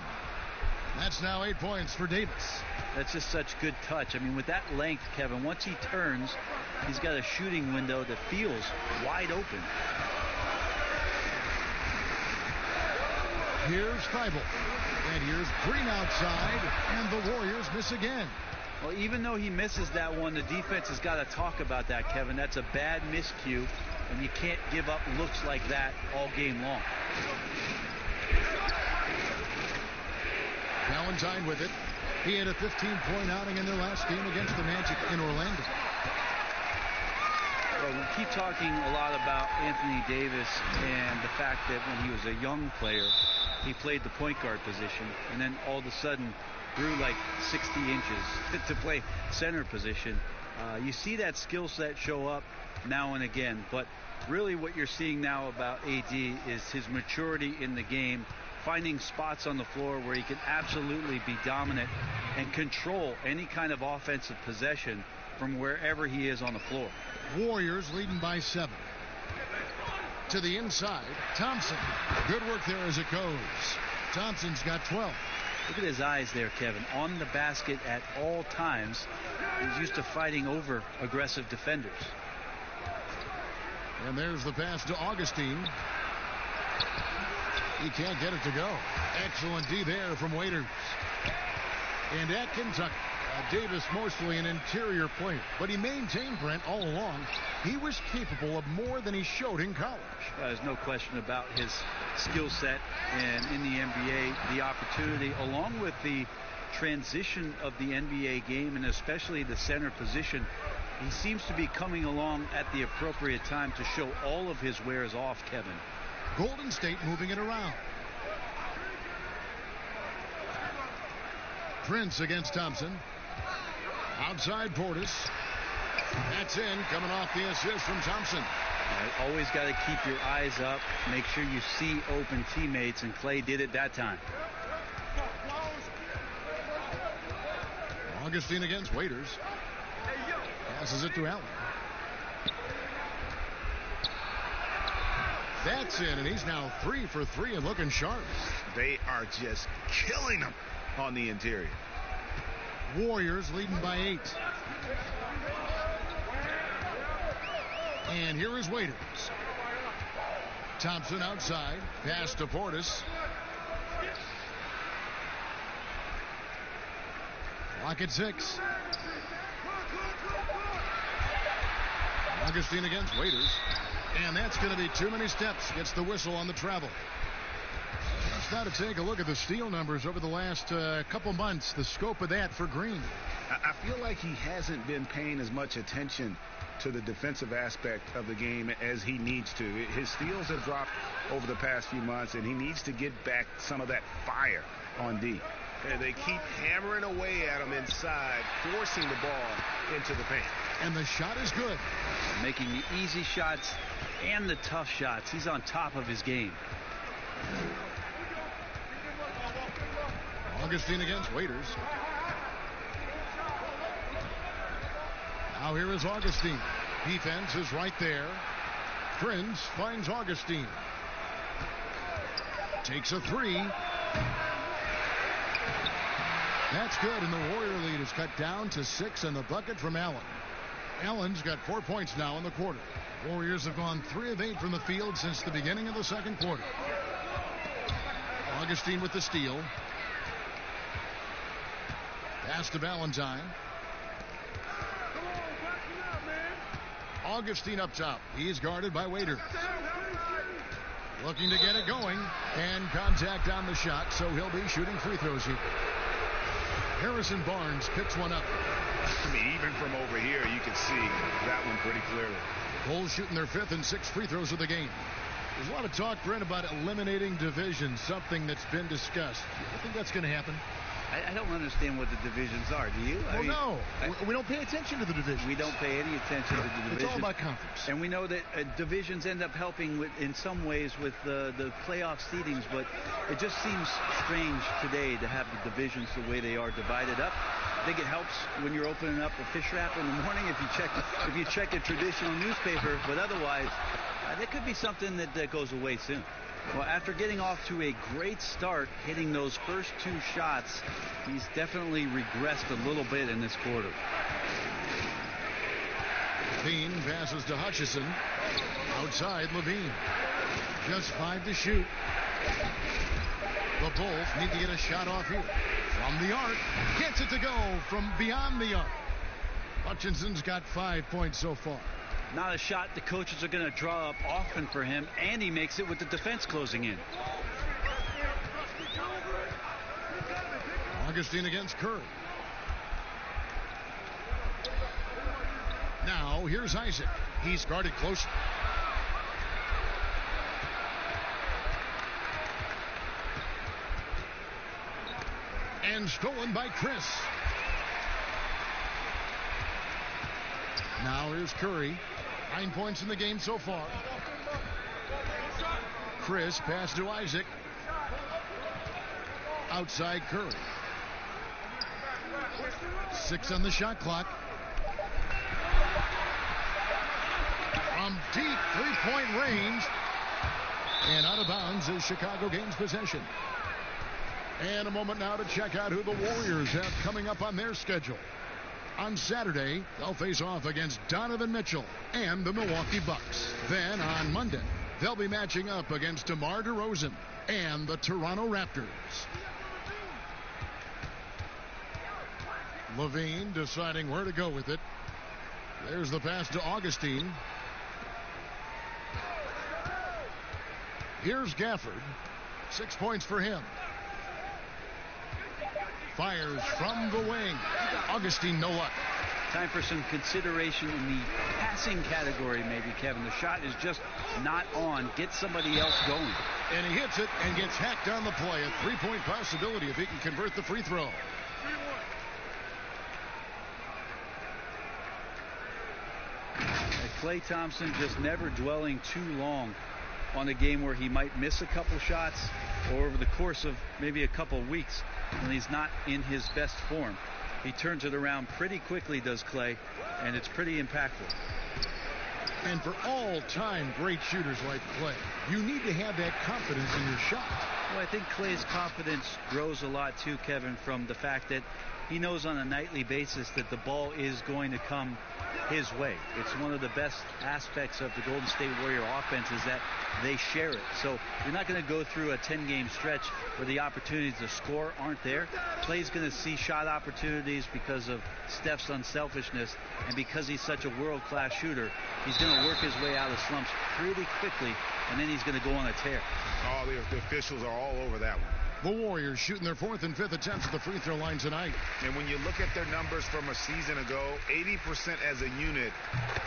That's now 8 points for Davis. That's just such good touch. I mean, with that length, Kevin, once he turns, he's got a shooting window that feels wide open. Here's Thybulle. And here's Green outside, and the Warriors miss again. Well, even though he misses that one, the defense has got to talk about that, Kevin. That's a bad miscue, and you can't give up looks like that all game long. Valentine with it. He had a 15-point outing in their last game against the Magic in Orlando. Well, we keep talking a lot about Anthony Davis and the fact that when he was a young player, he played the point guard position, and then all of a sudden grew like 60 inches to play center position. You see that skill set show up now and again, but really what you're seeing now about AD is his maturity in the game, finding spots on the floor where he can absolutely be dominant and control any kind of offensive possession from wherever he is on the floor. Warriors leading by 7. To the inside, Thompson. Good work there as it goes. Thompson's got 12. Look at his eyes there, Kevin. On the basket at all times. He's used to fighting over aggressive defenders. And there's the pass to Augustine. He can't get it to go. Excellent D there from Waiters. And at Kentucky, Davis mostly an interior player, but he maintained, Brent, all along. He was capable of more than he showed in college. There's no question about his skill set, and in the NBA, the opportunity, along with the transition of the NBA game, and especially the center position, he seems to be coming along at the appropriate time to show all of his wares off, Kevin. Golden State moving it around. Prince against Thompson. Outside Portis. That's in, coming off the assist from Thompson. Always got to keep your eyes up, make sure you see open teammates, and Clay did it that time. Augustine against Waiters. Passes it to Allen. That's in, and he's now 3 for 3 and looking sharp. They are just killing him on the interior. Warriors leading by 8. And here is Waiters. Thompson outside. Pass to Portis. Clock at 6. Augustine against Waiters. And that's going to be too many steps. Gets the whistle on the travel. Let's now to take a look at the steal numbers over the last couple months. The scope of that for Green. I feel like he hasn't been paying as much attention to the defensive aspect of the game as he needs to. His steals have dropped over the past few months, and he needs to get back some of that fire on D. And they keep hammering away at him inside, forcing the ball into the paint. And the shot is good. Making the easy shots and the tough shots. He's on top of his game. Augustine against Waiters. Now here is Augustine. Defense is right there. Prince finds Augustine. Takes a 3. That's good, and the Warrior lead is cut down to 6, and the bucket from Allen. Allen's got 4 points now in the quarter. Warriors have gone 3 of 8 from the field since the beginning of the second quarter. Augustine with the steal. Pass to Valentine. Augustine up top. He's guarded by Waiter. Looking to get it going. And contact on the shot, so he'll be shooting free throws here. Harrison Barnes picks one up. I mean, even from over here, you can see that one pretty clearly. Bulls shooting their 5th and 6th free throws of the game. There's a lot of talk, Brent, about eliminating divisions, something that's been discussed. I think that's going to happen. I don't understand what the divisions are. Do you? No. We don't pay attention to the divisions. We don't pay any attention to the divisions. It's all about conference. And we know that divisions end up helping in some ways with the playoff seedings, but it just seems strange today to have the divisions the way they are divided up. I think it helps when you're opening up a fish wrap in the morning if you check a traditional newspaper, but otherwise, there could be something that goes away soon. Well, after getting off to a great start, hitting those first 2 shots, he's definitely regressed a little bit in this quarter. Levine passes to Hutchison. Outside, Levine. Just 5 to shoot. The Bulls need to get a shot off here. From the arc. Gets it to go from beyond the arc. Hutchison's got 5 points so far. Not a shot the coaches are going to draw up often for him, and he makes it with the defense closing in. Augustine against Curry. Now, here's Isaac. He's guarded closely. And stolen by Chris. Now here's Curry. 9 points in the game so far. Chris pass to Isaac. Outside Curry. 6 on the shot clock. From deep 3-point range. And out of bounds as Chicago gains possession. And a moment now to check out who the Warriors have coming up on their schedule. On Saturday, they'll face off against Donovan Mitchell and the Milwaukee Bucks. Then on Monday, they'll be matching up against DeMar DeRozan and the Toronto Raptors. Levine deciding where to go with it. There's the pass to Augustine. Here's Gafford. 6 points for him. Fires from the wing. Augustine, no luck. Time for some consideration in the passing category, maybe, Kevin. The shot is just not on. Get somebody else going. And he hits it and gets hacked on the play. A 3-point possibility if he can convert the free throw. Klay Thompson just never dwelling too long on a game where he might miss a couple shots, or over the course of maybe a couple weeks when he's not in his best form. He turns it around pretty quickly, does Klay, and it's pretty impactful. And for all-time great shooters like Klay, you need to have that confidence in your shot. Well, I think Klay's confidence grows a lot too, Kevin, from the fact that he knows on a nightly basis that the ball is going to come his way. It's one of the best aspects of the Golden State Warrior offense is that they share it. So you're not going to go through a 10-game stretch where the opportunities to score aren't there. Klay's going to see shot opportunities because of Steph's unselfishness, and because he's such a world-class shooter, he's going to work his way out of slumps pretty quickly, and then he's going to go on a tear. Oh, the officials are all over that one. The Warriors shooting their 4th and 5th attempts at the free throw line tonight. And when you look at their numbers from a season ago, 80% as a unit,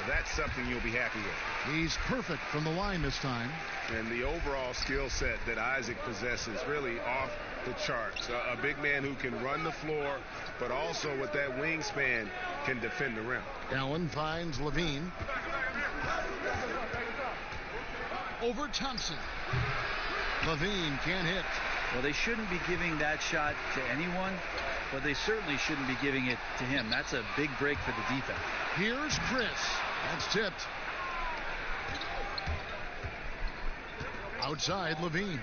that's something you'll be happy with. He's perfect from the line this time. And the overall skill set that Isaac possesses really off the charts. A big man who can run the floor, but also with that wingspan can defend the rim. Allen finds Levine. Over Thompson. Levine can't hit. Well, they shouldn't be giving that shot to anyone, but they certainly shouldn't be giving it to him. That's a big break for the defense. Here's Chris. That's tipped. Outside, Levine.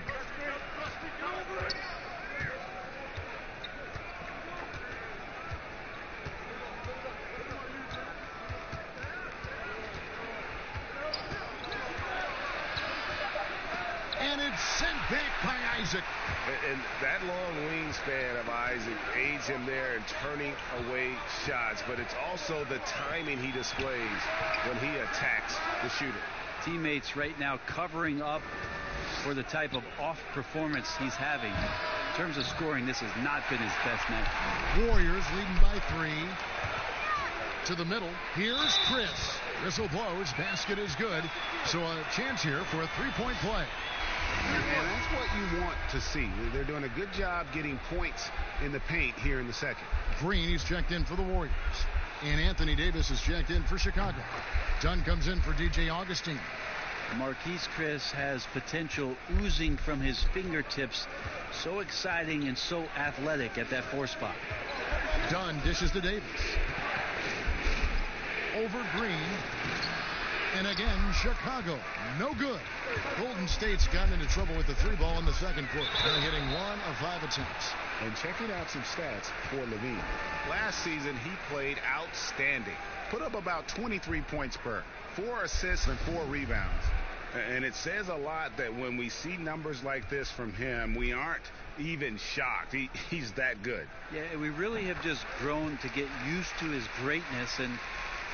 And it's sent back by Isaac. And that long wingspan of Isaac aids him there in turning away shots, but it's also the timing he displays when he attacks the shooter. Teammates right now covering up for the type of off performance he's having. In terms of scoring, this has not been his best night. Warriors leading by 3. To the middle. Here's Chris. Whistle blows. Basket is good. So a chance here for a three-point play. And that's what you want to see. They're doing a good job getting points in the paint here in the second. Green, he's checked in for the Warriors. And Anthony Davis is checked in for Chicago. Dunn comes in for DJ Augustine. Marquise Chris has potential oozing from his fingertips. So exciting and so athletic at that 4 spot. Dunn dishes to Davis. Over Green. And again, Chicago. No good. Golden State's gotten into trouble with the 3-ball in the second quarter. They're hitting 1 of 5 attempts. And checking out some stats for Levine. Last season, he played outstanding. Put up about 23 points per, 4 assists and 4 rebounds. And it says a lot that when we see numbers like this from him, we aren't even shocked. He's that good. Yeah, we really have just grown to get used to his greatness, and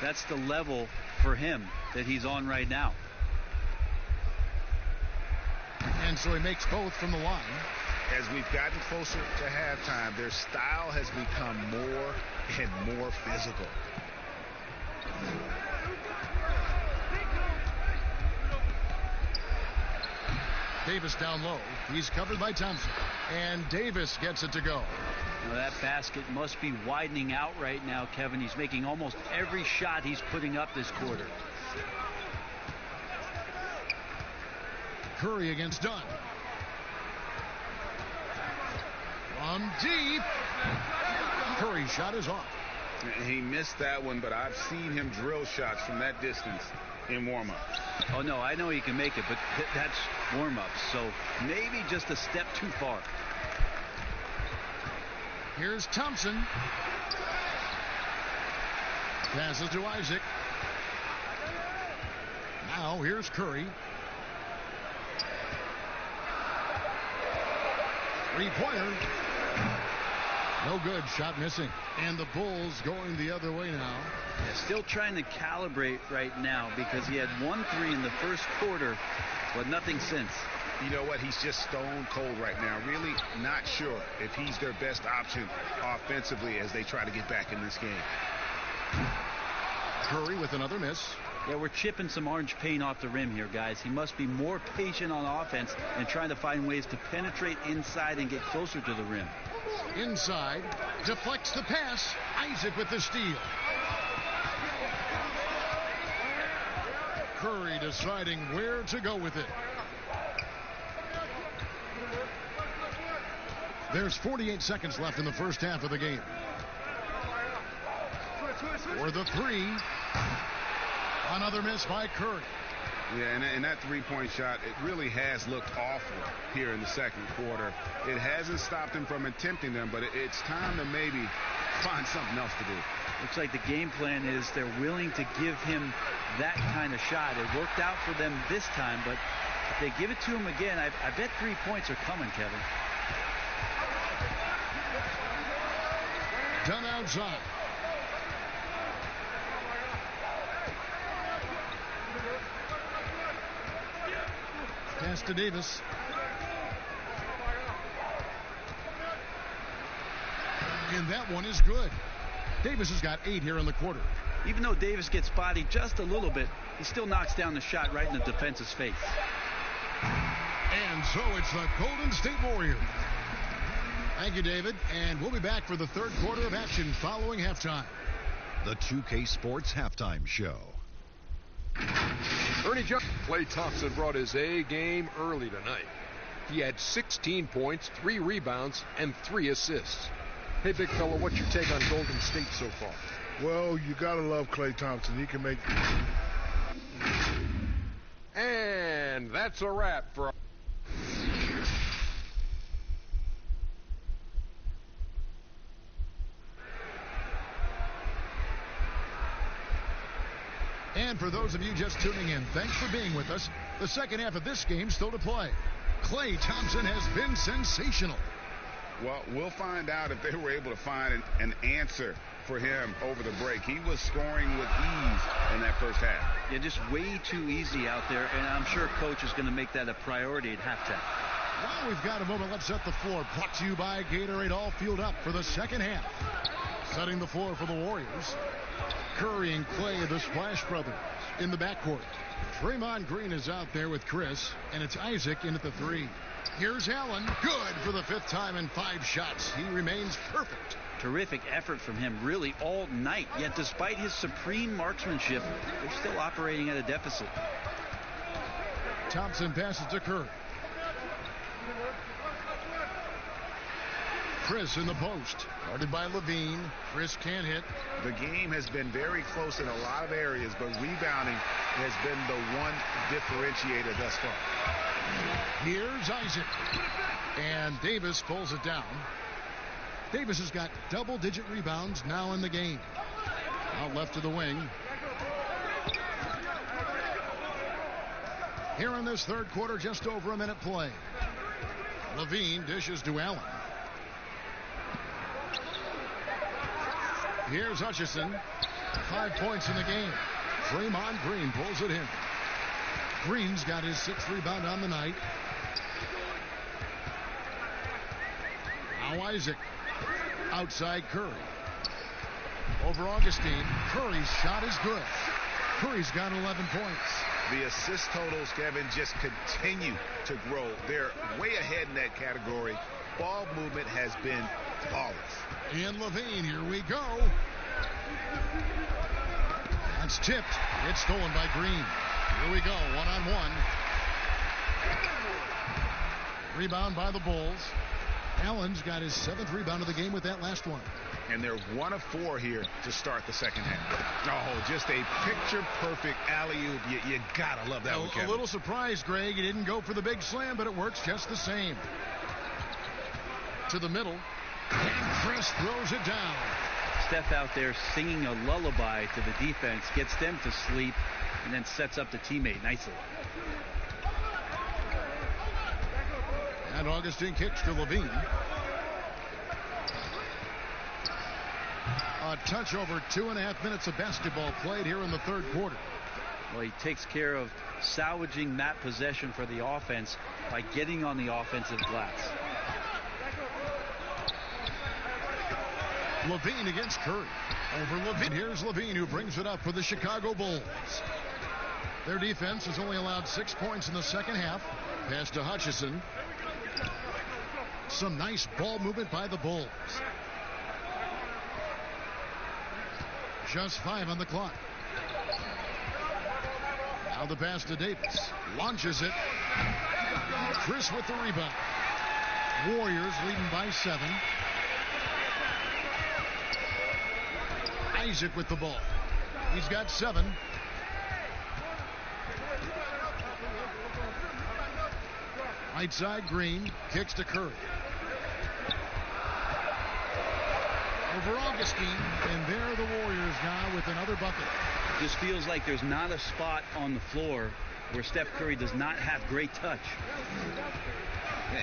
that's the level for him that he's on right now. And so he makes both from the line. As we've gotten closer to halftime, their style has become more and more physical. Davis down low. He's covered by Thompson. And Davis gets it to go. Now that basket must be widening out right now, Kevin. He's making almost every shot he's putting up this quarter. Curry against Dunn. From deep. Curry's shot is off. He missed that one, but I've seen him drill shots from that distance in warm-up. Oh, no, I know he can make it, but that's warm-up, so maybe just a step too far. Here's Thompson. Passes to Isaac. Now here's Curry. Three-pointer. No good. Shot missing. And the Bulls going the other way now. Yeah, still trying to calibrate right now because he had 1 3 in the first quarter, but nothing since. You know what? He's just stone cold right now. Really not sure if he's their best option offensively as they try to get back in this game. Curry with another miss. Yeah, we're chipping some orange paint off the rim here, guys. He must be more patient on offense and trying to find ways to penetrate inside and get closer to the rim. Inside, deflects the pass. Isaac with the steal. Curry deciding where to go with it. There's 48 seconds left in the first half of the game. For the 3. Another miss by Curry. Yeah, and that three-point shot, it really has looked awful here in the second quarter. It hasn't stopped him from attempting them, but it's time to maybe find something else to do. Looks like the game plan is they're willing to give him that kind of shot. It worked out for them this time, but if they give it to him again, I bet 3 points are coming, Kevin. Done outside. Pass to Davis. And that one is good. Davis has got 8 here in the quarter. Even though Davis gets bodied just a little bit, he still knocks down the shot right in the defense's face. And so it's the Golden State Warriors. Thank you, David. And we'll be back for the third quarter of action following halftime. The 2K Sports Halftime Show. Ernie Johnson. Klay Thompson brought his A game early tonight. He had 16 points, 3 rebounds, and 3 assists. Hey, big fella, what's your take on Golden State so far? Well, you gotta love Klay Thompson. He can make... And that's a wrap for... And for those of you just tuning in, thanks for being with us. The second half of this game still to play. Klay Thompson has been sensational. Well, we'll find out if they were able to find an answer for him over the break. He was scoring with ease in that first half. Yeah, just way too easy out there, and I'm sure coach is going to make that a priority at halftime. Well, we've got a moment. Let's set the floor. Brought to you by Gatorade. All fueled up for the second half. Setting the floor for the Warriors. Curry and Klay, the Splash Brothers, in the backcourt. Draymond Green is out there with Chris, and it's Isaac in at the 3. Here's Allen. Good for the 5th time in 5 shots. He remains perfect. Terrific effort from him really all night. Yet despite his supreme marksmanship, they're still operating at a deficit. Thompson passes to Curry. Chris in the post. Guarded by Levine. Chris can't hit. The game has been very close in a lot of areas, but rebounding has been the one differentiator thus far. Here's Isaac. And Davis pulls it down. Davis has got double-digit rebounds now in the game. Out left to the wing. Here in this third quarter, just over a minute play. Levine dishes to Allen. Here's Hutchison. 5 points in the game. Draymond Green pulls it in. Green's got his 6th rebound on the night. Now Isaac. Outside Curry. Over Augustine. Curry's shot is good. Curry's got 11 points. The assist totals, Kevin, just continue to grow. They're way ahead in that category. Ball movement has been flawless. And Levine, here we go. That's tipped. It's stolen by Green. Here we go, one-on-one. Rebound by the Bulls. Allen's got his 7th rebound of the game with that last one. And they're 1 of 4 here to start the second half. Oh, just a picture-perfect alley-oop. You gotta love that one, Kevin. A little surprised, Greg. He didn't go for the big slam, but it works just the same. To the middle. And Chris throws it down. Steph out there singing a lullaby to the defense, gets them to sleep, and then sets up the teammate nicely. And Augustine kicks to Levine. A touch over 2.5 minutes of basketball played here in the third quarter. Well, he takes care of salvaging that possession for the offense by getting on the offensive glass. Levine against Curry. Over Levine. Here's Levine, who brings it up for the Chicago Bulls. Their defense has only allowed 6 points in the second half. Pass to Hutchison. Some nice ball movement by the Bulls. Just 5 on the clock. Now the pass to Davis. Launches it. Chris with the rebound. Warriors leading by 7. Isaac with the ball. He's got 7. Right side, Green kicks to Curry. Over Augustine, and there the Warriors now with another bucket. Just feels like there's not a spot on the floor where Steph Curry does not have great touch.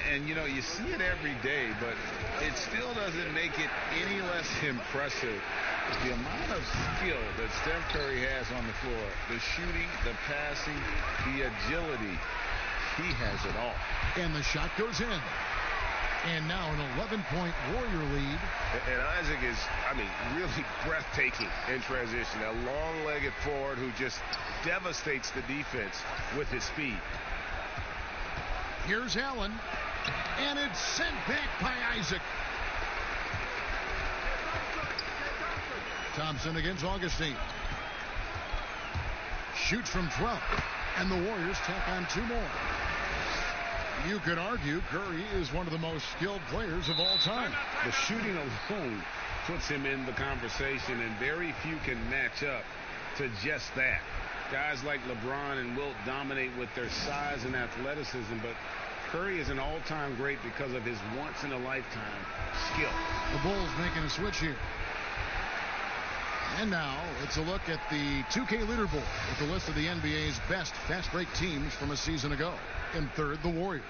And, you know, you see it every day, but it still doesn't make it any less impressive. The amount of skill that Steph Curry has on the floor, the shooting, the passing, the agility, he has it all. And the shot goes in. And now an 11-point Warrior lead. And Isaac is, really breathtaking in transition. A long-legged forward who just devastates the defense with his speed. Here's Allen. And it's sent back by Isaac. Thompson against Augustine. Shoots from 12. And the Warriors tack on 2 more. You could argue Curry is one of the most skilled players of all time. The shooting alone puts him in the conversation, and very few can match up to just that. Guys like LeBron and Wilt dominate with their size and athleticism, but Curry is an all-time great because of his once-in-a-lifetime skill. The Bulls making a switch here. And now it's a look at the 2K leaderboard with the list of the NBA's best fast break teams from a season ago. In third, the Warriors.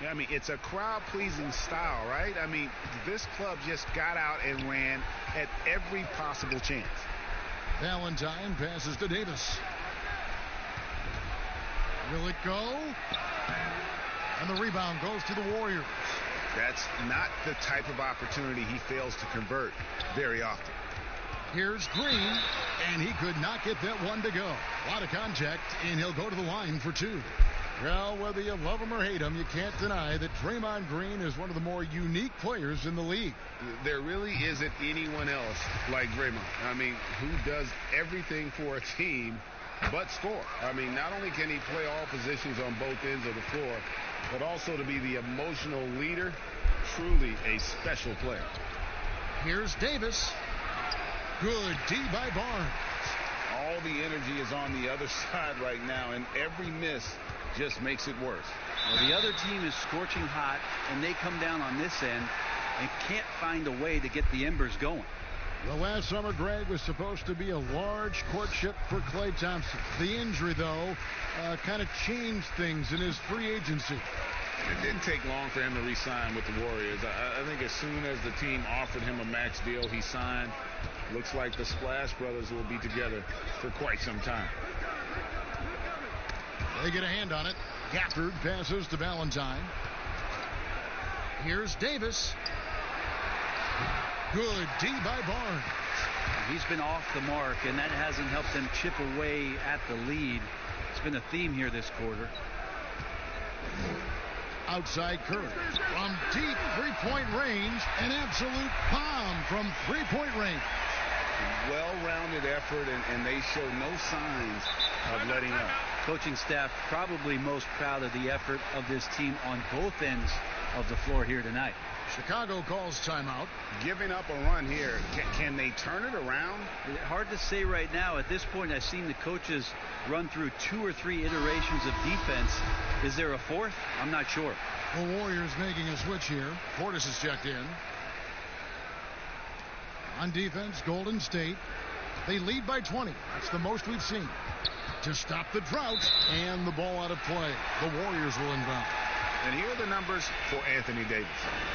Yeah, I mean, it's a crowd-pleasing style, right? I mean, this club just got out and ran at every possible chance. Valentine passes to Davis. Will it go? And the rebound goes to the Warriors. That's not the type of opportunity he fails to convert very often. Here's Green, and he could not get that one to go. A lot of contact, and he'll go to the line for two. Well, whether you love him or hate him, you can't deny that Draymond Green is one of the more unique players in the league. There really isn't anyone else like Draymond. I mean, who does everything for a team but score. I mean, not only can he play all positions on both ends of the floor, but also to be the emotional leader. Truly a special player. Here's Davis. Good D by Barnes. All the energy is on the other side right now, and every miss just makes it worse. Well, the other team is scorching hot, and they come down on this end and can't find a way to get the embers going. Well, last summer, Greg, was supposed to be a large courtship for Klay Thompson. The injury, though, kind of changed things in his free agency. It didn't take long for him to re-sign with the Warriors. I think as soon as the team offered him a max deal, he signed. Looks like the Splash Brothers will be together for quite some time. They get a hand on it. Gafford passes to Valentine. Here's Davis. Good D by Barnes. He's been off the mark, and that hasn't helped them chip away at the lead. It's been a theme here this quarter. Outside Curry. From deep three-point range, an absolute bomb from three-point range. Well-rounded effort, and they show no signs of letting up. Coaching staff probably most proud of the effort of this team on both ends of the floor here tonight. Chicago calls timeout. Giving up a run here. Can they turn it around? Hard to say right now. At this point, I've seen the coaches run through 2 or 3 iterations of defense. Is there a fourth? I'm not sure. The Warriors making a switch here. Portis is checked in. On defense, Golden State. They lead by 20. That's the most we've seen. To stop the drought, and the ball out of play. The Warriors will inbound. And here are the numbers for Anthony Davis.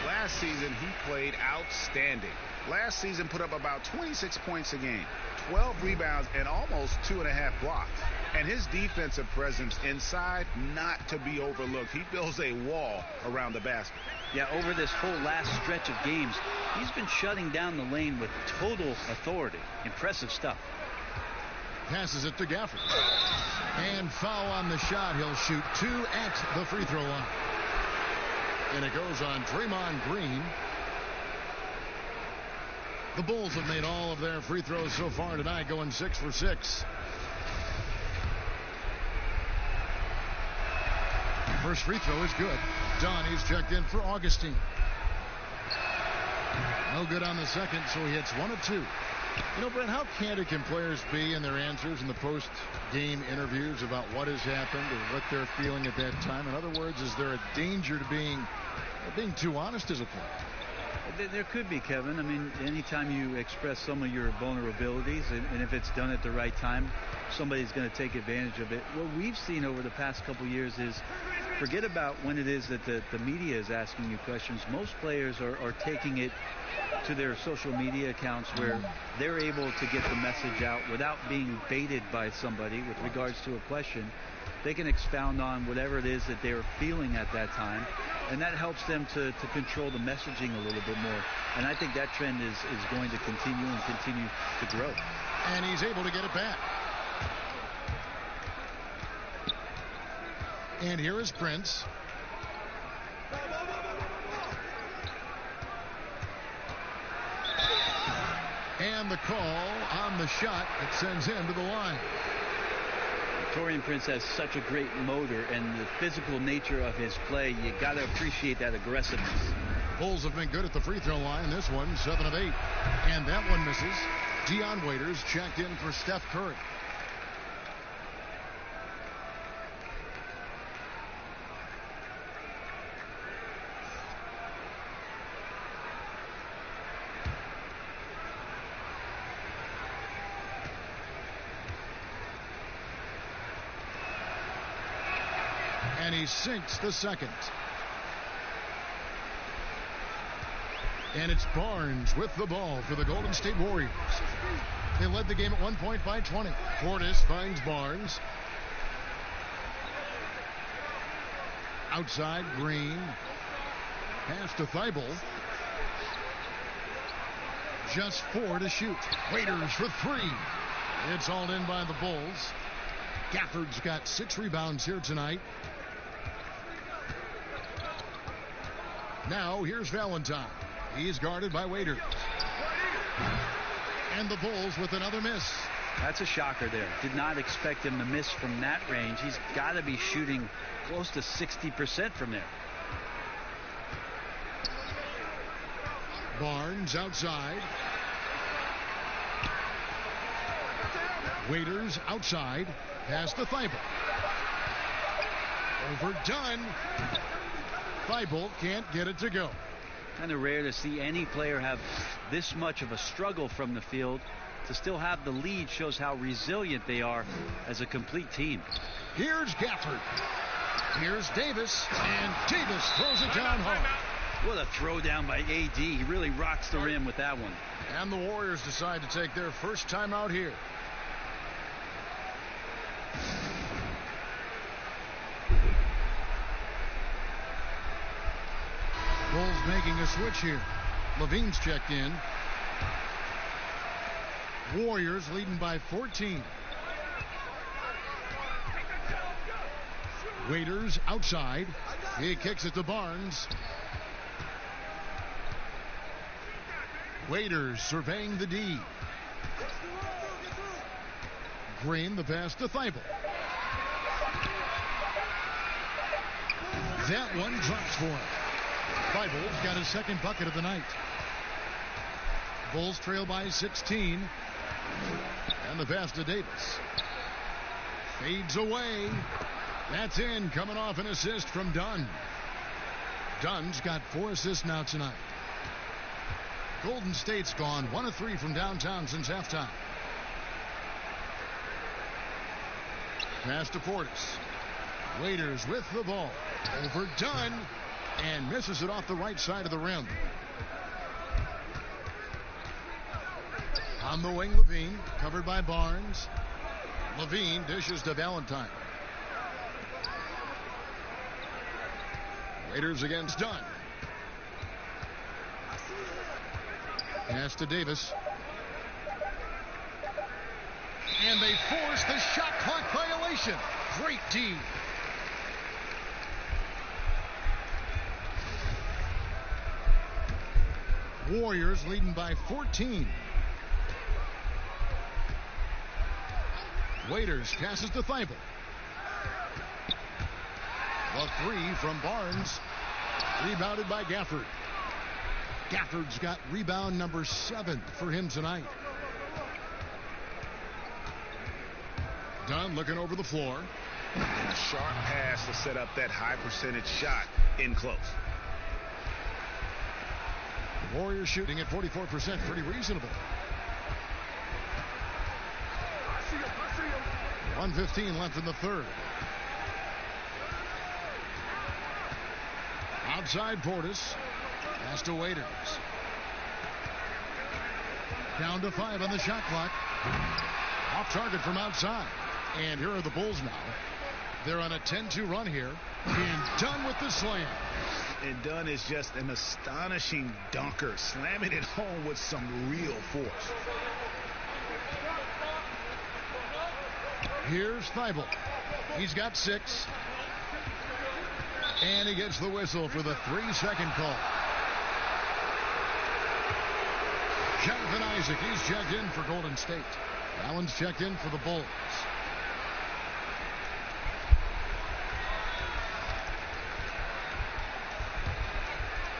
Last season, he played outstanding. Last season put up about 26 points a game, 12 rebounds, and almost 2.5 blocks. And his defensive presence inside, not to be overlooked. He builds a wall around the basket. Yeah, over this whole last stretch of games, he's been shutting down the lane with total authority. Impressive stuff. Passes it to Gafford. And foul on the shot. He'll shoot 2 at the free throw line. And it goes on Draymond Green. The Bulls have made all of their free throws so far tonight, going 6 for 6. First free throw is good. Donnie's checked in for Augustine. No good on the second, so he hits 1 of 2. You know, Brent, how candid can players be in their answers in the post-game interviews about what has happened or what they're feeling at that time? In other words, is there a danger to being too honest as a player? There could be, Kevin. I mean, anytime you express some of your vulnerabilities, and if it's done at the right time, somebody's going to take advantage of it. What we've seen over the past couple years is, forget about when it is that the media is asking you questions. Most players are taking it to their social media accounts where they're able to get the message out without being baited by somebody with regards to a question. They can expound on whatever it is that they're feeling at that time, and that helps them to control the messaging a little bit more. And I think that trend is going to continue and continue to grow. And he's able to get it back. And here is Prince. And the call on the shot that sends him to the line. Taurean Prince has such a great motor, and the physical nature of his play, you got to appreciate that aggressiveness. Bulls have been good at the free throw line. This one, 7 of 8. And that one misses. Dion Waiters checked in for Steph Curry. And he sinks the second. And it's Barnes with the ball for the Golden State Warriors. They led the game at 1 point by 20. Portis finds Barnes. Outside, Green. Pass to Thibault. Just 4 to shoot. Waiters for 3. It's hauled in by the Bulls. Gafford's got 6 rebounds here tonight. Now here's Valentine. He's guarded by Waiters. And the Bulls with another miss. That's a shocker there. Did not expect him to miss from that range. He's got to be shooting close to 60% from there. Barnes outside. Waiters outside. Pass to Thibault. Overdone. Thibault can't get it to go. Kind of rare to see any player have this much of a struggle from the field. To still have the lead shows how resilient they are as a complete team. Here's Gafford. Here's Davis. And Davis throws it down hard. What a throw down by AD. He really rocks the rim with that one. And the Warriors decide to take their first time out here. Bulls making a switch here. Levine's checked in. Warriors leading by 14. Waiters outside. He kicks it to Barnes. Waiters surveying the D. Green, the pass to Thibault. That one drops for him. Thibault's got his second bucket of the night. Bulls trail by 16. And the pass to Davis. Fades away. That's in, coming off an assist from Dunn. Dunn's got 4 assists now tonight. Golden State's gone 1 of 3 from downtown since halftime. Pass to Portis. Waiters with the ball. Overdone. And misses it off the right side of the rim. On the wing, Levine, covered by Barnes. Levine dishes to Valentine. Waiters against Dunn. Pass to Davis. And they force the shot clock violation. Great D. Warriors leading by 14. Waiters passes to Thibault. The 3 from Barnes. Rebounded by Gafford. Gafford's got rebound number 7 for him tonight. Dunn looking over the floor. And a sharp pass to set up that high percentage shot in close. Warriors shooting at 44%, pretty reasonable. 1:15 left in the third. Outside Portis. Pass to Waiters. Down to 5 on the shot clock. Off target from outside. And here are the Bulls now. They're on a 10-2 run here. And Dunn with the slam. And Dunn is just an astonishing dunker, slamming it home with some real force. Here's Thibault. He's got 6. And he gets the whistle for the 3-second call. Jonathan Isaac, he's checked in for Golden State. Allen's checked in for the Bulls.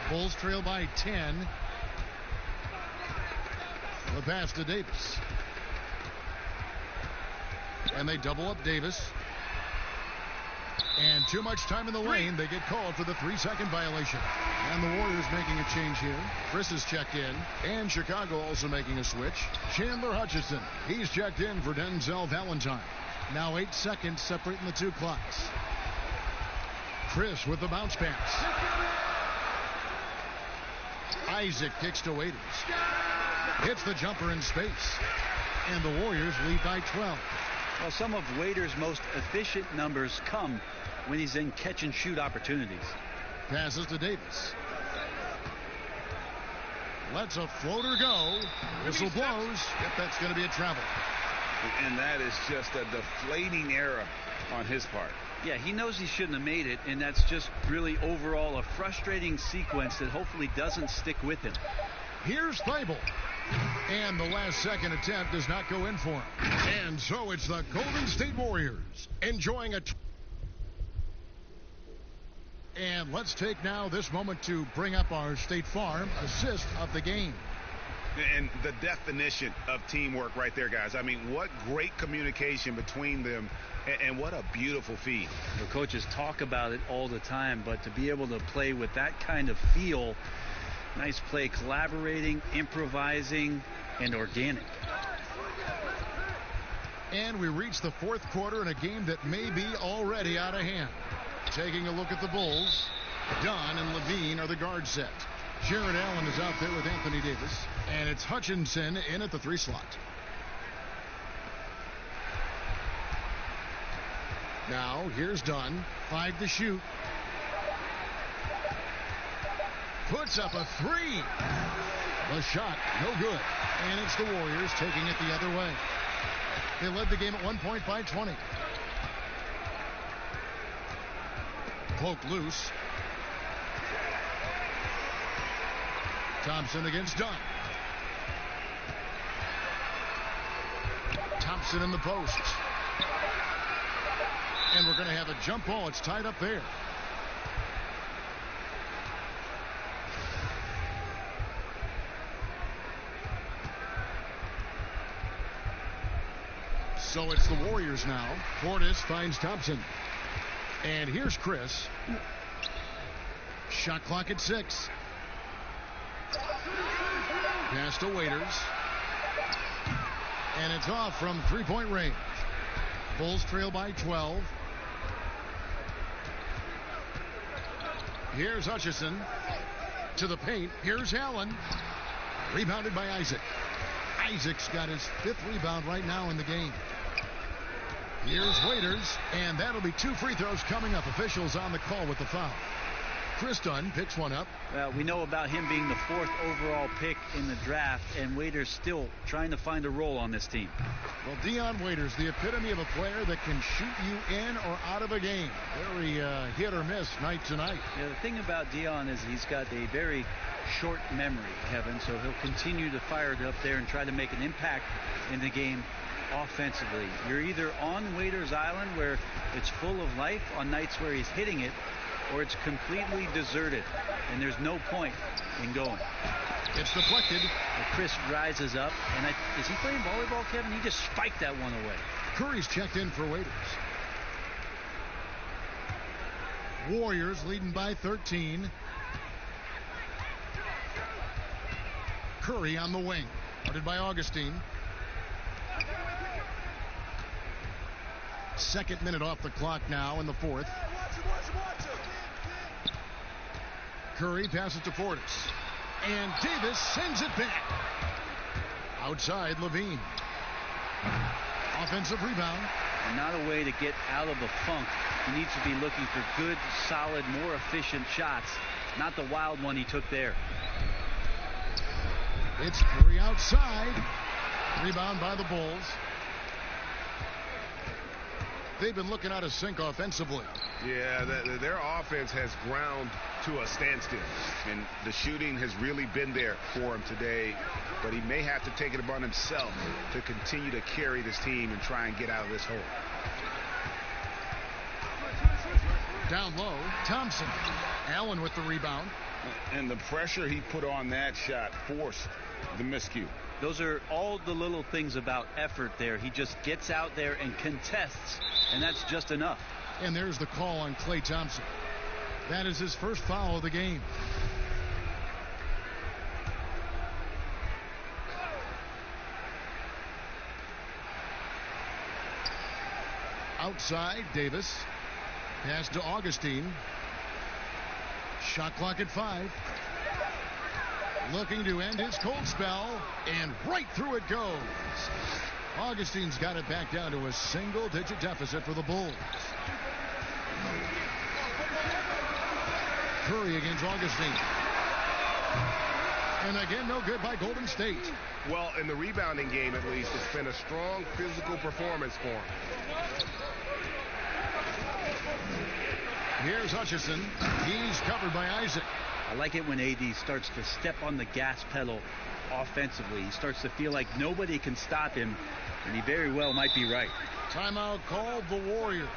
Bulls trail by 10. The pass to Davis. And they double up Davis. And too much time in the lane. They get called for the 3-second violation. And the Warriors making a change here. Chris is checked in. And Chicago also making a switch. Chandler Hutchison. He's checked in for Denzel Valentine. Now 8 seconds separating the 2 clocks. Chris with the bounce pass. Isaac kicks to Waiters. Hits the jumper in space. And the Warriors lead by 12. Well, some of Waiters' most efficient numbers come when he's in catch-and-shoot opportunities. Passes to Davis. Lets a floater go. Whistle blows. Yep, that's going to be a travel. And that is just a deflating error on his part. Yeah, he knows he shouldn't have made it, and that's just really overall a frustrating sequence that hopefully doesn't stick with him. Here's Thibault. And the last second attempt does not go in for him. And so it's the Golden State Warriors enjoying a... And let's take now this moment to bring up our State Farm assist of the game. And the definition of teamwork right there, guys. I mean, what great communication between them, and what a beautiful feed. The coaches talk about it all the time, but to be able to play with that kind of feel, nice play, collaborating, improvising, and organic. And we reach the fourth quarter in a game that may be already out of hand. Taking a look at the Bulls, Dunn and Levine are the guard set. Jared Allen is out there with Anthony Davis, and it's Hutchinson in at the 3 slot. Now here's Dunn, 5 to shoot. Puts up a 3. The shot, no good. And it's the Warriors taking it the other way. They led the game at one point by 20. Poke loose. Thompson against Dunn. Thompson in the post. And we're going to have a jump ball. It's tied up there. So it's the Warriors now. Portis finds Thompson. And here's Chris. Shot clock at 6. Pass to Waiters. And it's off from 3-point range. Bulls trail by 12. Here's Hutchison to the paint. Here's Allen. Rebounded by Isaac. Isaac's got his 5th rebound right now in the game. Here's Waiters, and that'll be 2 free throws coming up. Officials on the call with the foul. Chris Dunn picks one up. Well, we know about him being the 4th overall pick in the draft, and Waiters still trying to find a role on this team. Well, Dion Waiters, the epitome of a player that can shoot you in or out of a game. Very hit or miss night to night. Yeah, the thing about Dion is he's got a very short memory, Kevin, so he'll continue to fire it up there and try to make an impact in the game offensively. You're either on Waiters Island where it's full of life on nights where he's hitting it, or it's completely deserted and there's no point in going. It's deflected. And Chris rises up, and is he playing volleyball, Kevin? He just spiked that one away. Curry's checked in for Waiters. Warriors leading by 13. Curry on the wing, guarded by Augustine. 2nd minute off the clock now in the 4th. Curry passes to Portis. And Davis sends it back. Outside, Levine. Offensive rebound. And not a way to get out of the funk. He needs to be looking for good, solid, more efficient shots. Not the wild one he took there. It's Curry outside. Rebound by the Bulls. They've been looking out of sync offensively. Yeah, their offense has ground to a standstill, and the shooting has really been there for him today, but he may have to take it upon himself to continue to carry this team and try and get out of this hole. Down low, Thompson. Allen with the rebound. And the pressure he put on that shot forced the miscue. Those are all the little things about effort there. He just gets out there and contests, and that's just enough. And there's the call on Klay Thompson. That is his first foul of the game. Outside, Davis. Pass to Augustine. Shot clock at 5. looking to end his cold spell, and right through it goes. Augustine's got it back down to a single-digit deficit for the Bulls. Curry against Augustine. And again, no good by Golden State. Well, in the rebounding game, at least, it's been a strong physical performance for him. Here's Hutchison. He's covered by Isaac. I like it when AD starts to step on the gas pedal offensively. He starts to feel like nobody can stop him, and he very well might be right. Timeout called the Warriors.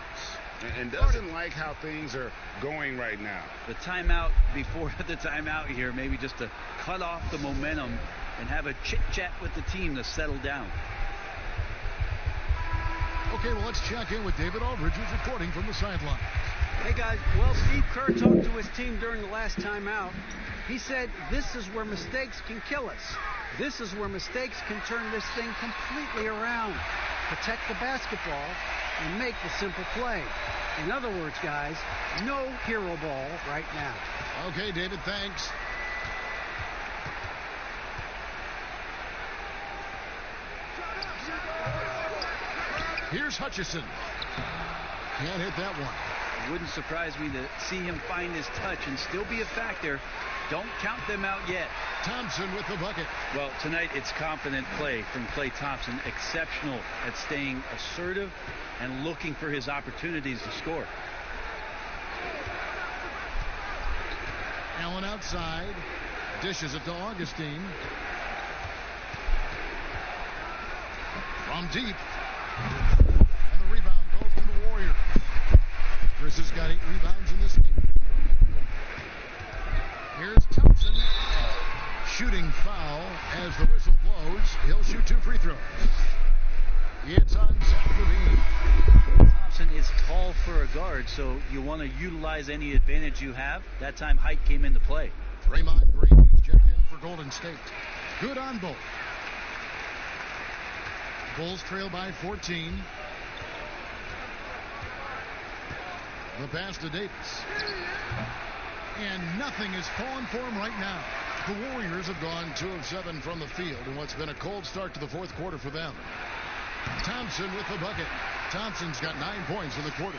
And doesn't like how things are going right now. The timeout before the timeout here, maybe just to cut off the momentum and have a chit-chat with the team to settle down. Okay, well, let's check in with David Aldridge, who's reporting from the sideline. Hey, guys. Well, Steve Kerr talked to his team during the last timeout. He said, this is where mistakes can kill us. This is where mistakes can turn this thing completely around. Protect the basketball and make the simple play. In other words, guys, no hero ball right now. Okay, David, thanks. Here's Hutchison. Can't hit that one. It wouldn't surprise me to see him find his touch and still be a factor. Don't count them out yet. Thompson with the bucket. Well, tonight it's confident play from Klay Thompson. Exceptional at staying assertive and looking for his opportunities to score. Allen outside. Dishes it to Augustine. From deep. And the rebound goes to the Warriors. Chris has got 8 rebounds in this game. Here's Thompson. Shooting foul as the whistle blows. He'll shoot 2 free throws. It's on Zach LaVine. Thompson is tall for a guard, so you want to utilize any advantage you have. That time height came into play. Draymond Green checked in for Golden State. Good on both. Bulls trail by 14. The pass to Davis. And nothing is falling for him right now. The Warriors have gone 2 of 7 from the field in what's been a cold start to the fourth quarter for them. Thompson with the bucket. Thompson's got 9 points in the quarter.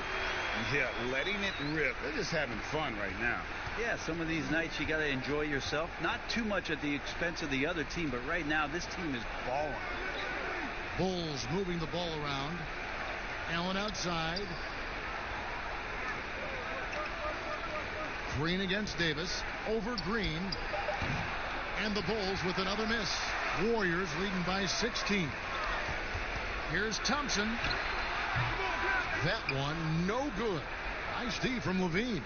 Yeah, letting it rip. They're just having fun right now. Yeah, some of these nights you got to enjoy yourself. Not too much at the expense of the other team, but right now this team is balling. Bulls moving the ball around. Allen outside. Green against Davis. Over Green. And the Bulls with another miss. Warriors leading by 16. Here's Thompson. That one no good. Nice D from LaVine.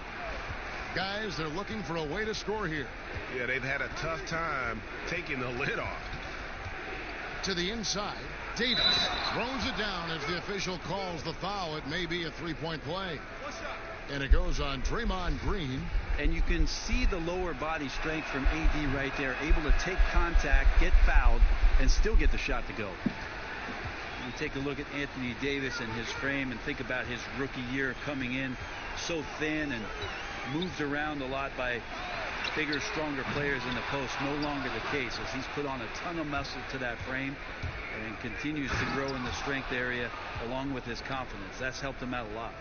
Guys, they're looking for a way to score here. Yeah, they've had a tough time taking the lid off. To the inside. Davis throws it down as the official calls the foul. It may be a 3-point play. And it goes on Draymond Green. And you can see the lower body strength from AD right there, able to take contact, get fouled, and still get the shot to go. You take a look at Anthony Davis and his frame and think about his rookie year coming in so thin and moved around a lot by bigger, stronger players in the post. No longer the case, as he's put on a ton of muscle to that frame and continues to grow in the strength area along with his confidence. That's helped him out a lot.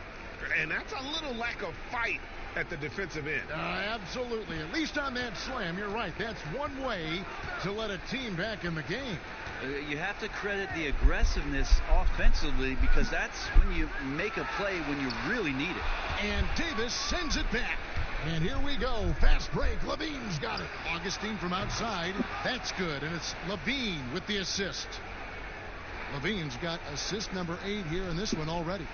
And that's a little lack of fight at the defensive end. Absolutely. At least on that slam, you're right. That's one way to let a team back in the game. You have to credit the aggressiveness offensively, because that's when you make a play when you really need it. And Davis sends it back. And here we go. Fast break. LaVine's got it. Augustine from outside. That's good. And it's LaVine with the assist. LaVine's got assist number 8 here in this one already.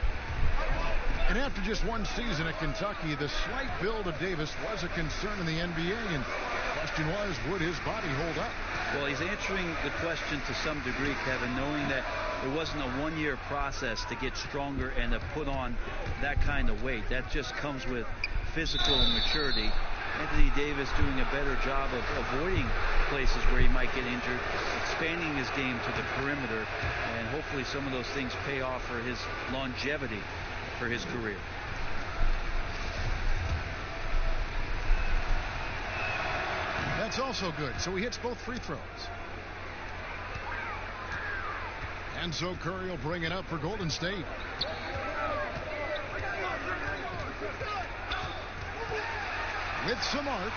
And after just one season at Kentucky, the slight build of Davis was a concern in the NBA. And the question was, would his body hold up? Well, he's answering the question to some degree, Kevin, knowing that it wasn't a one-year process to get stronger and to put on that kind of weight. That just comes with physical maturity. Anthony Davis doing a better job of avoiding places where he might get injured, expanding his game to the perimeter, and hopefully some of those things pay off for his longevity for his career. That's also good. So he hits both free throws. And so Curry will bring it up for Golden State. With some arc.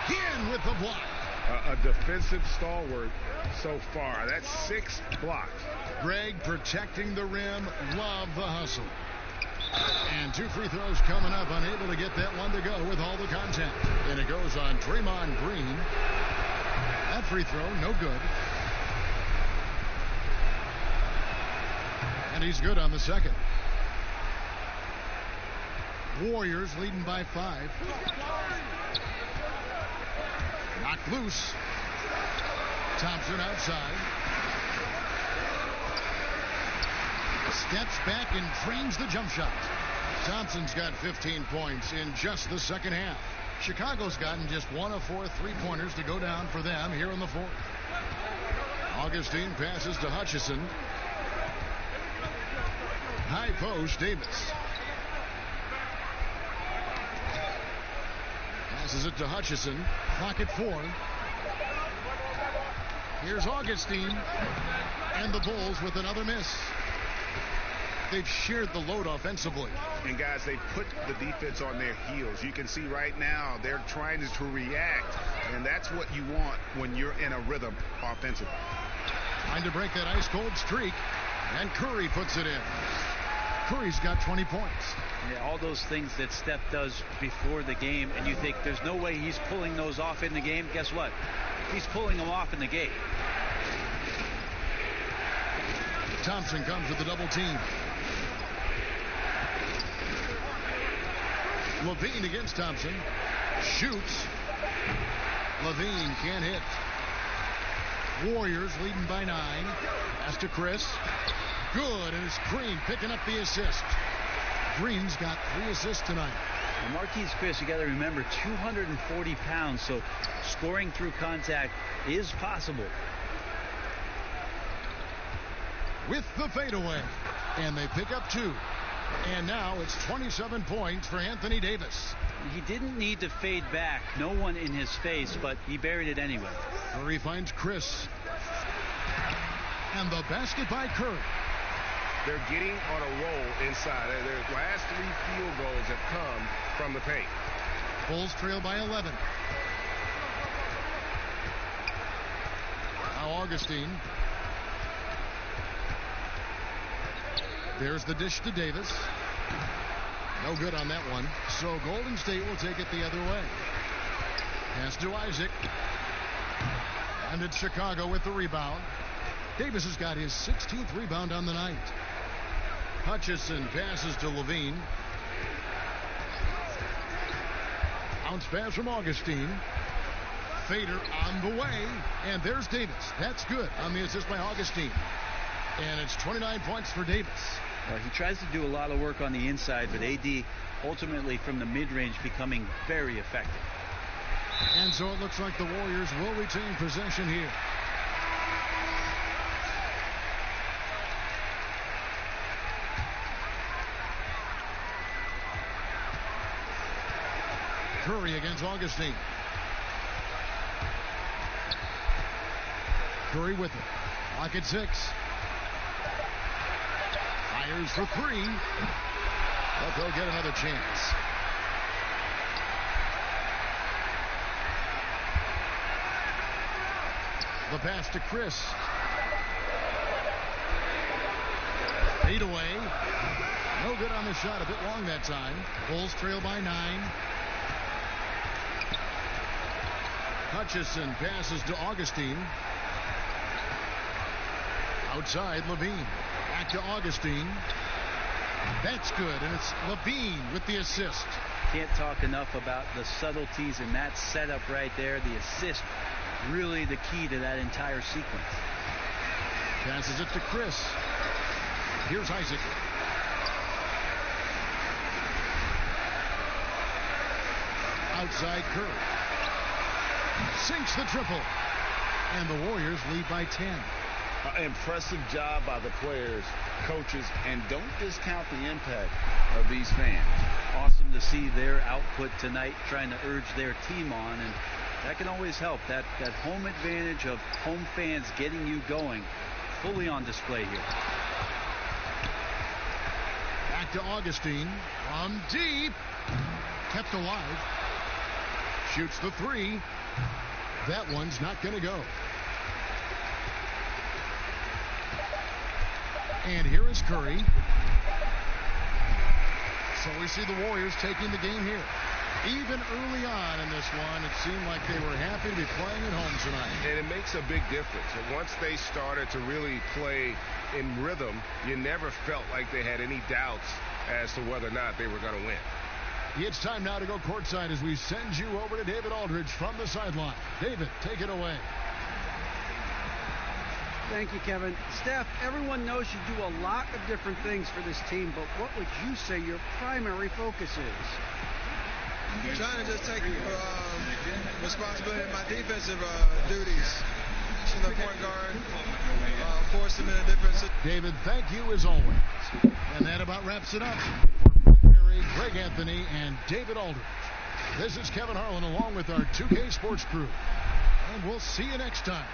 Again with the block. A defensive stalwart so far. That's 6 blocks. Greg protecting the rim. Love the hustle. And 2 free throws coming up. Unable to get that one to go with all the contact. And it goes on Draymond Green. That free throw, no good. And he's good on the second. Warriors leading by 5. Knocked loose. Thompson outside. Steps back and trains the jump shot. Thompson's got 15 points in just the second half. Chicago's gotten just 1 of 4 3-pointers to go down for them here in the fourth. Augustine passes to Hutchison. High post, Davis. Passes it to Hutchison. Clock at 4. Here's Augustine. And the Bulls with another miss. They've shared the load offensively. And guys, they've put the defense on their heels. You can see right now they're trying to react, and that's what you want when you're in a rhythm offensively. Trying to break that ice-cold streak, and Curry puts it in. Curry's got 20 points. Yeah, all those things that Steph does before the game, and you think there's no way he's pulling those off in the game. Guess what? He's pulling them off in the game. Thompson comes with the double team. Levine against Thompson. Shoots. Levine can't hit. Warriors leading by 9. Pass to Chris. Good, and it's Green picking up the assist. Green's got 3 assists tonight. Well, Marquise Chris, you got to remember, 240 pounds, so scoring through contact is possible. With the fadeaway, and they pick up 2. And now it's 27 points for Anthony Davis. He didn't need to fade back. No one in his face, but he buried it anyway. Curry finds Chris. And the basket by Curry. They're getting on a roll inside. Their last 3 field goals have come from the paint. Bulls trail by 11. Now Augustine. There's the dish to Davis. No good on that one. So Golden State will take it the other way. Pass to Isaac. And it's Chicago with the rebound. Davis has got his 16th rebound on the night. Hutchison passes to Levine. Bounce pass from Augustine. Fader on the way. And there's Davis. That's good on the assist by Augustine. And it's 29 points for Davis. He tries to do a lot of work on the inside, but AD ultimately from the mid-range becoming very effective. And so it looks like the Warriors will retain possession here. Curry against Augustine. Curry with it. Clock at 6. Fires for 3. But they'll get another chance. The pass to Chris. Fade away. No good on the shot. A bit long that time. Bulls trail by 9. Hutchison passes to Augustine. Outside, Levine. Back to Augustine. That's good, and it's Levine with the assist. Can't talk enough about the subtleties in that setup right there. The assist, really the key to that entire sequence. Passes it to Chris. Here's Isaac. Outside Curry. Sinks the triple. And the Warriors lead by 10. Impressive job by the players, coaches, and don't discount the impact of these fans. Awesome to see their output tonight, trying to urge their team on, and That can always help. That home advantage of home fans getting you going, fully on display here. Back to Augustine from deep. Kept alive. Shoots the three. That one's not going to go. And here is Curry. So we see the Warriors taking the game here. Even early on in this one, it seemed like they were happy to be playing at home tonight. And it makes a big difference. And once they started to really play in rhythm, you never felt like they had any doubts as to whether or not they were going to win. It's time now to go courtside as we send you over to David Aldridge from the sideline. David, take it away. Thank you, Kevin. Steph, everyone knows you do a lot of different things for this team, but what would you say your primary focus is? Trying to just take responsibility of my defensive duties. Point guard, force them in a different. David, thank you as always. And that about wraps it up for Brett Perry, Greg Anthony, and David Aldridge. This is Kevin Harlan along with our 2K Sports crew. And we'll see you next time.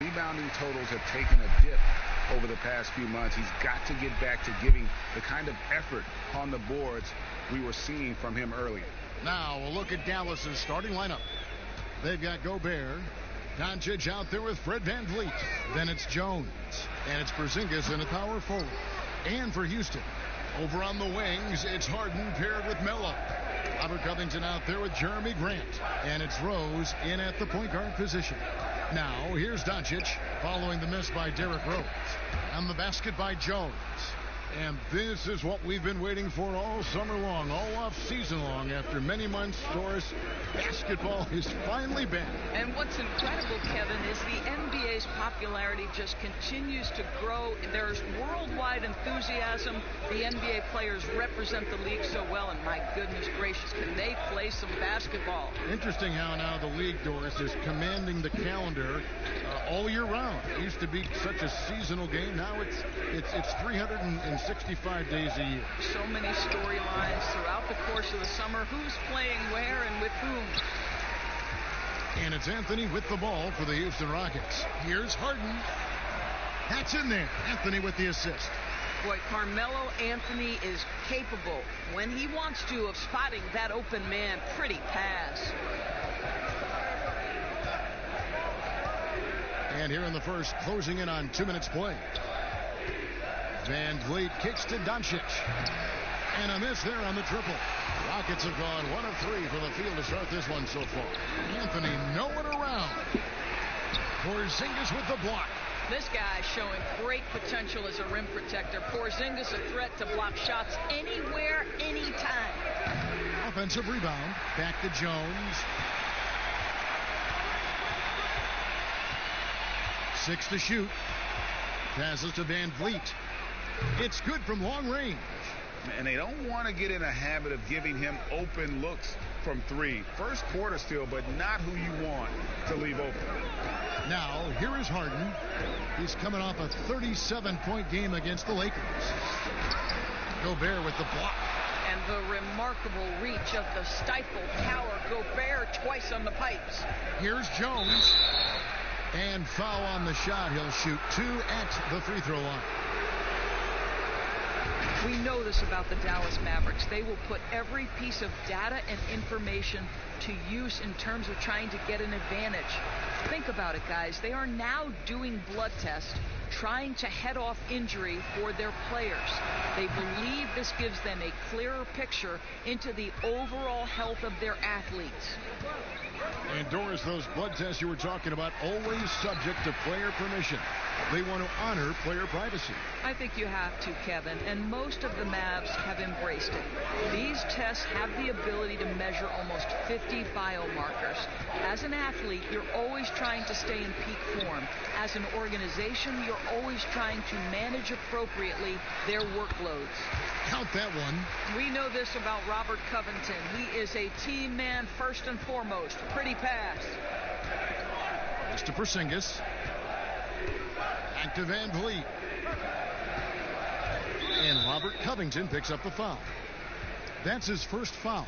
Rebounding totals have taken a dip over the past few months. He's got to get back to giving the kind of effort on the boards we were seeing from him earlier. Now a look at Dallas's starting lineup. They've got Gobert, Doncic out there with Fred VanVleet. Then it's Jones, and it's Porzingis in a power forward. And for Houston, over on the wings, it's Harden paired with Melo. Robert Covington out there with Jeremy Grant. And it's Rose in at the point guard position. Now, here's Doncic following the miss by Derrick Rose. And the basket by Jones. And this is what we've been waiting for all summer long, all off season long. After many months, Doris, basketball is finally back. And what's incredible, Kevin, is the NBA's popularity just continues to grow. There's worldwide enthusiasm. The NBA players represent the league so well, and my goodness gracious, can they play some basketball? Interesting how now the league, Doris, is commanding the calendar all year round. It used to be such a seasonal game. Now it's 365 365 days a year. So many storylines throughout the course of the summer. Who's playing where and with whom? And it's Anthony with the ball for the Houston Rockets. Here's Harden. That's in there. Anthony with the assist. Boy, Carmelo Anthony is capable, when he wants to, of spotting that open man. Pretty pass. And here in the first, closing in on 2 minutes play. Van Vliet kicks to Doncic. And a miss there on the triple. Rockets have gone 1 of 3 from the field to start this one so far. Anthony nowhere around. Porzingis with the block. This guy showing great potential as a rim protector. Porzingis a threat to block shots anywhere, anytime. Offensive rebound. Back to Jones. 6 to shoot. Passes to Van Vliet. It's good from long range. And they don't want to get in a habit of giving him open looks from 3. First quarter still, but not who you want to leave open. Now, here is Harden. He's coming off a 37-point game against the Lakers. Gobert with the block. And the remarkable reach of the stifled power. Gobert twice on the pipes. Here's Jones. And foul on the shot. He'll shoot 2 at the free throw line. We know this about the Dallas Mavericks. They will put every piece of data and information to use in terms of trying to get an advantage. Think about it, guys. They are now doing blood tests, trying to head off injury for their players. They believe this gives them a clearer picture into the overall health of their athletes. And Doris, those blood tests you were talking about, always subject to player permission. They want to honor player privacy. I think you have to, Kevin, and most of the Mavs have embraced it. These tests have the ability to measure almost 50 biomarkers. As an athlete, you're always trying to stay in peak form. As an organization, you're always trying to manage appropriately their workloads. Count that one. We know this about Robert Covington. He is a team man first and foremost. Pretty pass. Pass to Porzingis. Back to Van Vliet. And Robert Covington picks up the foul. That's his first foul.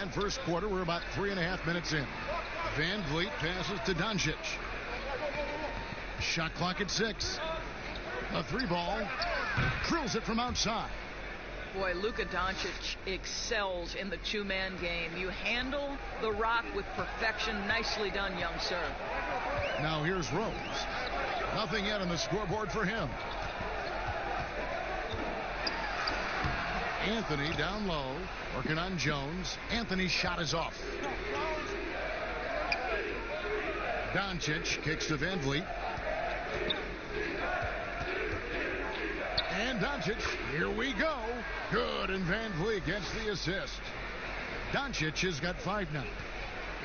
And first quarter, we're about 3.5 minutes in. Van Vliet passes to Doncic. Shot clock at 6. A 3-ball. Drills it from outside. Boy, Luka Doncic excels in the two-man game. You handle the rock with perfection. Nicely done, young sir. Now here's Rose. Nothing yet on the scoreboard for him. Anthony down low, working on Jones. Anthony's shot is off. Doncic kicks to Van Vliet. And Doncic, here we go. Good, and Van Vliet gets the assist. Doncic has got 5 now.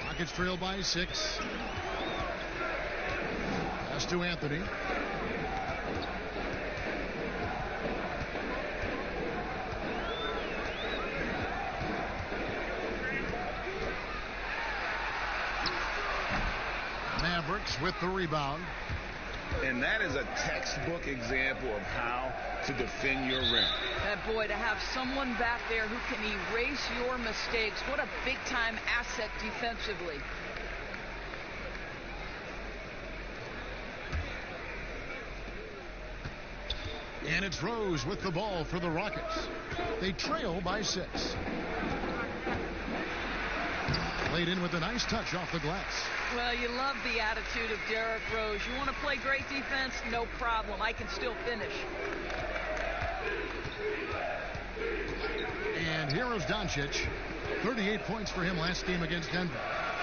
Rockets trail by 6. Pass to Anthony. Mavericks with the rebound. And that is a textbook example of how to defend your rim. And boy, to have someone back there who can erase your mistakes, what a big-time asset defensively. And it's Rose with the ball for the Rockets. They trail by 6. Laid in with a nice touch off the glass. Well, you love the attitude of Derrick Rose. You want to play great defense? No problem. I can still finish. And here is Doncic. 38 points for him last game against Denver.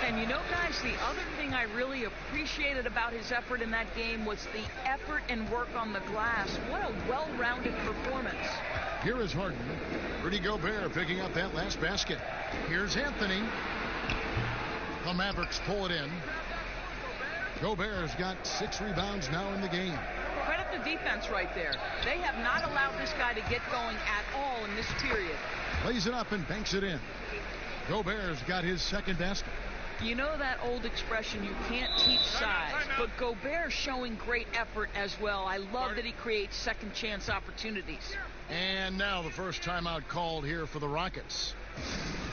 And you know, guys, the other thing I really appreciated about his effort in that game was the effort and work on the glass. What a well-rounded performance. Here is Harden. Rudy Gobert picking up that last basket. Here's Anthony. The Mavericks pull it in. Gobert's got 6 rebounds now in the game. Credit the defense right there. They have not allowed this guy to get going at all in this period. Lays it up and banks it in. Gobert's got his second basket. You know that old expression, you can't teach size, but Gobert's showing great effort as well. I love that he creates second chance opportunities. And now the first timeout called here for the Rockets.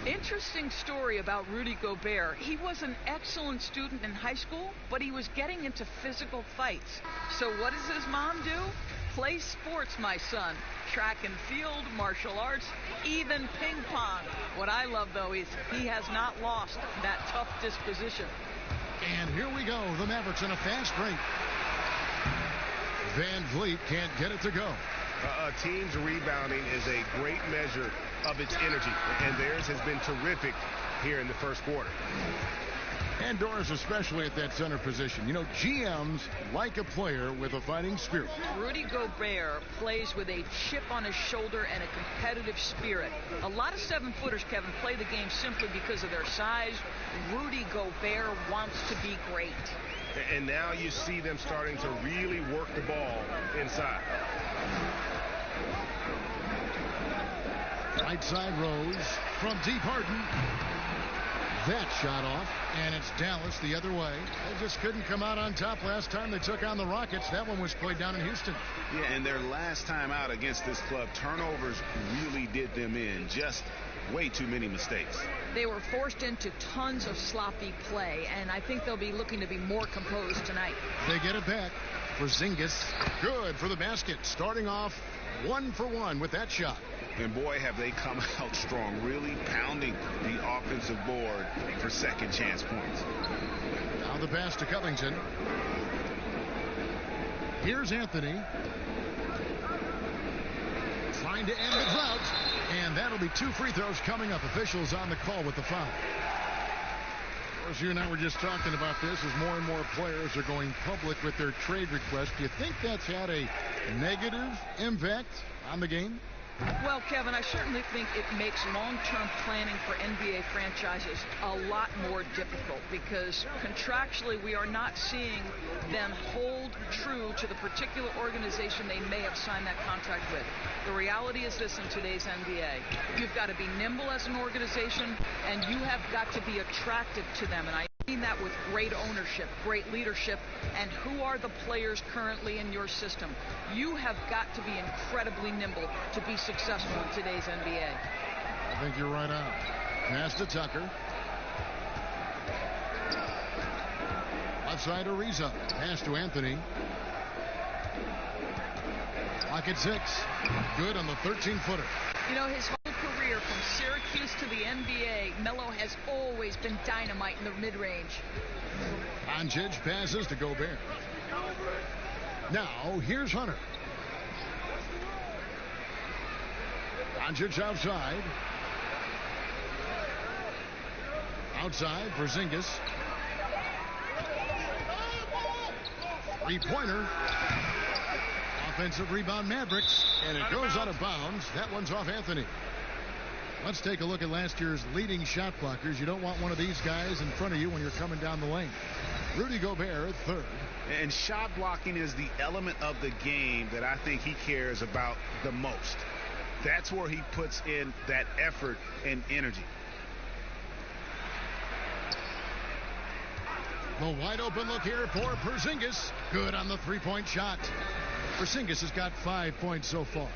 Interesting story about Rudy Gobert. He was an excellent student in high school, but he was getting into physical fights. So what does his mom do? Play sports, my son. Track and field, martial arts, even ping pong. What I love, though, is he has not lost that tough disposition. And here we go. The Mavericks in a fast break. Van Vliet can't get it to go. A team's rebounding is a great measure of its energy, and theirs has been terrific here in the first quarter. And Doris, especially at that center position. You know, GMs like a player with a fighting spirit. Rudy Gobert plays with a chip on his shoulder and a competitive spirit. A lot of 7-footers, Kevin, play the game simply because of their size. Rudy Gobert wants to be great. And now you see them starting to really work the ball inside. Right side Rose from deep Harden. That shot off, and it's Dallas the other way. They just couldn't come out on top last time they took on the Rockets. That one was played down in Houston. Yeah, and their last time out against this club, turnovers really did them in. Just way too many mistakes. They were forced into tons of sloppy play, and I think they'll be looking to be more composed tonight. They get it back. Porzingis, good for the basket. Starting off 1 for 1 with that shot. And boy, have they come out strong, really pounding the offensive board for second chance points. Now the pass to Covington. Here's Anthony. Trying to end the drought. And that'll be 2 free throws coming up. Officials on the call with the foul. Of course, you and I were just talking about this as more and more players are going public with their trade requests. Do you think that's had a negative impact on the game? Well, Kevin, I certainly think it makes long-term planning for NBA franchises a lot more difficult because contractually we are not seeing them hold true to the particular organization they may have signed that contract with. The reality is this in today's NBA. You've got to be nimble as an organization, and you have got to be attractive to them. And I mean that with great ownership, great leadership, and who are the players currently in your system. You have got to be incredibly nimble to be successful in today's NBA. I think you're right on. Pass to Tucker. Left side Ariza. Pass to Anthony. Clock at 6. Good on the 13-footer. You know, his whole career from Syracuse to the NBA, Melo has always been dynamite in the mid-range. Doncic passes to Gobert. Now, here's Hunter. Doncic outside. Outside, Porzingis. Three-pointer. Offensive rebound, Mavericks. And it goes out of bounds. That one's off Anthony. Let's take a look at last year's leading shot blockers. You don't want one of these guys in front of you when you're coming down the lane. Rudy Gobert, third. And shot blocking is the element of the game that I think he cares about the most. That's where he puts in that effort and energy. The wide open look here for Porzingis. Good on the three-point shot. Porzingis has got 5 points so far.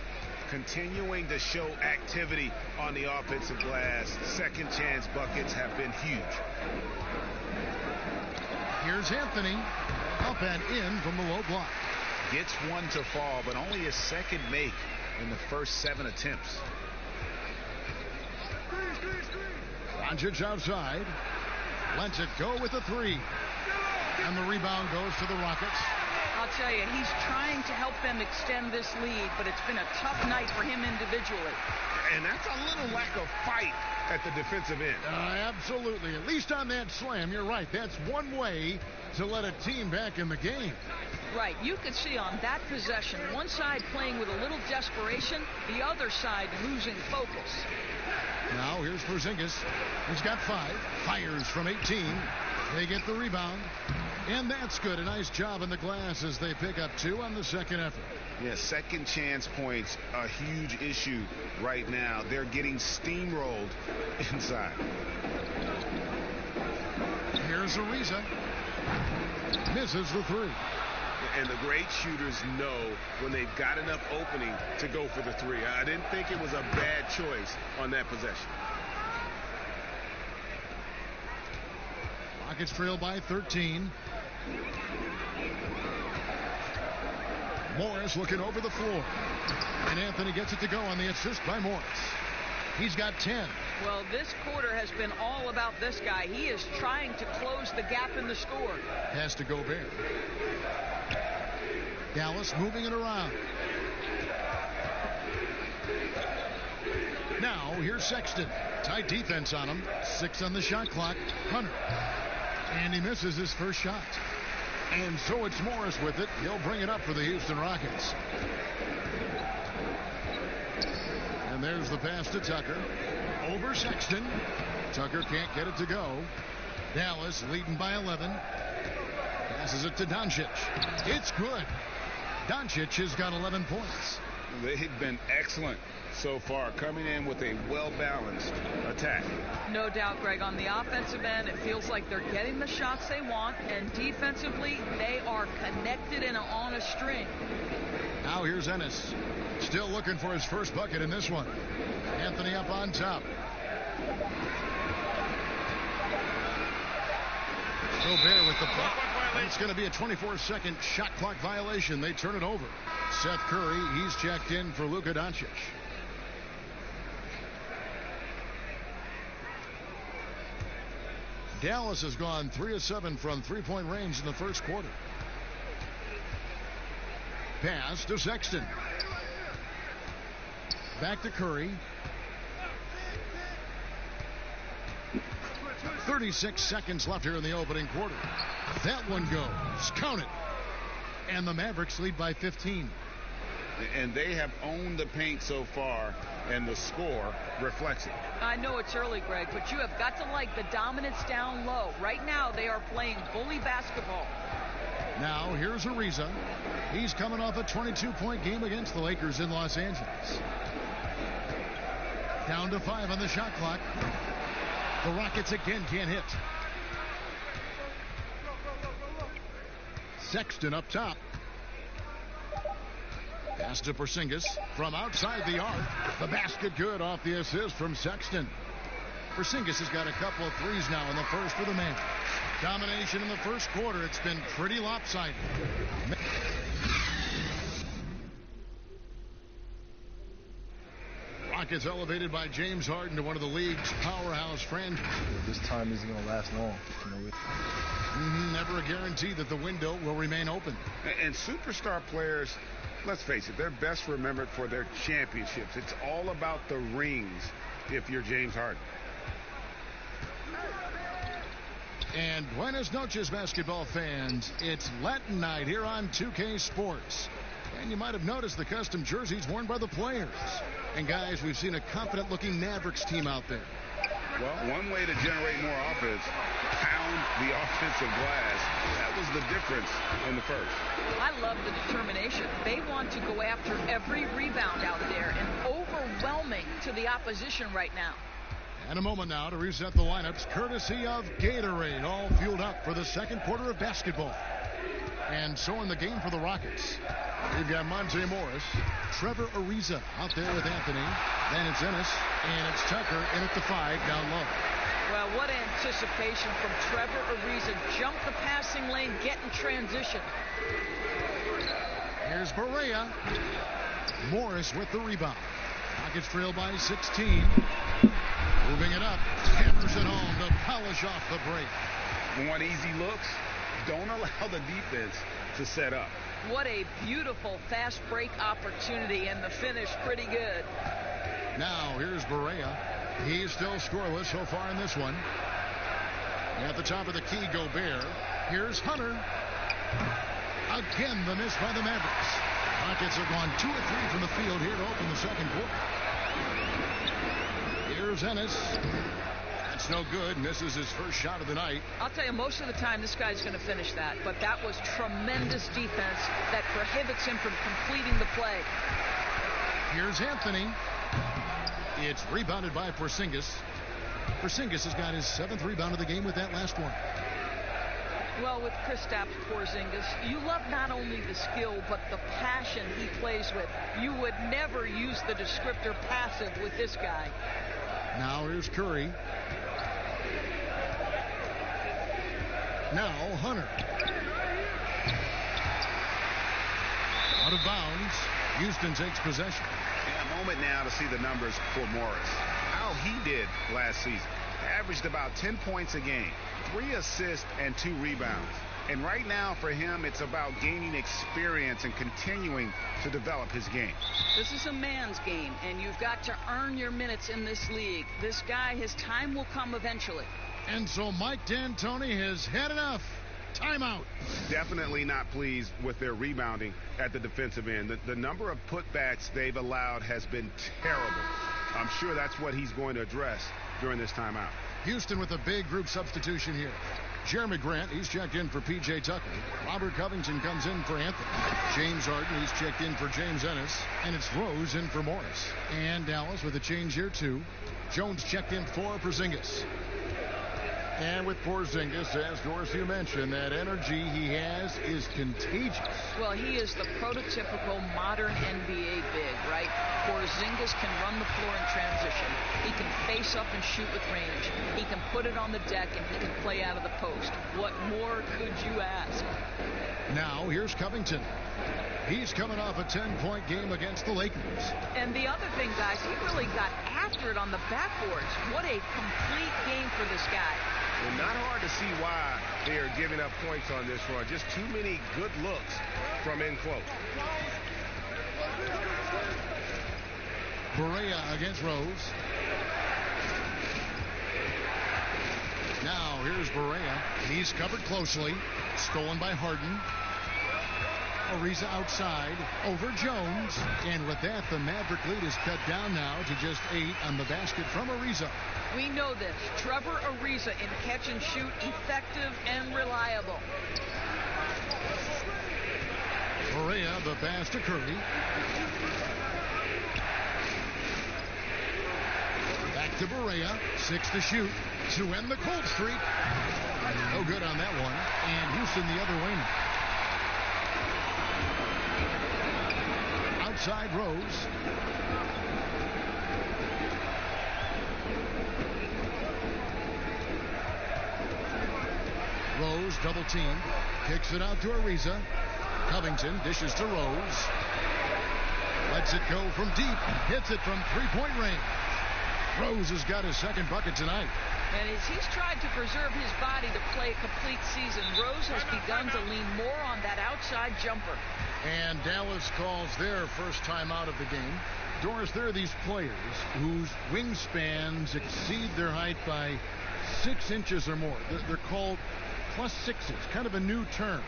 Continuing to show activity on the offensive glass. Second chance buckets have been huge. Here's Anthony. Up and in from the low block. Gets one to fall, but only his second make in the first 7 attempts. Doncic outside. Lets it go with the three. And the rebound goes to the Rockets. I'll tell you, he's trying to help them extend this lead, but it's been a tough night for him individually. And that's a little lack of fight at the defensive end. Absolutely. At least on that slam, you're right. That's one way to let a team back in the game. Right. You could see on that possession, one side playing with a little desperation, the other side losing focus. Now here's Porzingis. He's got 5. Fires from 18. They get the rebound. And that's good. A nice job in the glass as they pick up 2 on the second effort. Yeah, second chance points, a huge issue right now. They're getting steamrolled inside. Here's Ariza. Misses the three. And the great shooters know when they've got enough opening to go for the three. I didn't think it was a bad choice on that possession. Rockets trail by 13. Morris looking over the floor. And Anthony gets it to go on the assist by Morris. He's got 10. Well, this quarter has been all about this guy. He is trying to close the gap in the score. Has to go Gobert. Dallas moving it around. Now, here's Sexton. Tight defense on him. 6 on the shot clock. Hunter. And he misses his first shot. And so it's Morris with it. He'll bring it up for the Houston Rockets. And there's the pass to Tucker. Over Sexton. Tucker can't get it to go. Dallas leading by 11. Passes it to Doncic. It's good. Doncic has got 11 points. They've been excellent so far, coming in with a well-balanced attack. No doubt, Greg. On the offensive end, it feels like they're getting the shots they want, and defensively, they are connected and on a string. Now here's Ennis. Still looking for his first bucket in this one. Anthony up on top. Gobert with the block. It's going to be a 24-second shot clock violation. They turn it over. Seth Curry, he's checked in for Luka Doncic. Dallas has gone 3 of 7 from three-point range in the first quarter. Pass to Sexton. Back to Curry. 36 seconds left here in the opening quarter. That one goes. Count it. And the Mavericks lead by 15. And they have owned the paint so far, and the score reflects it. I know it's early, Greg, but you have got to like the dominance down low. Right now, they are playing bully basketball. Now, here's Ariza. He's coming off a 22-point game against the Lakers in Los Angeles. Down to 5 on the shot clock. The Rockets again can't hit. Sexton up top. Pass to Porzingis from outside the arc. The basket good off the assist from Sexton. Porzingis has got a couple of threes now in the first for the man. Domination in the first quarter. It's been pretty lopsided. Rockets elevated by James Harden to one of the league's powerhouse franchises. This time isn't going to last long. Never a guarantee that the window will remain open. And superstar players, let's face it, they're best remembered for their championships. It's all about the rings if you're James Harden. And buenas noches, basketball fans. It's Latin night here on 2K Sports. And you might have noticed the custom jerseys worn by the players. And guys, we've seen a confident-looking Mavericks team out there. Well, one way to generate more offense, pound the offensive glass. That was the difference in the first. I love the determination. They want to go after every rebound out there and overwhelming to the opposition right now. And a moment now to reset the lineups, courtesy of Gatorade, all fueled up for the second quarter of basketball. And so in the game for the Rockets, we've got Monte Morris, Trevor Ariza out there with Anthony. Then it's Ennis, and it's Tucker in at the 5 down low. Well, what anticipation from Trevor Ariza. Jump the passing lane, get in transition. Here's Barea. Morris with the rebound. Rockets trail by 16. Moving it up. Hammers it home to polish off the break. Want easy looks? Don't allow the defense to set up. What a beautiful fast break opportunity, and the finish pretty good. Now here's Barea. He's still scoreless so far in this one. At the top of the key, Gobert. Here's Hunter. Again, the miss by the Mavericks. Rockets have gone 2 of 3 from the field here to open the second quarter. Here's Ennis. That's no good. Misses his first shot of the night. I'll tell you, most of the time this guy's going to finish that, but that was tremendous defense that prohibits him from completing the play. Here's Anthony. It's rebounded by Porzingis. Porzingis has got his 7th rebound of the game with that last one. Well, with Kristaps Porzingis, you love not only the skill, but the passion he plays with. You would never use the descriptor passive with this guy. Now here's Curry. Now Hunter. Out of bounds. Houston takes possession. Yeah, a moment now to see the numbers for Morris. How he did last season. Averaged about 10 points a game, 3 assists and 2 rebounds. And right now for him, it's about gaining experience and continuing to develop his game. This is a man's game, and you've got to earn your minutes in this league. This guy, his time will come eventually. And so Mike D'Antoni has had enough. Timeout. Definitely not pleased with their rebounding at the defensive end. The number of putbacks they've allowed has been terrible. I'm sure that's what he's going to address during this timeout. Houston with a big group substitution here. Jeremy Grant, he's checked in for P.J. Tucker. Robert Covington comes in for Anthony. James Harden, he's checked in for James Ennis. And it's Rose in for Morris. And Dallas with a change here, too. Jones checked in for Porzingis. And with Porzingis, as Doris, you mentioned, that energy he has is contagious. Well, he is the prototypical modern NBA big, right? Porzingis can run the floor in transition. He can face up and shoot with range. He can put it on the deck, and he can play out of the post. What more could you ask? Now, here's Covington. He's coming off a 10-point game against the Lakers. And the other thing, guys, he really got after it on the backboards. What a complete game for this guy. Well, not hard to see why they are giving up points on this run. Just too many good looks from in close. Barea against Rose. Now, here's Barea. He's covered closely. Stolen by Harden. Ariza outside over Jones. And with that, the Maverick lead is cut down now to just 8 on the basket from Ariza. We know this. Trevor Ariza in catch and shoot, effective and reliable. Barea, the pass to Curry. Back to Barea. 6 to shoot to end the cold streak. No good on that one. And Houston the other way now. Outside Rose. Rose double teamed. Kicks it out to Ariza. Covington dishes to Rose. Lets it go from deep. Hits it from three-point range. Rose has got his second bucket tonight. And as he's tried to preserve his body to play a complete season, Rose has begun to lean more on that outside jumper. And Dallas calls their first time out of the game. Doris, there are these players whose wingspans exceed their height by 6 inches or more. They're called +6s, kind of a new term.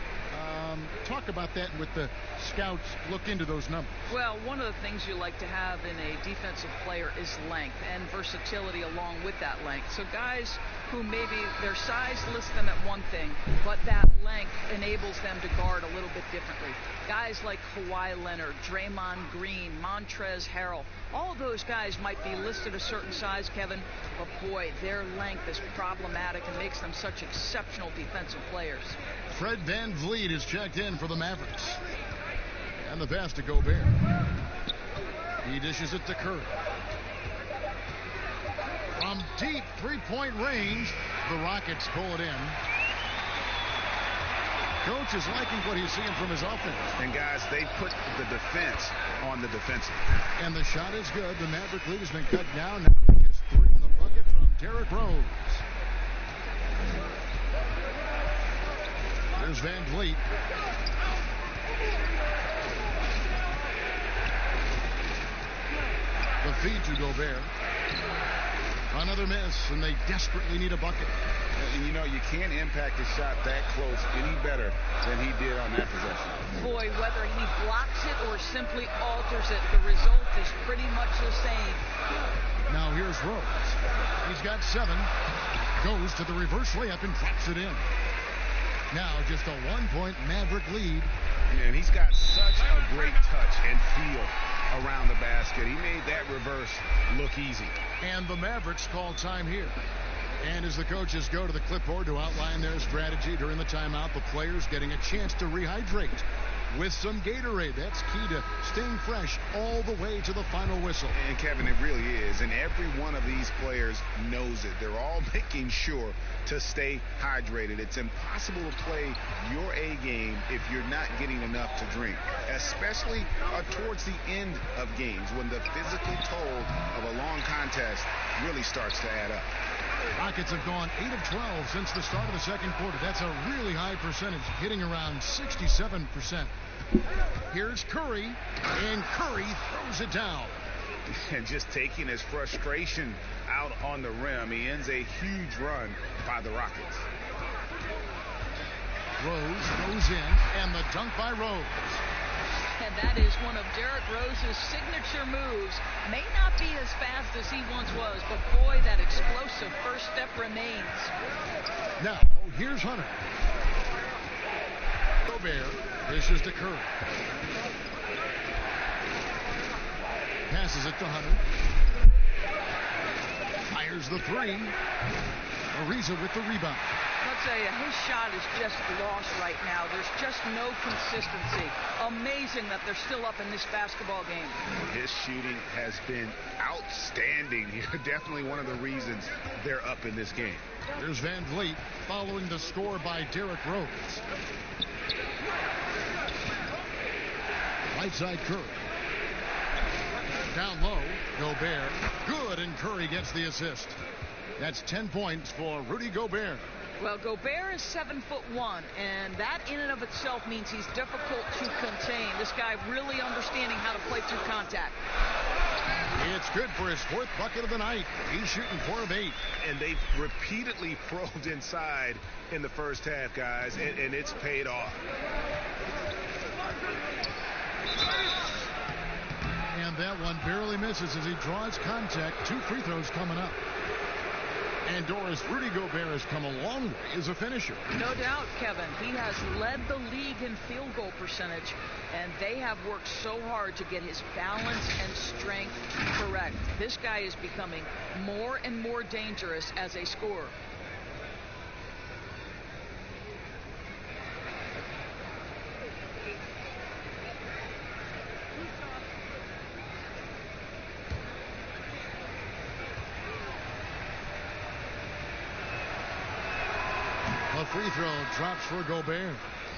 Talk about that with the scouts look into those numbers. Well, one of the things you like to have in a defensive player is length and versatility along with that length. So guys who maybe their size lists them at one thing, but that length enables them to guard a little bit differently. Guys like Kawhi Leonard, Draymond Green, Montrezl Harrell, all of those guys might be listed a certain size, Kevin, but boy, their length is problematic and makes them such exceptional defensive players. Fred VanVleet is checked in for the Mavericks. And the pass to Gobert. He dishes it to Curry. From deep three-point range, the Rockets pull it in. Coach is liking what he's seeing from his offense. And guys, they put the defense on the defensive. And the shot is good. The Maverick lead has been cut down. Now he gets 3 in the bucket from Derrick Rose. There's VanVleet. The feed to Gobert. Another miss, and they desperately need a bucket. And you know, you can't impact a shot that close any better than he did on that possession. Boy, whether he blocks it or simply alters it, the result is pretty much the same. Now here's Rose. He's got 7. Goes to the reverse layup and drops it in. Now just a 1-point Maverick lead. And he's got such a great touch and feel around the basket. He made that reverse look easy. And the Mavericks call time here. And as the coaches go to the clipboard to outline their strategy during the timeout, the players getting a chance to rehydrate with some Gatorade. That's key to staying fresh all the way to the final whistle. And Kevin, it really is. And every one of these players knows it. They're all making sure to stay hydrated. It's impossible to play your A game if you're not getting enough to drink, especially towards the end of games when the physical toll of a long contest really starts to add up. Rockets have gone 8 of 12 since the start of the second quarter. That's a really high percentage, hitting around 67%. Here's Curry, and Curry throws it down. And just taking his frustration out on the rim, he ends a huge run by the Rockets. Rose goes in, and the dunk by Rose. And that is one of Derrick Rose's signature moves. May not be as fast as he once was, but boy, that explosive first step remains. Now, here's Hunter. Gobert dishes to Curry. Passes it to Hunter. Fires the three. Ariza with the rebound. I'll tell you, his shot is just lost right now. There's just no consistency. Amazing that they're still up in this basketball game. His shooting has been outstanding here. Definitely one of the reasons they're up in this game. There's Van Vliet following the score by Derrick Rose. Right side Curry. Down low, Gobert. Good, and Curry gets the assist. That's 10 points for Rudy Gobert. Well, Gobert is 7'1", and that in and of itself means he's difficult to contain. This guy really understanding how to play through contact. It's good for his fourth bucket of the night. He's shooting 4 of 8. And they've repeatedly probed inside in the first half, guys, and it's paid off. And that one barely misses as he draws contact. 2 free throws coming up. And Doris, Rudy Gobert has come a long way as a finisher. No doubt, Kevin. He has led the league in field goal percentage, and they have worked so hard to get his balance and strength correct. This guy is becoming more and more dangerous as a scorer. A free throw drops for Gobert.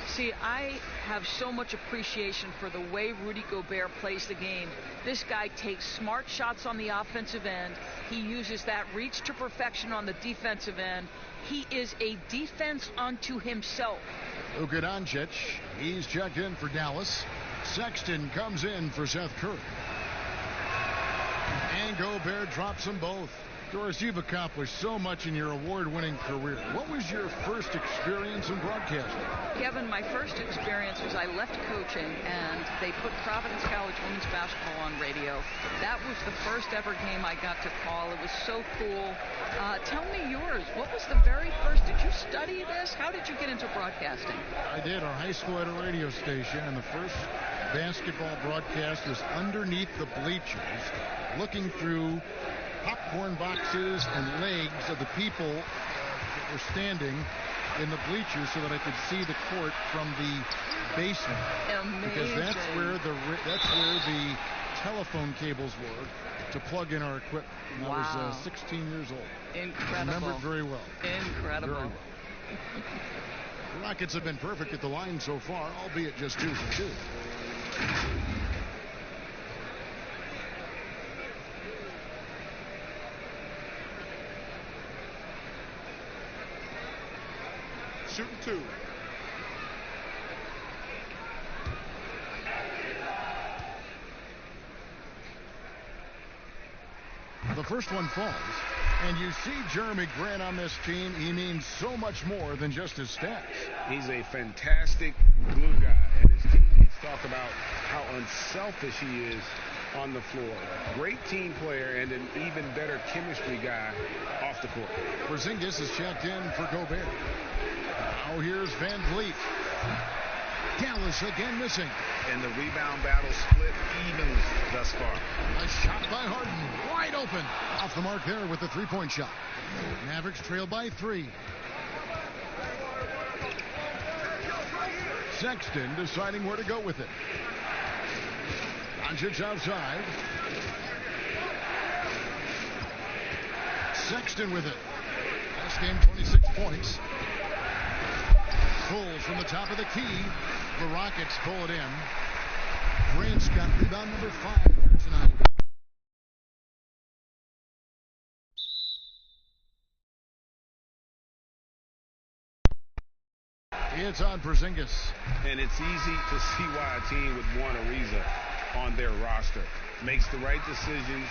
See, I have so much appreciation for the way Rudy Gobert plays the game. This guy takes smart shots on the offensive end. He uses that reach to perfection on the defensive end. He is a defense unto himself. Luka Doncic, he's checked in for Dallas. Sexton comes in for Seth Curry. And Gobert drops them both. Doris, you've accomplished so much in your award-winning career. What was your first experience in broadcasting? Kevin, my first experience was I left coaching, and they put Providence College women's basketball on radio. That was the first ever game I got to call. It was so cool. Tell me yours. What was the very first? Did you study this? How did you get into broadcasting? I did. Our high school had a radio station, and the first basketball broadcast was underneath the bleachers, looking through popcorn boxes and legs of the people that were standing in the bleachers so that I could see the court from the basement. Amazing. Because that's where the telephone cables were to plug in our equipment. And wow. I was 16 years old. Incredible. Remember it very well. Incredible. Very well. The Rockets have been perfect at the line so far, albeit just 2 for 2. Shooting 2. The first one falls, and you see Jeremy Grant on this team. He means so much more than just his stats. He's a fantastic glue guy, and his teammates talk about how unselfish he is on the floor. Great team player and an even better chemistry guy off the court. Porzingis is checked in for Gobert. Now here's Van Vliet. Dallas again missing. And the rebound battle split evenly thus far. A shot by Harden, wide open. Off the mark there with the three-point shot. Mavericks trail by 3. Sexton deciding where to go with it. Doncic outside. Sexton with it. Last game, 26 points. Pulls from the top of the key. The Rockets pull it in. Grant's got rebound number 5 tonight. It's on Porzingis. And it's easy to see why a team would want Ariza on their roster. Makes the right decisions,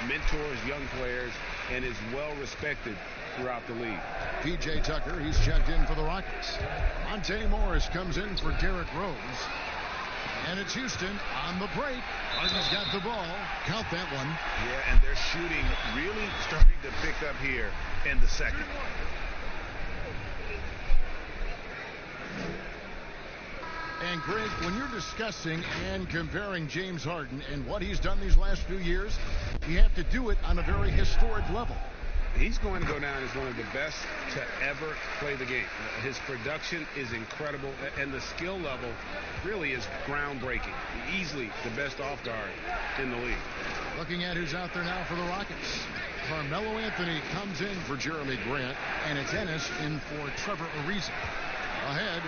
mentors young players, and is well respected throughout the league. P.J. Tucker, he's checked in for the Rockets. Monte Morris comes in for Derrick Rose. And it's Houston on the break. Harden's got the ball. Count that one. Yeah, and their shooting really starting to pick up here in the second. And Greg, when you're discussing and comparing James Harden and what he's done these last few years, you have to do it on a very historic level. He's going to go down as one of the best to ever play the game. His production is incredible, and the skill level really is groundbreaking. Easily the best off guard in the league. Looking at who's out there now for the Rockets. Carmelo Anthony comes in for Jeremy Grant, and it's Ennis in for Trevor Ariza. Ahead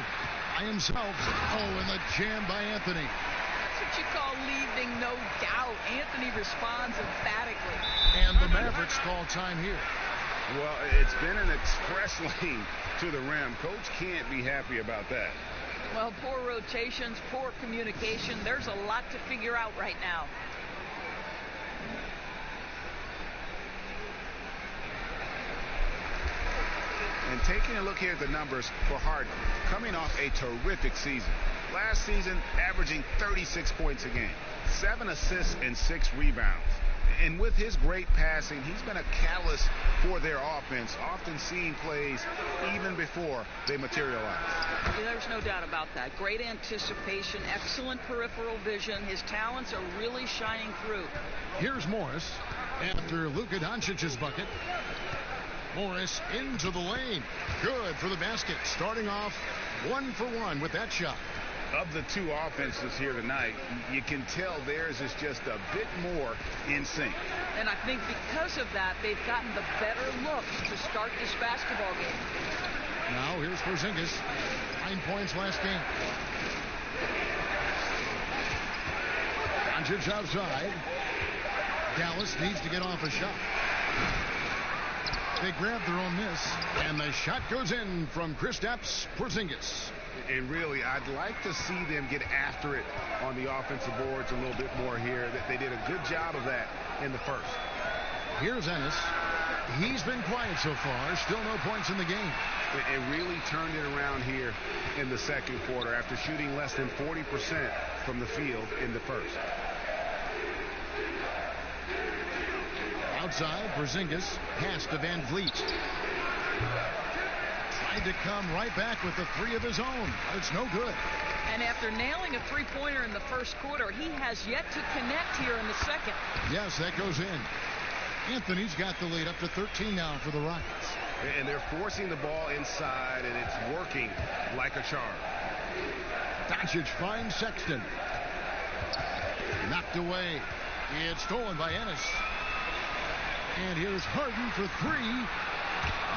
by himself. Oh, and the jam by Anthony. That's what you call leaving no doubt. Anthony responds emphatically. And the Mavericks call time here. Well, it's been an express lane to the rim. Coach can't be happy about that. Well, poor rotations, poor communication. There's a lot to figure out right now. And taking a look here at the numbers for Harden, coming off a terrific season. Last season, averaging 36 points a game, 7 assists and 6 rebounds. And with his great passing, he's been a catalyst for their offense, often seeing plays even before they materialize. There's no doubt about that. Great anticipation, excellent peripheral vision. His talents are really shining through. Here's Morris after Luka Doncic's bucket. Morris into the lane. Good for the basket. Starting off 1 for 1 with that shot. Of the two offenses here tonight, you can tell theirs is just a bit more in sync. And I think because of that, they've gotten the better looks to start this basketball game. Now here's Porzingis. 9 points last game. Doncic outside. Dallas needs to get off a shot. They grab their own miss, and the shot goes in from Kristaps Porzingis. And really, I'd like to see them get after it on the offensive boards a little bit more here. They did a good job of that in the first. Here's Ennis. He's been quiet so far. Still no points in the game. And really turned it around here in the second quarter after shooting less than 40% from the field in the first. Outside, Porzingis, pass to Van Vliet. Tried to come right back with the 3 of his own. It's no good. And after nailing a three-pointer in the first quarter, he has yet to connect here in the second. Yes, that goes in. Anthony's got the lead up to 13 now for the Rockets. And they're forcing the ball inside, and it's working like a charm. Doncic finds Sexton. Knocked away. It's stolen by Ennis. And here's Harden for 3.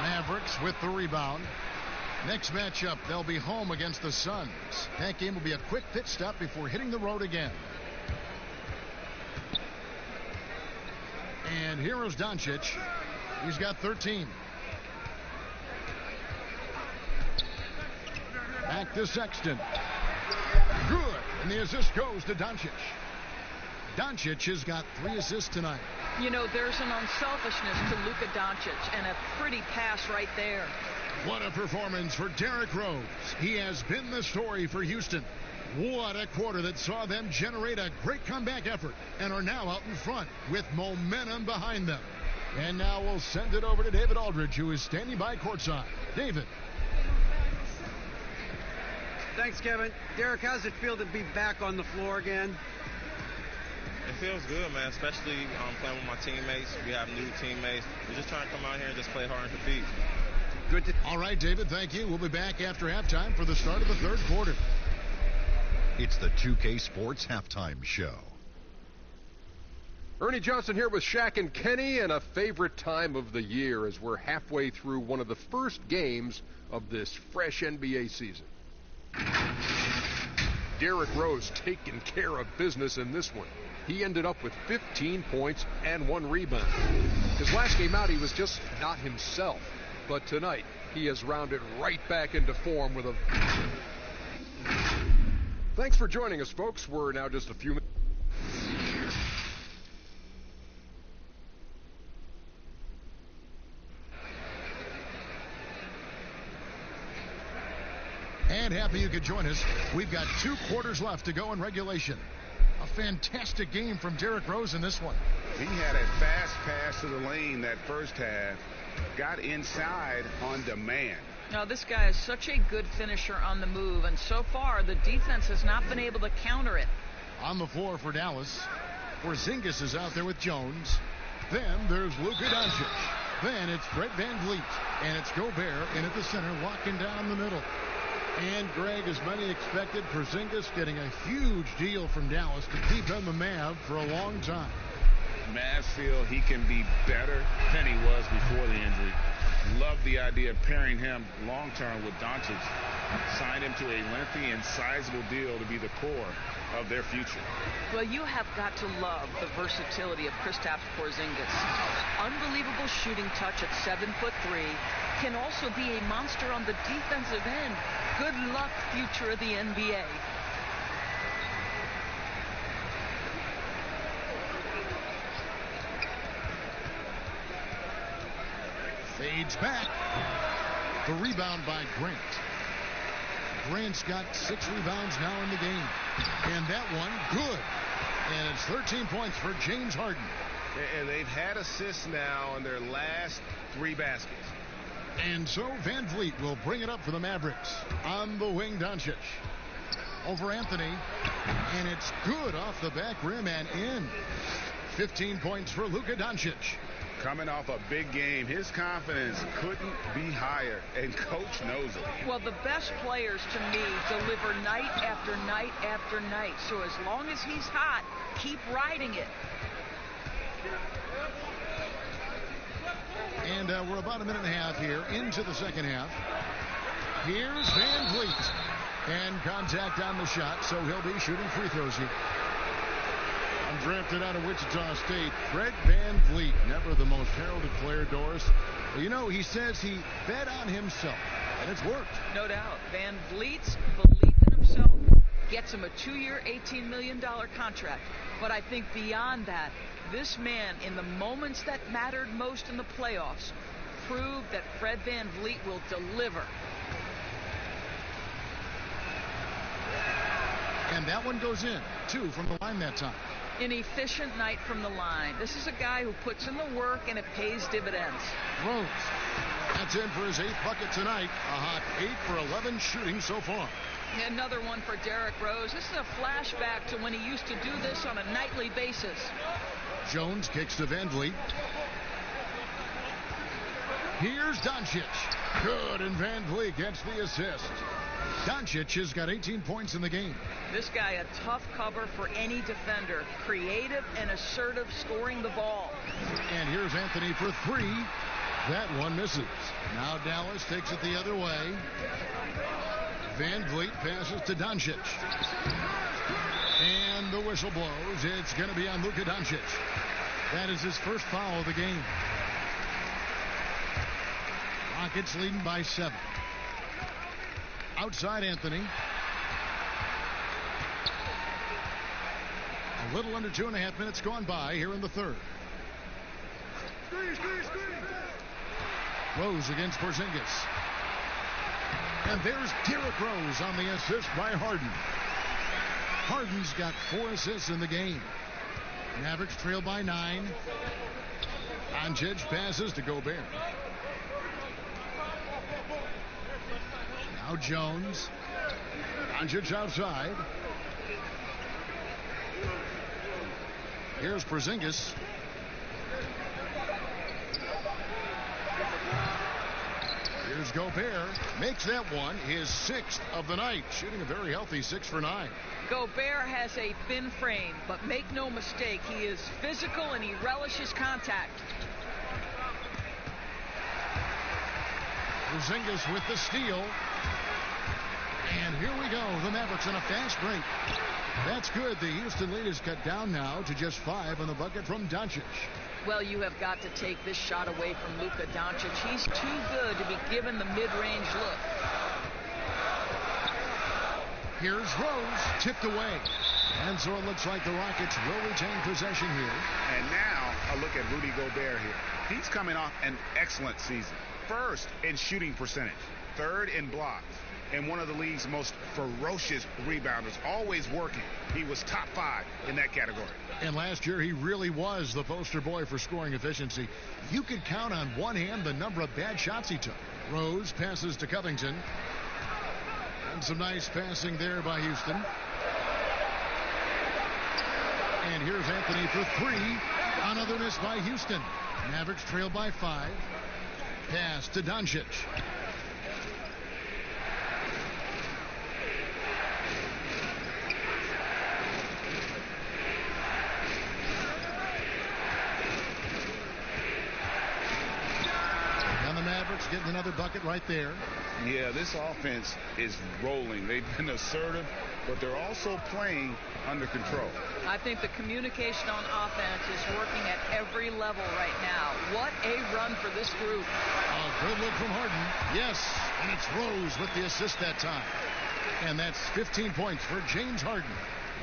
Mavericks with the rebound. Next matchup, they'll be home against the Suns. That game will be a quick pit stop before hitting the road again. And here is Doncic. He's got 13. Back to Sexton. Good. And the assist goes to Doncic. Doncic has got 3 assists tonight. You know, there's an unselfishness to Luka Doncic, and a pretty pass right there. What a performance for Derrick Rose. He has been the story for Houston. What a quarter that saw them generate a great comeback effort and are now out in front with momentum behind them. And now we'll send it over to David Aldridge, who is standing by courtside. David. Thanks, Kevin. Derek, how's it feel to be back on the floor again? It feels good, man, especially playing with my teammates. We have new teammates. We're just trying to come out here and just play hard and compete. Good. All right, David, thank you. We'll be back after halftime for the start of the third quarter. It's the 2K Sports Halftime Show. Ernie Johnson here with Shaq and Kenny, and a favorite time of the year as we're halfway through one of the first games of this fresh NBA season. Derrick Rose taking care of business in this one. He ended up with 15 points and 1 rebound. His last game out, he was just not himself. But tonight, he has rounded right back into form with a... Thanks for joining us, folks. We're now just a few minutes. And happy you could join us. We've got 2 quarters left to go in regulation. A fantastic game from Derrick Rose in this one. He had a fast pass to the lane that first half. Got inside on demand. Now, this guy is such a good finisher on the move, and so far the defense has not been able to counter it. On the floor for Dallas, Porzingis is out there with Jones. Then there's Luka Doncic. Then it's Fred VanVleet, and it's Gobert in at the center, locking down the middle. And Greg, as many expected, Porzingis getting a huge deal from Dallas to keep him a Mav for a long time. Mavs feel he can be better than he was before the injury. Love the idea of pairing him long-term with Doncic. Signed him to a lengthy and sizable deal to be the core of their future. Well, you have got to love the versatility of Kristaps Porzingis. Unbelievable shooting touch at 7'3". Can also be a monster on the defensive end. Good luck, future of the NBA. Fades back. The rebound by Grant. Grant's got 6 rebounds now in the game. And that one, good. And it's 13 points for James Harden. And they've had assists now in their last 3 baskets. And so VanVleet will bring it up for the Mavericks. On the wing, Doncic. Over Anthony. And it's good off the back rim and in. 15 points for Luka Doncic. Coming off a big game, his confidence couldn't be higher, and coach knows it. Well, the best players, to me, deliver night after night after night. So as long as he's hot, keep riding it. And we're about a minute and a half here into the second half. Here's VanVleet. And contact on the shot, so he'll be shooting free throws here. Undrafted out of Wichita State, Fred VanVleet, never the most heralded player, Doris. But, you know, he says he bet on himself, and it's worked. No doubt. VanVleet's belief in himself gets him a 2-year, $18 million contract. But I think beyond that, this man, in the moments that mattered most in the playoffs, proved that Fred VanVleet will deliver. And that one goes in, 2 from the line that time. An efficient night from the line. This is a guy who puts in the work, and it pays dividends. Rose. That's in for his 8th bucket tonight. A hot 8 for 11 shooting so far. Another one for Derrick Rose. This is a flashback to when he used to do this on a nightly basis. Jones kicks to VanVleet. Here's Doncic. Good, and VanVleet gets the assist. Doncic has got 18 points in the game. This guy, a tough cover for any defender. Creative and assertive, scoring the ball. And here's Anthony for 3. That one misses. Now Dallas takes it the other way. VanVleet passes to Doncic. And the whistle blows. It's going to be on Luka Doncic. That is his first foul of the game. Rockets leading by 7. Outside Anthony. A little under 2.5 minutes gone by here in the third. Rose against Porzingis. And there's Derrick Rose on the assist by Harden. Harden's got 4 assists in the game. Mavericks trail by 9. Doncic passes to Gobert. Now Jones. Doncic outside. Here's Porzingis. Here's Gobert. Makes that one his 6th of the night. Shooting a very healthy 6 for 9. Gobert has a thin frame, but make no mistake, he is physical and he relishes contact. Porzingis with the steal. And here we go. The Mavericks in a fast break. That's good. The Houston lead is cut down now to just 5 on the bucket from Doncic. Well, you have got to take this shot away from Luka Doncic. He's too good to be given the mid-range look. Here's Rose, tipped away. And so it looks like the Rockets will retain possession here. And now a look at Rudy Gobert here. He's coming off an excellent season. First in shooting percentage, 3rd in blocks, and one of the league's most ferocious rebounders, always working. He was top 5 in that category. And last year, he really was the poster boy for scoring efficiency. You could count on one hand the number of bad shots he took. Rose passes to Covington. And some nice passing there by Houston. And here's Anthony for 3. Another miss by Houston. Mavericks trail by 5. Pass to Doncic. Getting another bucket right there. Yeah, this offense is rolling. They've been assertive, but they're also playing under control. I think the communication on offense is working at every level right now. What a run for this group. A good look from Harden. Yes, and it's Rose with the assist that time. And that's 15 points for James Harden.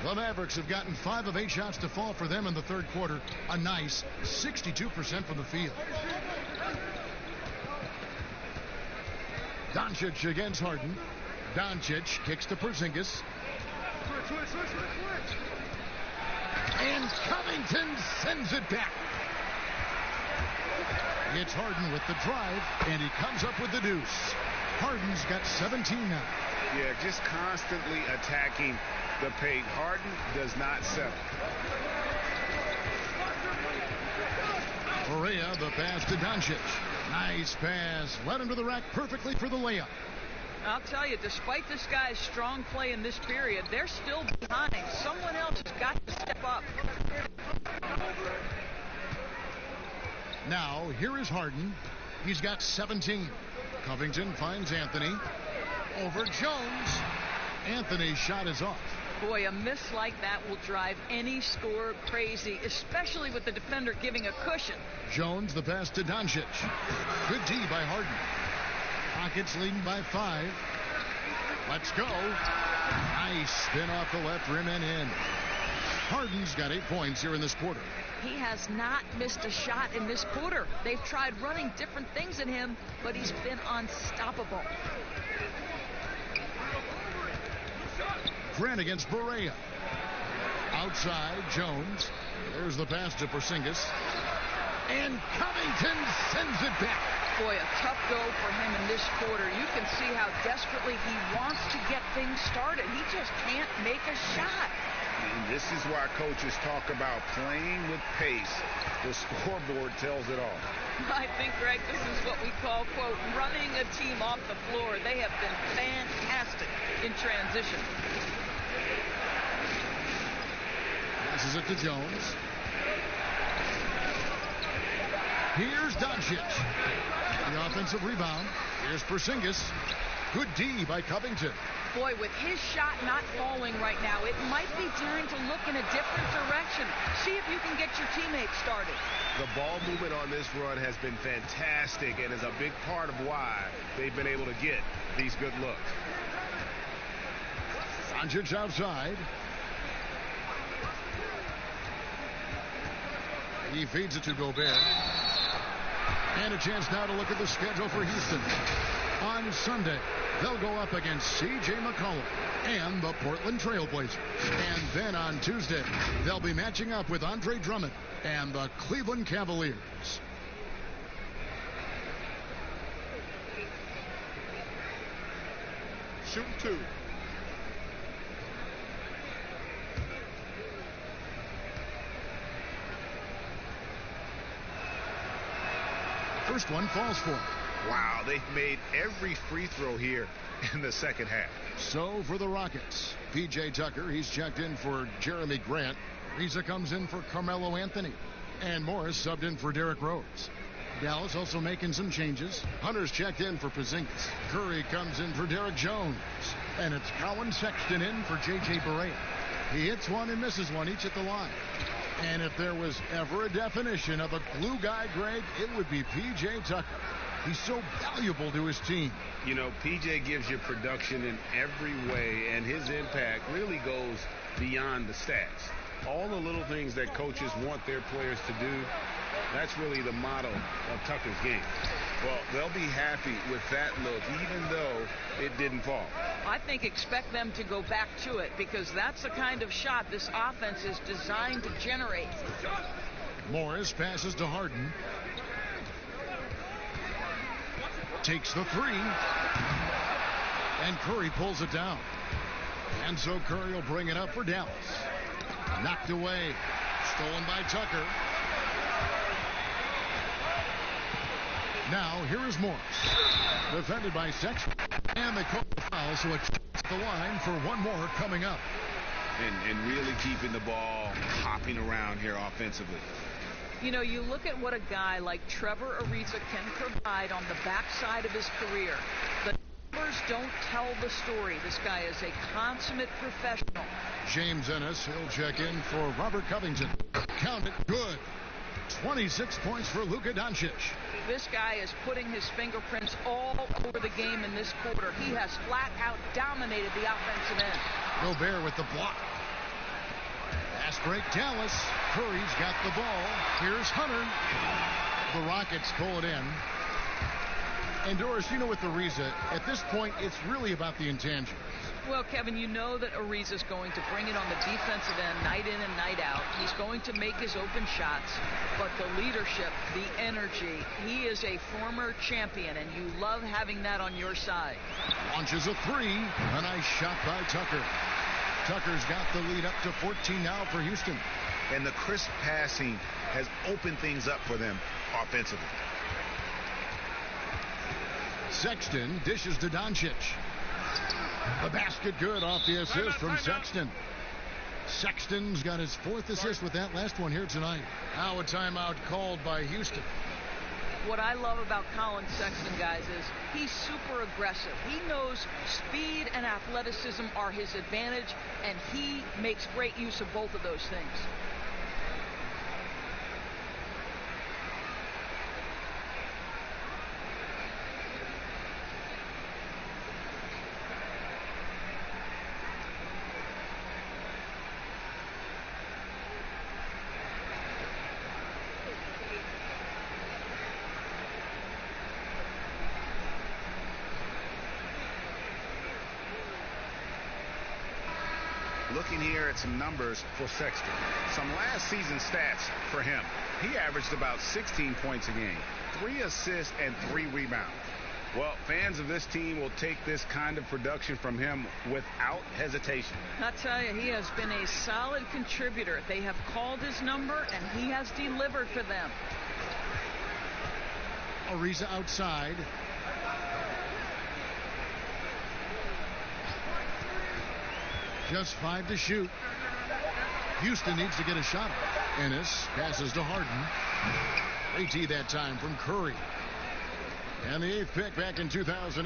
The Mavericks have gotten 5 of 8 shots to fall for them in the 3rd quarter. A nice 62% from the field. Doncic against Harden. Doncic kicks to Porzingis. And Covington sends it back. It's Harden with the drive, and he comes up with the deuce. Harden's got 17 now. Yeah, just constantly attacking the paint. Harden does not settle. Correa, the pass to Doncic. Nice pass. Led into the rack perfectly for the layup. I'll tell you, despite this guy's strong play in this period, they're still behind. Someone else has got to step up. Now, here is Harden. He's got 17. Covington finds Anthony. Over Jones. Anthony's shot is off. Boy, a miss like that will drive any scorer crazy, especially with the defender giving a cushion. Jones, the pass to Doncic. Good D by Harden. Rockets leading by 5. Let's go. Nice spin off the left rim and in. Harden's got 8 points here in this quarter. He has not missed a shot in this quarter. They've tried running different things at him, but he's been unstoppable. Grant against Correa. Outside, Jones. There's the pass to Porzingis. And Covington sends it back. Boy, a tough go for him in this quarter. You can see how desperately he wants to get things started. He just can't make a shot. And this is why coaches talk about playing with pace. The scoreboard tells it all. I think, Greg, this is what we call, quote, running a team off the floor. They have been fantastic in transition. Passes it to Jones. Here's Doncic. The offensive rebound. Here's Porzingis. Good D by Covington. Boy, with his shot not falling right now, it might be time to look in a different direction. See if you can get your teammates started. The ball movement on this run has been fantastic and is a big part of why they've been able to get these good looks. Doncic outside. He feeds it to Gobert. And a chance now to look at the schedule for Houston. On Sunday, they'll go up against C.J. McCollum and the Portland Trailblazers. And then on Tuesday, they'll be matching up with Andre Drummond and the Cleveland Cavaliers. Shooting 2. first one falls for him. Wow, they've made every free throw here in the second half. So for the Rockets, P.J. Tucker, he's checked in for Jeremy Grant. Ariza comes in for Carmelo Anthony. And Morris subbed in for Derrick Rose. Dallas also making some changes. Hunter's checked in for Porzingis. Curry comes in for Derrick Jones. And it's Colin Sexton in for J.J. Barea. He hits one and misses one, each at the line. And if there was ever a definition of a glue guy, Greg, it would be P.J. Tucker. He's so valuable to his team. You know, P.J. gives you production in every way, and his impact really goes beyond the stats. All the little things that coaches want their players to do, that's really the motto of Tucker's game. Well, they'll be happy with that look, even though it didn't fall. I think expect them to go back to it, because that's the kind of shot this offense is designed to generate. Morris passes to Harden. Takes the three. And Curry pulls it down. And so Curry will bring it up for Dallas. Knocked away. Stolen by Tucker. Now, here is Morris. Defended by Sexton. And they call the foul, so it's the line for one more coming up. And really keeping the ball hopping around here offensively. You know, you look at what a guy like Trevor Ariza can provide on the backside of his career. The numbers don't tell the story. This guy is a consummate professional. James Ennis, he'll check in for Robert Covington. Count it, good. 26 points for Luka Doncic. This guy is putting his fingerprints all over the game in this quarter. He has flat out dominated the offensive end. Gobert with the block. Fast break, Dallas. Curry's got the ball. Here's Hunter. The Rockets pull it in. And Doris, you know, with Ariza, at this point, it's really about the intangibles. Well, Kevin, you know that Ariza's going to bring it on the defensive end night in and night out. He's going to make his open shots, but the leadership, the energy, he is a former champion, and you love having that on your side. Launches a three. A nice shot by Tucker. Tucker's got the lead up to 14 now for Houston. And the crisp passing has opened things up for them offensively. Sexton dishes to Doncic. The basket good off the assist from Sexton. Sexton's got his fourth assist with that last one here tonight. Now a timeout called by Houston. What I love about Colin Sexton, guys, is he's super aggressive. He knows speed and athleticism are his advantage, and he makes great use of both of those things. Looking here at some numbers for Sexton. Some last season stats for him. He averaged about 16 points a game, 3 assists, and 3 rebounds. Well, fans of this team will take this kind of production from him without hesitation. I tell you, he has been a solid contributor. They have called his number, and he has delivered for them. Ariza outside. Just 5 to shoot. Houston needs to get a shot. Ennis passes to Harden. AT that time from Curry. And the 8th pick back in 2018,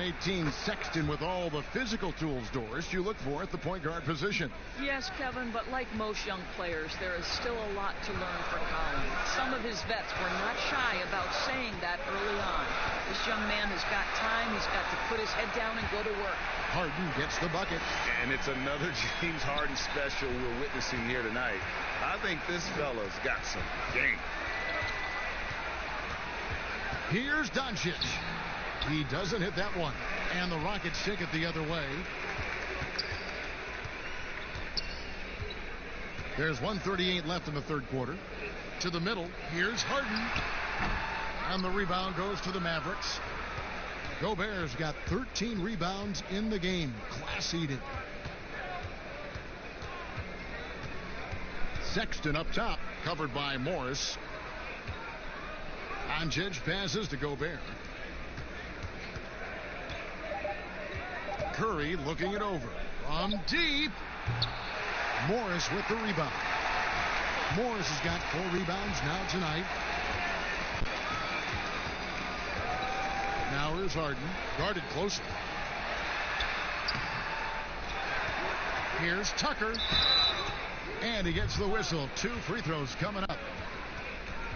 Sexton with all the physical tools, Doris, you look for at the point guard position. Yes, Kevin, but like most young players, there is still a lot to learn for Colin. Some of his vets were not shy about saying that early on. This young man has got time. He's got to put his head down and go to work. Harden gets the bucket. And it's another James Harden special we're witnessing here tonight. I think this fella's got some game. Here's Doncic. He doesn't hit that one. And the Rockets take it the other way. There's 1:38 left in the third quarter. To the middle. Here's Harden. And the rebound goes to the Mavericks. Gobert's got 13 rebounds in the game. Class eating. Sexton up top, covered by Morris. Doncic passes to Gobert. Curry looking it over. From deep. Morris with the rebound. Morris has got 4 rebounds now tonight. Now here's Harden. Guarded closely. Here's Tucker. And he gets the whistle. 2 free throws coming up.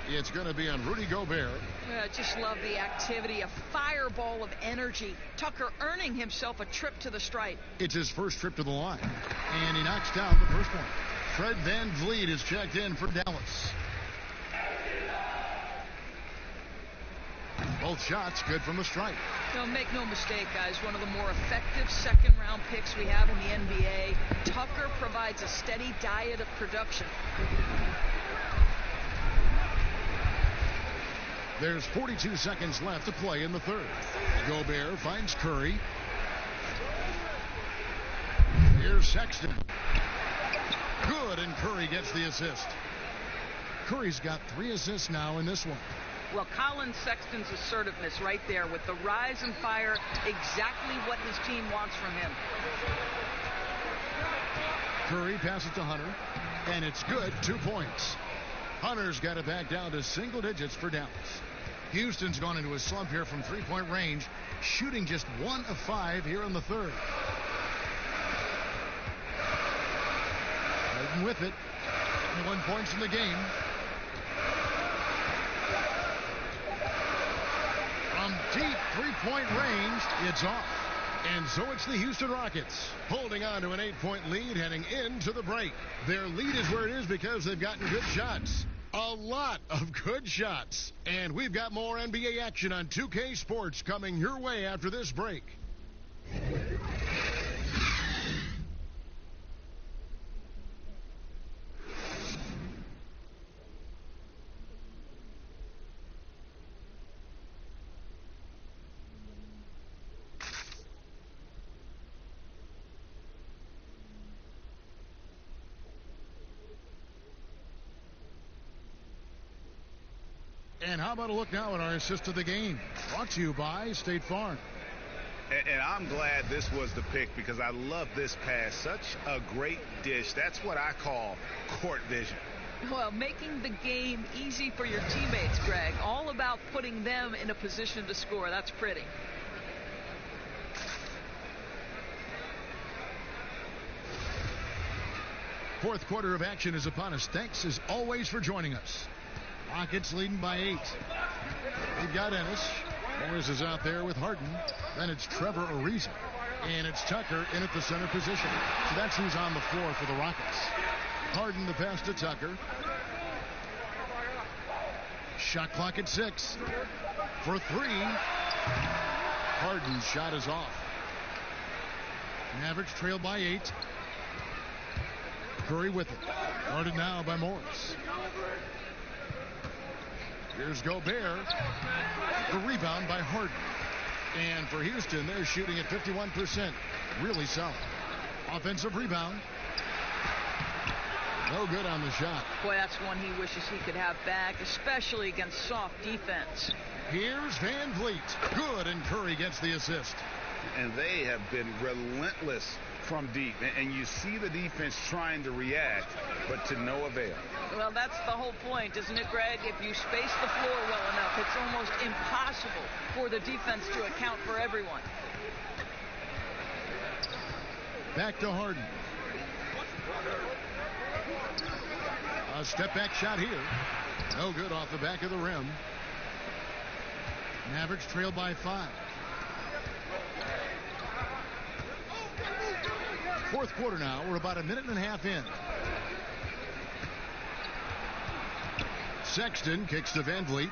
It's going to be on Rudy Gobert. I just love the activity, a fireball of energy. Tucker earning himself a trip to the stripe. It's his first trip to the line. And he knocks down the first one. Fred VanVleet is checked in for Dallas. Both shots good from the stripe. No, make no mistake, guys. One of the more effective second-round picks we have in the NBA. Tucker provides a steady diet of production. There's 42 seconds left to play in the third. Gobert finds Curry. Here's Sexton. Good, and Curry gets the assist. Curry's got 3 assists now in this one. Well, Colin Sexton's assertiveness right there with the rise and fire, exactly what his team wants from him. Curry passes to Hunter, and it's good. 2 points. Hunter's got it back down to single digits for Dallas. Houston's gone into a slump here from 3-point range, shooting just 1 of 5 here in the third. Harden with it. 21 points in the game. From deep 3-point range, it's off. And so it's the Houston Rockets holding on to an 8-point lead heading into the break. Their lead is where it is because they've gotten good shots. A lot of good shots. And we've got more NBA action on 2K Sports coming your way after this break. And how about a look now at our assist of the game? Brought to you by State Farm. And I'm glad this was the pick because I love this pass. Such a great dish. That's what I call court vision. Well, making the game easy for your teammates, Greg. All about putting them in a position to score. That's pretty. Fourth quarter of action is upon us. Thanks as always for joining us. Rockets leading by 8. They've got Ennis. Morris is out there with Harden. Then it's Trevor Ariza. And it's Tucker in at the center position. So that's who's on the floor for the Rockets. Harden the pass to Tucker. Shot clock at 6. For 3. Harden's shot is off. Mavericks trail by 8. Curry with it. Guarded now by Morris. Here's Gobert. The rebound by Harden. And for Houston, they're shooting at 51%. Really solid. Offensive rebound. No good on the shot. Boy, that's one he wishes he could have back, especially against soft defense. Here's VanVleet. Good, and Curry gets the assist. And they have been relentless from deep. And you see the defense trying to react, but to no avail. Well, that's the whole point, isn't it, Greg? If you space the floor well enough, it's almost impossible for the defense to account for everyone. Back to Harden. A step-back shot here. No good off the back of the rim. Mavericks trail by 5. Fourth quarter now. We're about a minute and a half in. Sexton kicks to VanVleet.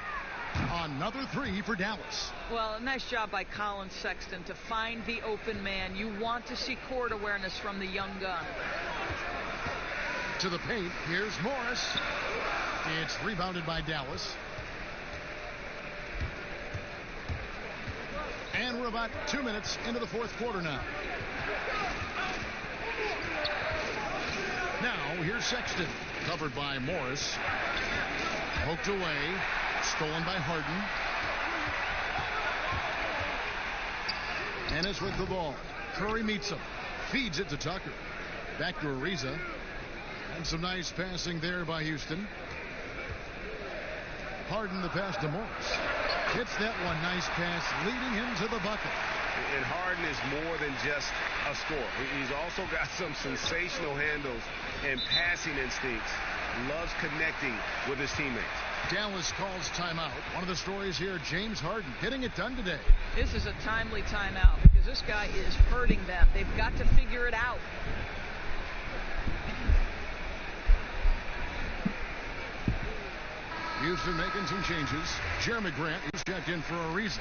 Another 3 for Dallas. Well, a nice job by Colin Sexton to find the open man. You want to see court awareness from the young gun. To the paint. Here's Morris. It's rebounded by Dallas. And we're about 2 minutes into the fourth quarter now. Now, here's Sexton. Covered by Morris. Poked away. Stolen by Harden. Ennis with the ball. Curry meets him. Feeds it to Tucker. Back to Ariza. And some nice passing there by Houston. Harden the pass to Morris. Hits that one. Nice pass leading him to the bucket. And Harden is more than just a scorer. He's also got some sensational handles and passing instincts. Loves connecting with his teammates. Dallas calls timeout. One of the stories here, James Harden getting it done today. This is a timely timeout because this guy is hurting them. They've got to figure it out. Houston making some changes. Jeremy Grant, who's checked in for Ariza.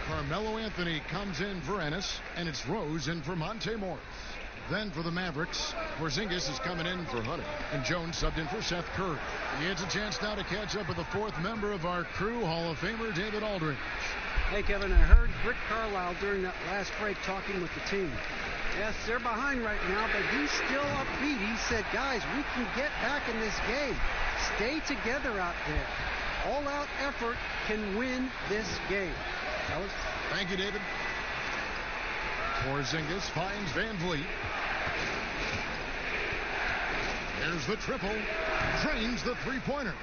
Carmelo Anthony comes in for Ennis, and it's Rose in for Monte Morris. Then for the Mavericks, Porzingis is coming in for Hunter, and Jones subbed in for Seth Curry. He gets a chance now to catch up with the fourth member of our crew, Hall of Famer David Aldridge. Hey, Kevin, I heard Rick Carlisle during that last break talking with the team. Yes, they're behind right now, but he's still upbeat. He said, guys, we can get back in this game. Stay together out there. All-out effort can win this game. Fellas? Thank you, David. Porzingis finds Van Vliet. There's the triple. Drains the three-pointer.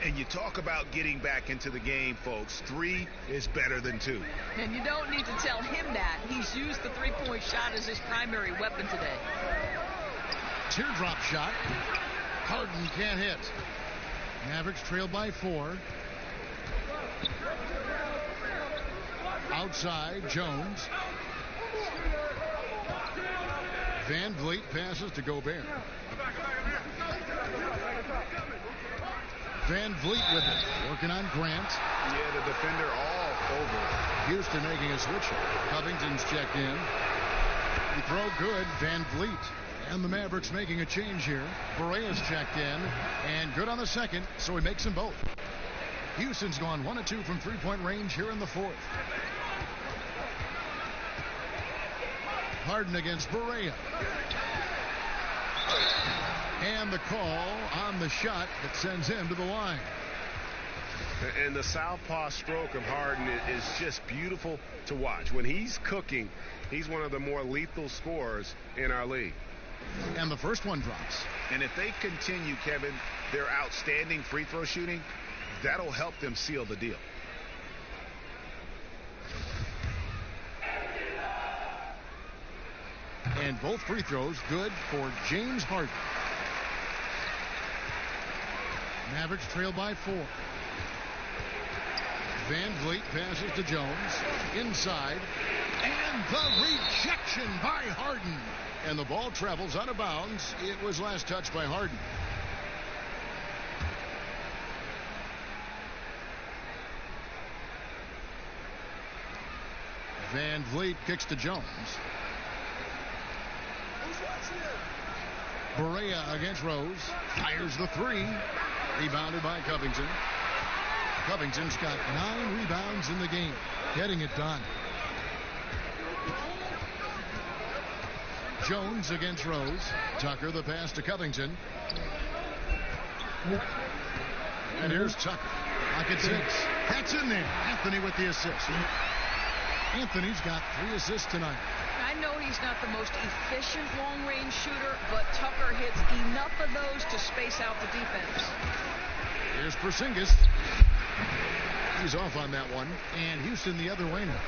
And you talk about getting back into the game, folks. 3 is better than 2. And you don't need to tell him that. He's used the three-point shot as his primary weapon today. Teardrop shot. Harden can't hit. Mavericks trail by 4. Outside, Jones. Van Vliet passes to Gobert. Van Vliet with it. Working on Grant. Yeah, the defender all over. Houston making a switch. Covington's checked in. He throw good. Van Vliet. And the Mavericks making a change here. Berea's checked in. And good on the second, so he makes them both. Houston's gone 1 of 2 from three-point range here in the fourth. Harden against Berea. And the call on the shot that sends him to the line. And the southpaw stroke of Harden is just beautiful to watch. When he's cooking, he's one of the more lethal scorers in our league. And the first one drops. And if they continue, Kevin, their outstanding free throw shooting, that'll help them seal the deal. And both free throws good for James Harden. Mavericks trail by 4. Van Vliet passes to Jones. Inside. And the rejection by Harden. And the ball travels out of bounds. It was last touched by Harden. Van Vliet kicks to Jones. Berea against Rose. Fires the 3. Rebounded by Covington. Covington's got 9 rebounds in the game. Getting it done. Jones against Rose. Tucker the pass to Covington. And here's Tucker. Pocket 6. That's in there. Anthony with the assist. Anthony's got 3 assists tonight. I know he's not the most efficient long-range shooter, but Tucker hits enough of those to space out the defense. Here's Porzingis. He's off on that one. And Houston the other way now.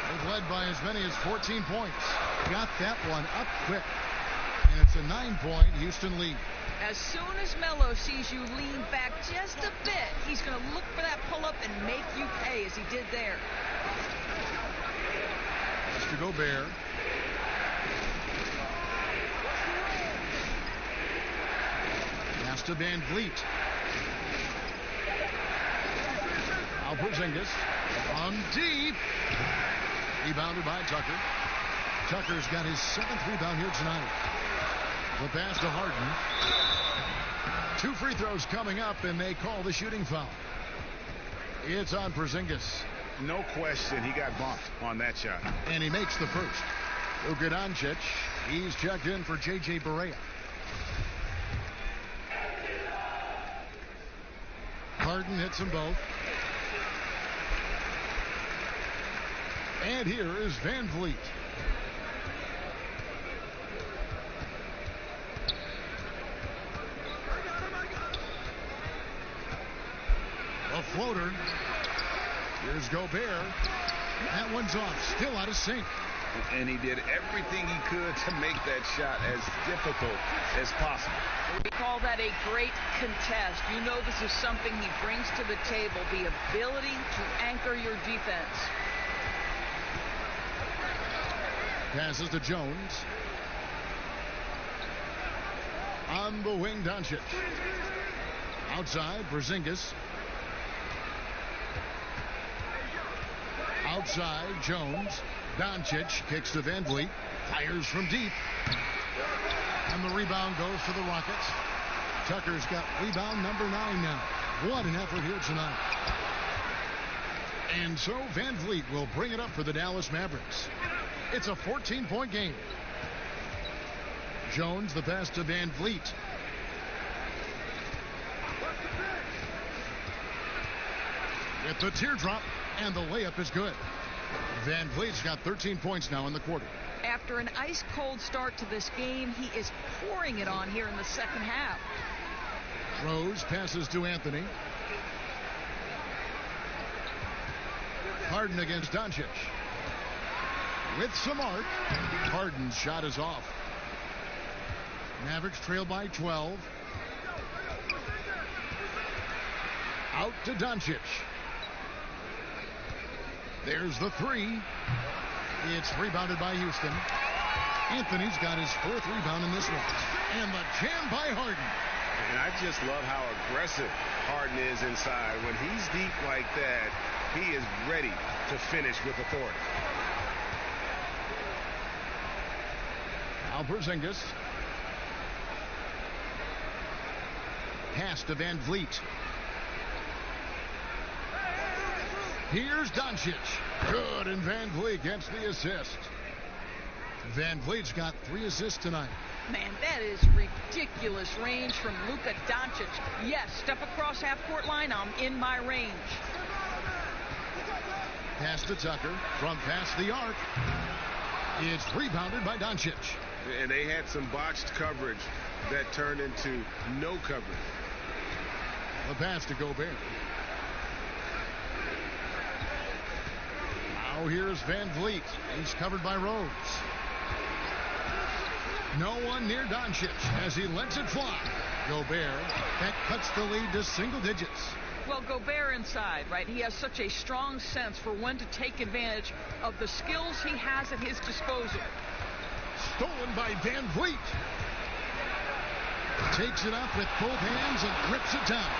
They've led by as many as 14 points. Got that one up quick. And it's a 9-point Houston lead. As soon as Melo sees you lean back just a bit, he's going to look for that pull-up and make you pay as he did there. To Gobert. Pass to Van Vliet. Now Porzingis on deep. Rebounded by Tucker. Tucker's got his 7th rebound here tonight. The pass to Harden. 2 free throws coming up, and they call the shooting foul. It's on Porzingis. No question, he got bumped on that shot. And he makes the first. Luka Doncic, he's checked in for J.J. Berea. Harden hits them both. And here is Van Vliet. A floater. Here's Gobert. That one's off. Still out of sync. And he did everything he could to make that shot as difficult as possible. We call that a great contest. You know this is something he brings to the table, the ability to anchor your defense. Passes to Jones. On the wing, Doncic. Outside, Porzingis. Outside, Jones. Doncic kicks to Van Vliet. Fires from deep. And the rebound goes to the Rockets. Tucker's got rebound number 9 now. What an effort here tonight. And so Van Vliet will bring it up for the Dallas Mavericks. It's a 14-point game. Jones, the pass to Van Vliet. With the teardrop, and the layup is good. Van Vliet's got 13 points now in the quarter. After an ice-cold start to this game, he is pouring it on here in the second half. Rose passes to Anthony. Harden against Doncic. With some art. Harden's shot is off. Mavericks trail by 12. Out to Doncic. There's the three. It's rebounded by Houston. Anthony's got his 4th rebound in this one. And the jam by Harden. And I just love how aggressive Harden is inside. When he's deep like that, he is ready to finish with authority. Now Porzingis. Pass to Van Vliet. Here's Doncic. Good, and Van Vliet gets the assist. Van Vliet's got 3 assists tonight. Man, that is ridiculous range from Luka Doncic. Yes, step across half-court line, I'm in my range. Pass to Tucker from past the arc. It's rebounded by Doncic. And they had some botched coverage that turned into no coverage. The pass to Gobert. Now here's Van Vliet. He's covered by Rose. No one near Doncic as he lets it fly. Gobert, that cuts the lead to single digits. Well, Gobert inside, right? He has such a strong sense for when to take advantage of the skills he has at his disposal. Stolen by Van Vliet. Takes it up with both hands and rips it down.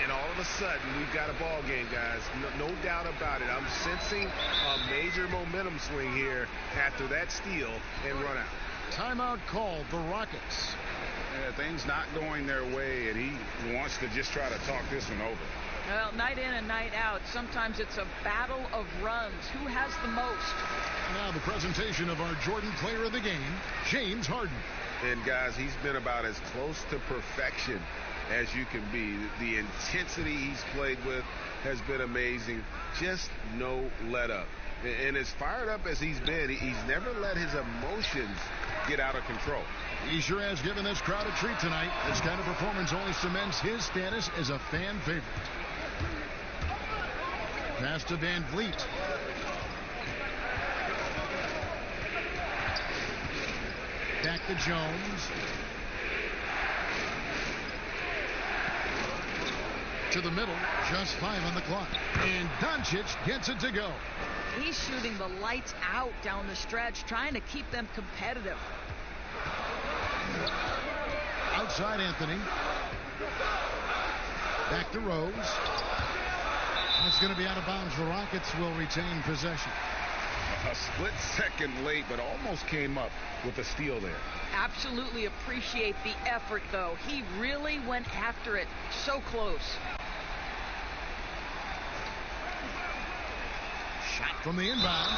And all of a sudden, we've got a ball game, guys. No doubt about it. I'm sensing a major momentum swing here after that steal and run out. Timeout called, the Rockets. Things not going their way, and he wants to just try to talk this one over. Well, night in and night out, sometimes it's a battle of runs. Who has the most? Now the presentation of our Jordan Player of the Game, James Harden. And, guys, he's been about as close to perfection as you can be. The intensity he's played with has been amazing. Just no let up. And as fired up as he's been, he's never let his emotions get out of control. He sure has given this crowd a treat tonight. This kind of performance only cements his status as a fan favorite. Pass to Van Vliet. Back to Jones. To the middle, just 5 on the clock. And Doncic gets it to go. He's shooting the lights out down the stretch, trying to keep them competitive. Outside Anthony. Back to Rose. It's going to be out of bounds. The Rockets will retain possession. A split second late, but almost came up with a steal there. Absolutely appreciate the effort, though. He really went after it. So close. Shot from the inbound.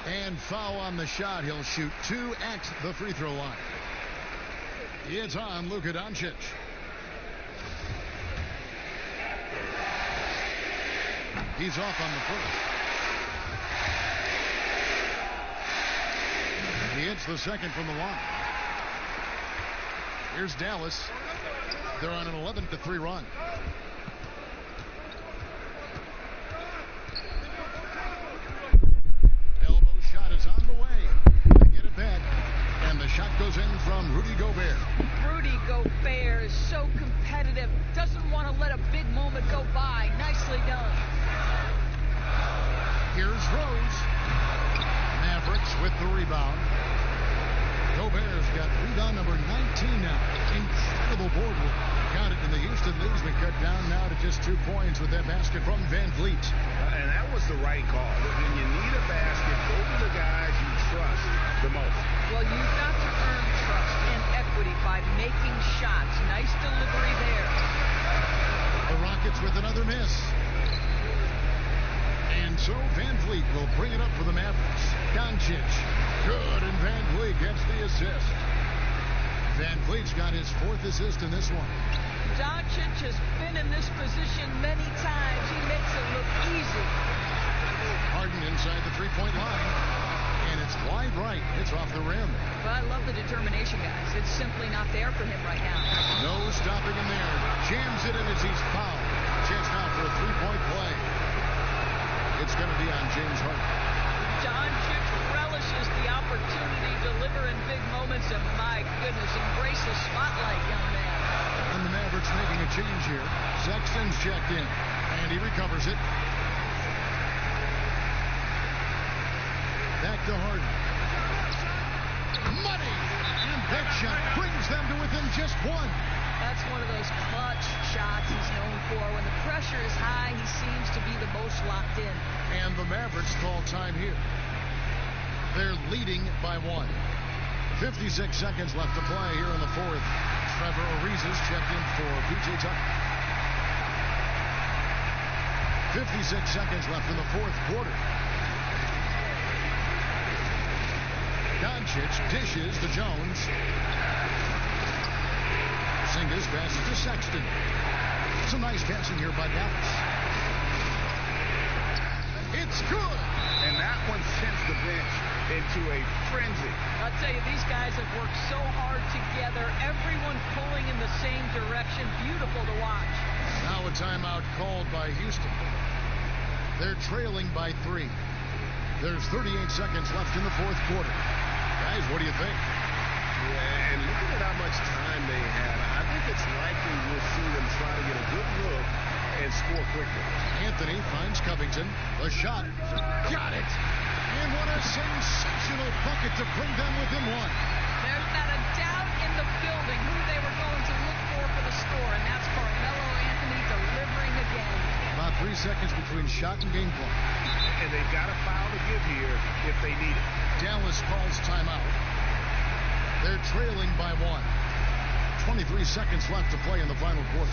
And foul on the shot. He'll shoot 2 at the free throw line. It's on Luka Doncic. He's off on the first. He hits the second from the line. Here's Dallas. They're on an 11-3 run. Elbow shot is on the way. They get it back. And the shot goes in from Rudy Gobert. Rudy Gobert is so competitive. Doesn't want to let a big moment go by. Nicely done. Here's Rose. Mavericks with the rebound. Gobert's got rebound number 19 now. Incredible board work. Got it, and the Houston lead's been cut down now to just 2 points with that basket from Van Vliet. And that was the right call. When you need a basket, go to the guys you trust the most. Well, you've got to earn trust and equity by making shots. Nice delivery there. The Rockets with another miss. And so Van Vliet will bring it up for the Mavericks. Doncic. Good, and Van Vliet gets the assist. Van Vliet's got his 4th assist in this one. Doncic has been in this position many times. He makes it look easy. Harden inside the 3-point line. And it's wide right. It's off the rim. But I love the determination, guys. It's simply not there for him right now. No stopping him there. Jams it in as he's fouled. Chance now for a 3-point play. It's going to be on James Harden. Doncic relishes the opportunity to deliver in big moments, and my goodness, embrace the spotlight, young man. And the Mavericks making a change here. Sexton's checked in, and he recovers it. Back to Harden. Money! And that shot brings them to within just 1. That's one of those clutch shots he's known for. When the pressure is high, he seems to be the most locked in. And the Mavericks call time here. They're leading by 1. 56 seconds left to play here in the 4th. Trevor Ariza's checked in for P.J. Tucker. 56 seconds left in the 4th quarter. Doncic dishes to Jones. Singas passes to Sexton. Some nice passing here by Dallas. It's good. And that one sends the bench into a frenzy. I'll tell you, these guys have worked so hard together. Everyone pulling in the same direction. Beautiful to watch. Now a timeout called by Houston. They're trailing by 3. There's 38 seconds left in the 4th quarter. Guys, what do you think? Yeah, and looking at how much time they had, I think it's likely we'll see them try to get a good look and score quickly. Anthony finds Covington. The shot. Got it. And what a sensational bucket to bring them within 1. There's not a doubt in the building who they were going to look for the score, and that's Carmelo Anthony delivering again. About 3 seconds between shot and game clock. And they've got a foul to give here if they need it. Dallas calls timeout. They're trailing by 1. 23 seconds left to play in the final quarter.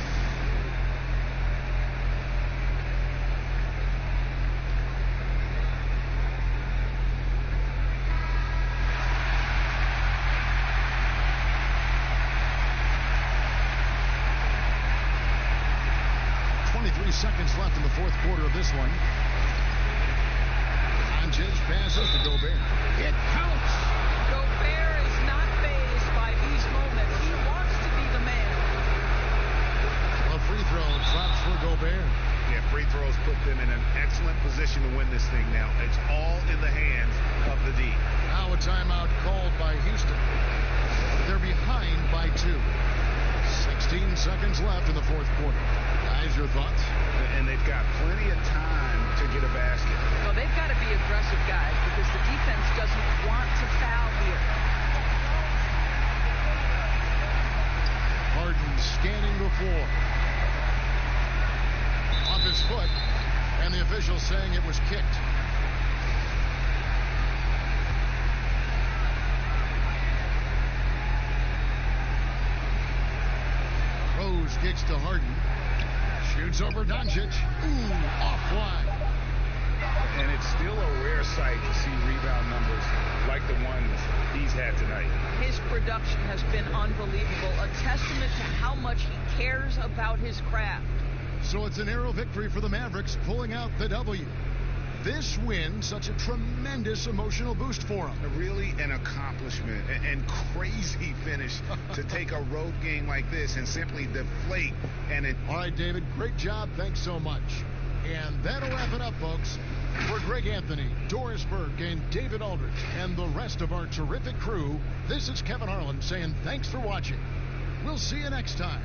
Seconds left in the 4th quarter of this one. Doncic passes to Gobert. It counts. Gobert is not fazed by these moments. He wants to be the man. A free throw drops for Gobert. Yeah, free throws put them in an excellent position to win this thing now. It's all in the hands of the D. Now a timeout called by Houston. They're behind by 2. 16 seconds left in the 4th quarter. Guys, your thoughts? And they've got plenty of time to get a basket. Well, they've got to be aggressive, guys, because the defense doesn't want to foul here. Harden scanning the floor. Off his foot, and the official saying it was kicked. Rose kicks to Harden. Shoots over Doncic. Ooh, offline. And it's still a rare sight to see rebound numbers like the ones he's had tonight. His production has been unbelievable, a testament to how much he cares about his craft. So it's a narrow victory for the Mavericks, pulling out the W. This win, such a tremendous emotional boost for them. Really an accomplishment and crazy finish to take a road game like this and simply deflate. All right, David, great job. Thanks so much. And that'll wrap it up, folks. For Greg Anthony, Doris Burke, and David Aldrich, and the rest of our terrific crew, this is Kevin Harlan saying thanks for watching. We'll see you next time.